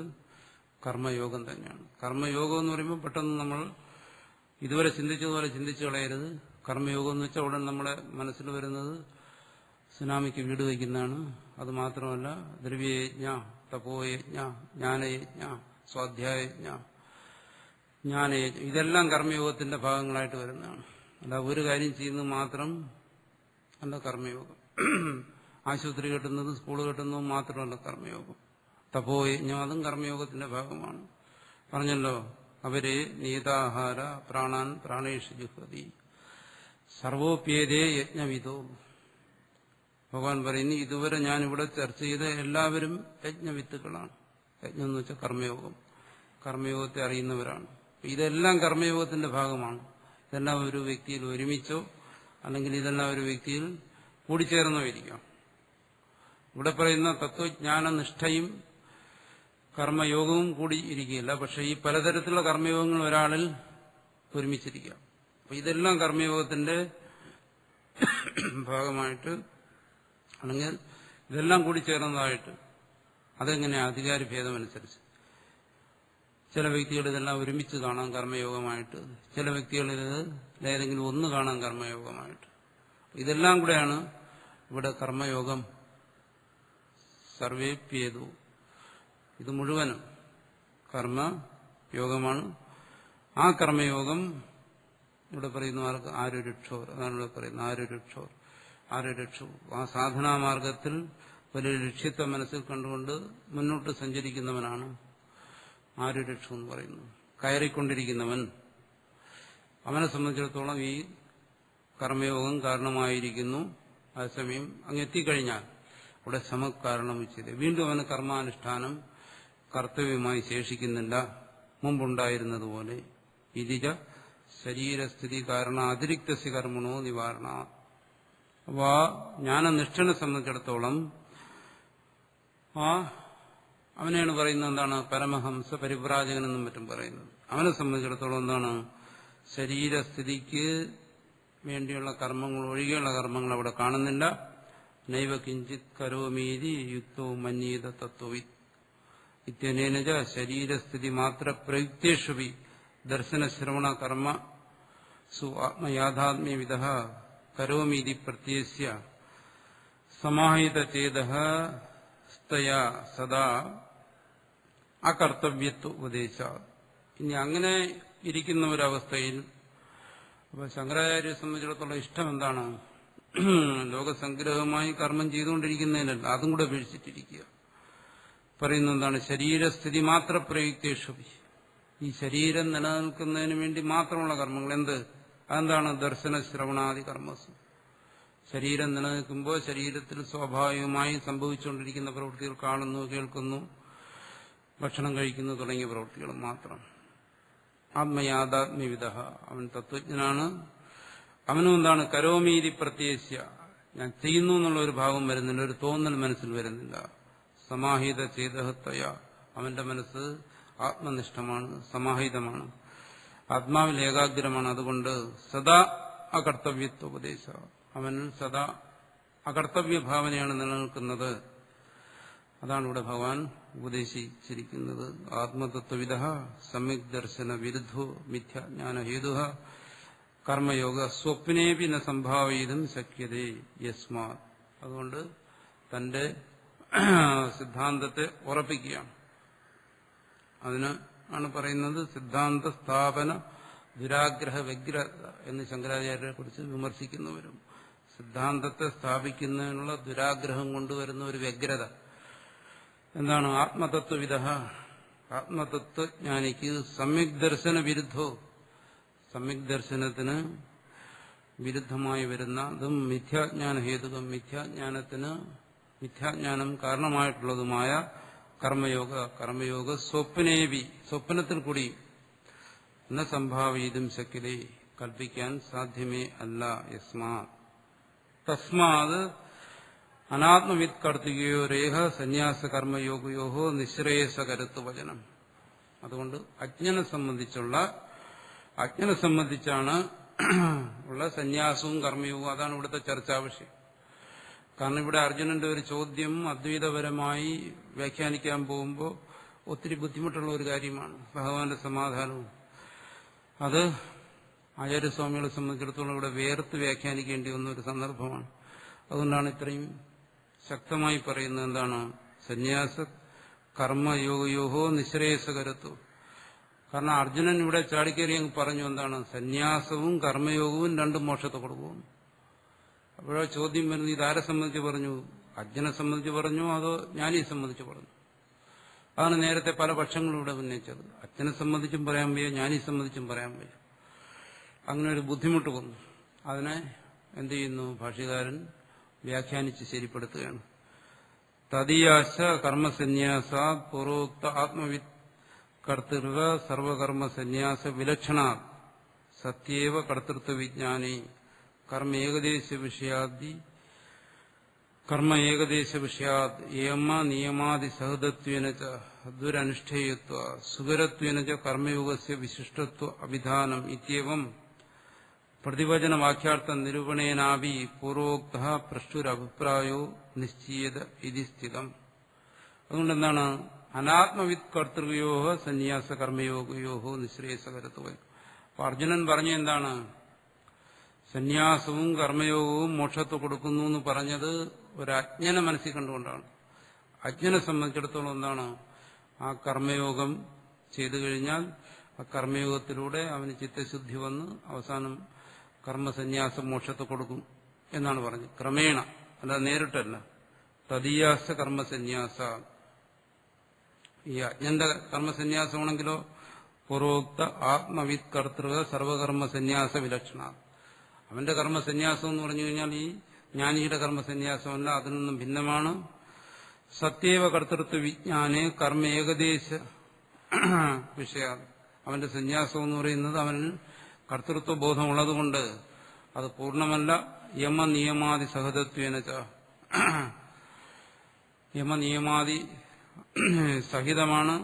കർമ്മയോഗം തന്നെയാണ്. കർമ്മയോഗം എന്ന് പറയുമ്പോൾ പെട്ടെന്ന് നമ്മൾ ഇതുവരെ ചിന്തിച്ചതുപോലെ ചിന്തിച്ചു കളയരുത്. കർമ്മയോഗം എന്ന് വെച്ചാൽ ഉടൻ നമ്മുടെ മനസ്സിൽ വരുന്നത് സുനാമിക്ക് വീട് വയ്ക്കുന്നതാണ്. അത് മാത്രമല്ല, ദ്രവ്യയജ്ഞ, തപോയജ്ഞ, ജ്ഞാനയജ്ഞ, സ്വാധ്യായജ്ഞ, ജ്ഞാനയജ്ഞ, ഇതെല്ലാം കർമ്മയോഗത്തിന്റെ ഭാഗങ്ങളായിട്ട് വരുന്നതാണ്. അല്ല ഒരു കാര്യം ചെയ്യുന്നത് മാത്രം അല്ല കർമ്മയോഗം. ആശുപത്രി കെട്ടുന്നത്, സ്കൂൾ കെട്ടുന്നതും മാത്രമല്ല കർമ്മയോഗം. തപോയജ്ഞം അതും കർമ്മയോഗത്തിന്റെ ഭാഗമാണ്. പറഞ്ഞല്ലോ, അവരെ നീതാഹാര പ്രാണാൻ പ്രാണേഷു ജുഹതി സർവോപ്യേതേ യജ്ഞവിദോ. ഭഗവാൻ പറയുന്നു, ഇതുവരെ ഞാനിവിടെ ചർച്ച ചെയ്ത എല്ലാവരും യജ്ഞവിത്തുക്കളാണ്. യജ്ഞം എന്ന് വെച്ചാൽ കർമ്മയോഗം, കർമ്മയോഗത്തെ അറിയുന്നവരാണ്. ഇതെല്ലാം കർമ്മയോഗത്തിന്റെ ഭാഗമാണ്. ഇതെല്ലാം ഒരു വ്യക്തിയിൽ ഒരുമിച്ചോ അല്ലെങ്കിൽ ഇതെല്ലാം ഒരു വ്യക്തിയിൽ കൂടിച്ചേർന്നോ ഇരിക്കാം. ഇവിടെ പറയുന്ന തത്വജ്ഞാനനിഷ്ഠയും കർമ്മയോഗവും കൂടി ഇരിക്കുകയില്ല. പക്ഷെ ഈ പലതരത്തിലുള്ള കർമ്മയോഗങ്ങൾ ഒരാളിൽ ഒരുമിച്ചിരിക്കാം. അപ്പൊ ഇതെല്ലാം കർമ്മയോഗത്തിന്റെ ഭാഗമായിട്ട് അല്ലെങ്കിൽ ഇതെല്ലാം കൂടി ചേർന്നതായിട്ട്. അതെങ്ങനെ? അധികാരി ഭേദമനുസരിച്ച് ചില വ്യക്തികൾ ഇതെല്ലാം ഒരുമിച്ച് കാണാം കർമ്മയോഗമായിട്ട്, ചില വ്യക്തികളിൽ ഏതെങ്കിലും ഒന്ന് കാണാം കർമ്മയോഗമായിട്ട്. ഇതെല്ലാം കൂടെയാണ് ഇവിടെ കർമ്മയോഗം. സർവേപ്യേതു, ഇത് മുഴുവനും കർമ്മയോഗമാണ്. ആ കർമ്മയോഗം ഇവിടെ പറയുന്നു ആരുരക്ഷോർ, അതാണ് ഇവിടെ പറയുന്നത്. ആരുരക്ഷോ, ആ സാധനാമാർഗത്തിൽ വലിയ ലക്ഷ്യത്തെ മനസ്സിൽ കണ്ടുകൊണ്ട് മുന്നോട്ട് സഞ്ചരിക്കുന്നവനാണ് ആരുരക്ഷു എന്ന് പറയുന്നു. കയറിക്കൊണ്ടിരിക്കുന്നവൻ, അവനെ സംബന്ധിച്ചിടത്തോളം ഈ കർമ്മയോഗം കാരണമായിരിക്കുന്നു. അതേസമയം അങ്ങ് എത്തിക്കഴിഞ്ഞാൽ അവിടെ സമകാരണം വെച്ചത് വീണ്ടും അവന് കർമാനുഷ്ഠാനം കർത്തവ്യമായി ശേഷിക്കുന്നില്ല, മുമ്പുണ്ടായിരുന്നതുപോലെ. ഇതിജ ശരീരസ്ഥിതി കാരണ അതിരിക്തസ്യ കർമ്മണോ നിവാരണ. അപ്പോൾ ആ ജ്ഞാനനിഷ്ഠനെ സംബന്ധിച്ചിടത്തോളം അവനെയാണ് പറയുന്നത് എന്താണ്? പരമഹംസ പരിവ്രാജകൻ എന്നും മറ്റും പറയുന്നത്. അവനെ സംബന്ധിച്ചിടത്തോളം എന്താണ്? ശരീരസ്ഥിതിക്ക് വേണ്ടിയുള്ള കർമ്മങ്ങൾ ഒഴികെയുള്ള കർമ്മങ്ങൾ അവിടെ കാണുന്നില്ല. നൈവ കിഞ്ചിത് കരോമീതി യുക്തോ മന്യീത തത്വവിത് ഇത്യനേനജ ശരീരസ്ഥിതി മാത്ര പ്രയുക്തേഷുവി ദർശനശ്രവണ കർമ്മ സു ആത്മയാഥാത്മ്യവിധ കരോമീതി പ്രത്യസ്യ സമാഹിതചേതഃ സ്തയാ സദാ അകർത്തവ്യത്വ ഉപദേശ. ഇനി അങ്ങനെ ഇരിക്കുന്ന ഒരവസ്ഥയിൽ അപ്പൊ ശങ്കരാചാര്യരെ സംബന്ധിച്ചിടത്തോളം ഇഷ്ടം എന്താണ്? ലോകസംഗ്രഹമായി കർമ്മം ചെയ്തുകൊണ്ടിരിക്കുന്നതിനല്ല, അതും കൂടെ വീഴ്ചിട്ടിരിക്കുക. പറയുന്നത് എന്താണ്? ശരീരസ്ഥിതി മാത്ര പ്രയുക്തേഷു, ഈ ശരീരം നിലനിൽക്കുന്നതിന് വേണ്ടി മാത്രമുള്ള കർമ്മങ്ങൾ. എന്ത്? അതെന്താണ്? ദർശന ശ്രവണാദി കർമ്മസ്. ശരീരം നിലനിൽക്കുമ്പോൾ ശരീരത്തിൽ സ്വാഭാവികമായി സംഭവിച്ചുകൊണ്ടിരിക്കുന്ന പ്രവൃത്തികൾ കാണുന്നു, കേൾക്കുന്നു, ഭക്ഷണം കഴിക്കുന്നു തുടങ്ങിയ പ്രവൃത്തികൾ മാത്രം. ആത്മയാഥാത്മ്യവിധ, അവൻ തത്വജ്ഞനാണ്. അവനും എന്താണ് കരോമീതി പ്രത്യേശ്യ, ഞാൻ ചെയ്യുന്നു എന്നുള്ള ഒരു ഭാവം വരുന്നില്ല, ഒരു തോന്നൽ മനസ്സിൽ വരുന്നില്ല. സമാഹിത ചേതഹത്തയ, അവന്റെ മനസ്സ് ആത്മനിഷ്ഠമാണ്, സമാഹിതമാണ്, ആത്മാവിൽ ഏകാഗ്രമാണ്. അതുകൊണ്ട് സദാ അകർത്തവ്യത്വോപദേശ, അവനിൽ സദാ അകർത്തവ്യ ഭാവനയാണ് നിലനിൽക്കുന്നത്. അതാണ് ഇവിടെ ഭഗവാൻ ഉപദേശിച്ചിരിക്കുന്നത്. ആത്മതത്വവിദ സമ്യക് ദർശന വിരുദ്ധോ മിഥ്യാജ്ഞാനഹേതു കർമ്മയോഗ സ്വപ്നേപി ന സംഭാവയിതും ശക്യതേ യസ്മാത്. അതുകൊണ്ട് തന്റെ സിദ്ധാന്തത്തെ ഉറപ്പിക്കുകയാണ്. അതിന് ആണ് പറയുന്നത് സിദ്ധാന്ത സ്ഥാപന ദുരാഗ്രഹ വ്യഗ്രത എന്ന് ശങ്കരാചാര്യരെ കുറിച്ച് വിമർശിക്കുന്നവരും. സിദ്ധാന്തത്തെ സ്ഥാപിക്കുന്നതിനുള്ള ദുരാഗ്രഹം കൊണ്ടുവരുന്ന ഒരു വ്യഗ്രത എന്താണ്? ആത്മതത്വവിദ, ആത്മതത്വജ്ഞാനിക്ക് സമ്യക് ദർശന വിരുദ്ധോ, സമ്യക് ദർശനത്തിന് വിരുദ്ധമായി വരുന്ന അതും മിഥ്യാജ്ഞാന ഹേതുകം, മിഥ്യാജ്ഞാനം കാരണമായിട്ടുള്ളതുമായ കർമ്മയോഗ സ്വപ്നേവി, സ്വപ്നത്തിൽ കൂടി എന്ന സംഭാവയിതും ശക്യതേ, കൽപ്പിക്കാൻ സാധ്യമേ അല്ല. തസ്മാത് അനാത്മവിത് കർത്തികയോ രേഖ സന്യാസ കർമ്മയോഗയോ നിശ്രേയസകരുത്വ വചനം. അതുകൊണ്ട് അജ്ഞനെ സംബന്ധിച്ചാണ് ഉള്ള സന്യാസവും കർമ്മയോഗവും. അതാണ് ഇവിടുത്തെ ചർച്ചാ വിഷയം. കാരണം ഇവിടെ അർജുനന്റെ ഒരു ചോദ്യം അദ്വൈതപരമായി വ്യാഖ്യാനിക്കാൻ പോകുമ്പോൾ ഒത്തിരി ബുദ്ധിമുട്ടുള്ള ഒരു കാര്യമാണ്. ഭഗവാന്റെ സമാധാനവും അത് ആചാര്യസ്വാമികളെ സംബന്ധിച്ചിടത്തോളം ഇവിടെ വേർത്ത് വ്യാഖ്യാനിക്കേണ്ടി വന്ന ഒരു സന്ദർഭമാണ്. അതുകൊണ്ടാണ് ഇത്രയും ശക്തമായി പറയുന്നത്. എന്താണ്? സന്യാസ കർമ്മയോഗയോ നിശ്രേയസകരത്വം. കാരണം അർജുനൻ ഇവിടെ ചാടിക്കേറി അങ്ങ് പറഞ്ഞു എന്താണ്? സന്യാസവും കർമ്മയോഗവും രണ്ടും മോക്ഷത്തെ കൊടുക്കും. അപ്പോഴാ ചോദ്യം വരുന്നത്, ഇതാരെ സംബന്ധിച്ച് പറഞ്ഞു? അജ്ഞനെ സംബന്ധിച്ച് പറഞ്ഞു, അതോ ജ്ഞാനിയെ സംബന്ധിച്ച് പറഞ്ഞു? അതാണ് നേരത്തെ പല പക്ഷങ്ങളും ഇവിടെ ഉന്നയിച്ചത്. അജ്ഞനെ സംബന്ധിച്ചും പറയാൻ വയ്യ, ജ്ഞാനിയെ സംബന്ധിച്ചും പറയാൻ വയ്യ. അങ്ങനെ ഒരു ബുദ്ധിമുട്ട് വന്നു. അതിനെ എന്ത് ചെയ്യുന്നു? ഭാഷ്യകാരൻ വ്യാഖ്യാനിച്ച് ശരിപ്പെടുത്തുകയാണ്. തദീയാശ കർമ്മസന്യാസാ പൂർവോക്ത ആത്മവിത് കർത്തൃക സർവകർമ്മ സന്യാസ വിലക്ഷണ സത്യേവ കർത്തൃത്വ വിജ്ഞാനേ കർമ്മ ഏകദേശ വിഷയാത് ഏമ നിയമാദി സഹൃദത്വേന ദുരനുഷ്ഠേയത്വ സുഖരത്വേന കർമ്മയോഗസ്യ വിശിഷ്ടത്വ അഭിധാനം ഇത്യവം പ്രതിവചന വാക്യാർത്ഥ നിരൂപണേനാവി പൂർവോക്ത പ്രഷ്ടുരഭിപ്രായോ നിശ്ചീയത ഇതി സ്ഥിതം. അതുകൊണ്ട് എന്താണ്? അനാത്മവിത് കർത്തൃകയോ സന്യാസ കർമ്മയോഗയോ നിശ്രേയസകരത്വ. അപ്പൊ അർജുനൻ പറഞ്ഞ എന്താണ്? സന്യാസവും കർമ്മയോഗവും മോക്ഷത്തെ കൊടുക്കുന്നു എന്ന് പറഞ്ഞത് ഒരു അജ്ഞനെ മനസ്സിൽ കണ്ടുകൊണ്ടാണ്. അജ്ഞനെ സംബന്ധിച്ചിടത്തോളം എന്താണ്? ആ കർമ്മയോഗം ചെയ്തു കഴിഞ്ഞാൽ ആ കർമ്മയോഗത്തിലൂടെ അവന് ചിത്തശുദ്ധി വന്ന് അവസാനം കർമ്മസന്യാസം മോക്ഷത്തെ കൊടുക്കും എന്നാണ് പറഞ്ഞത്. ക്രമേണ, അല്ലാതെ നേരിട്ടല്ല. തദീയാസ കർമ്മസന്യാസ. ഈ അജ്ഞന്റെ കർമ്മസന്യാസമാണെങ്കിലോ പൂർവോക്ത ആത്മവിത് കർത്തൃക സർവകർമ്മ സന്യാസ വിലക്ഷണ. അവന്റെ കർമ്മസന്യാസം എന്ന് പറഞ്ഞു കഴിഞ്ഞാൽ ഈ ജ്ഞാനിയുടെ കർമ്മസന്യാസമല്ല, അതിൽ നിന്നും ഭിന്നമാണ്. സത്യേവ കർത്തൃത്വ വിജ്ഞാനെ കർമ്മ ഏകദേശ വിഷയ. അവന്റെ സന്യാസം എന്ന് പറയുന്നത് അവനിൽ കർത്തൃത്വ ബോധമുള്ളതുകൊണ്ട് അത് പൂർണ്ണമല്ല. യമനിയമാദി സഹൃദത്വേന യമനിയമാദി സഹിതമാണ്.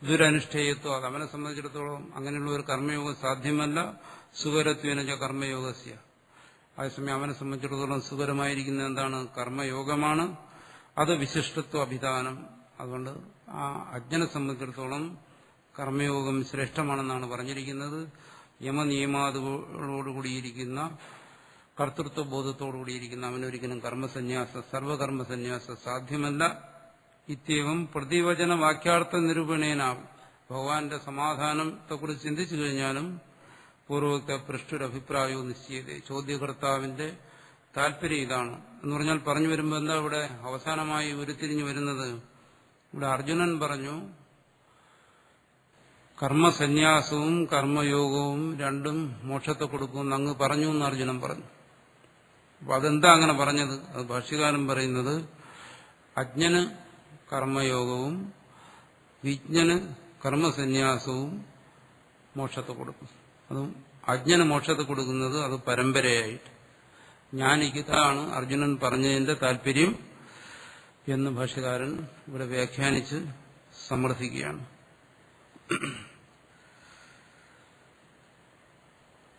ദുരനുഷ്ഠേയത്വം, അത് അവനെ സംബന്ധിച്ചിടത്തോളം അങ്ങനെയുള്ള ഒരു കർമ്മയോഗം സാധ്യമല്ല. സുഖരത്വേന കർമ്മയോഗസ്യ. അതേസമയം അവനെ സംബന്ധിച്ചിടത്തോളം സുഖരമായിരിക്കുന്ന എന്താണ്? കർമ്മയോഗമാണ്. അത് വിശിഷ്ടത്വ അഭിധാനം. അതുകൊണ്ട് ആ അജ്ഞനെ സംബന്ധിച്ചിടത്തോളം കർമ്മയോഗം ശ്രേഷ്ഠമാണെന്നാണ് പറഞ്ഞിരിക്കുന്നത്. യമനിയമാദികളോടുകൂടിയിരിക്കുന്ന കർത്തൃത്വ ബോധത്തോടുകൂടിയിരിക്കുന്ന അവനൊരിക്കലും സർവകർമ്മസന്യാസ സാധ്യമല്ല. ഇത്യവും പ്രതിവചന വാക്യാർത്ഥ നിരൂപണേനാവും. ഭഗവാന്റെ സമാധാനത്തെക്കുറിച്ച് ചിന്തിച്ചു കഴിഞ്ഞാലും പൂർവോക്ത പൃഷ്ഠുരഭിപ്രായവും നിശ്ചയത. ചോദ്യകർത്താവിന്റെ താല്പര്യം ഇതാണ് എന്ന് പറഞ്ഞാൽ പറഞ്ഞു വരുമ്പോൾ എന്താ ഇവിടെ അവസാനമായി ഉരുത്തിരിഞ്ഞു വരുന്നത്? ഇവിടെ അർജുനൻ പറഞ്ഞു കർമ്മസന്യാസവും കർമ്മയോഗവും രണ്ടും മോക്ഷത്തെ കൊടുക്കുമെന്ന് അങ്ങ് പറഞ്ഞു എന്ന് അർജുനൻ പറഞ്ഞു. അപ്പൊ അതെന്താ അങ്ങനെ പറഞ്ഞത്? അത് ഭാഷ്യകാരൻ പറയുന്നത് അജ്ഞന് കർമ്മയോഗവും വിജ്ഞന് കർമ്മസന്യാസവും മോക്ഷത്തെ കൊടുക്കും. അതും അജ്ഞന് മോക്ഷത്തെ കൊടുക്കുന്നത് അത് പരമ്പരയായിട്ട്. ജ്ഞാനിക്കിതാണ് അർജുനൻ പറഞ്ഞതിന്റെ താല്പര്യം എന്ന് ഭാഷ്യകാരൻ ഇവിടെ വ്യാഖ്യാനിച്ച് സമർത്ഥിക്കുകയാണ്.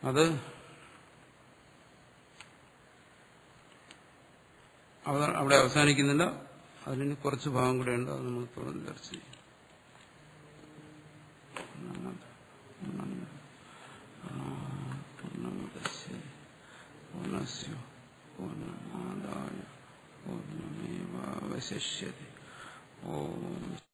അത് അവിടെ അവസാനിക്കുന്നില്ല. അതിന് കുറച്ച് ഭാഗം കൂടെ ഉണ്ട്. അത് നമ്മൾ തുടർന്ന് ചർച്ച ചെയ്യും. പൂർണ്ണമാദായ പൂർണ്ണമേവാവശിഷ്യതേ. ഓം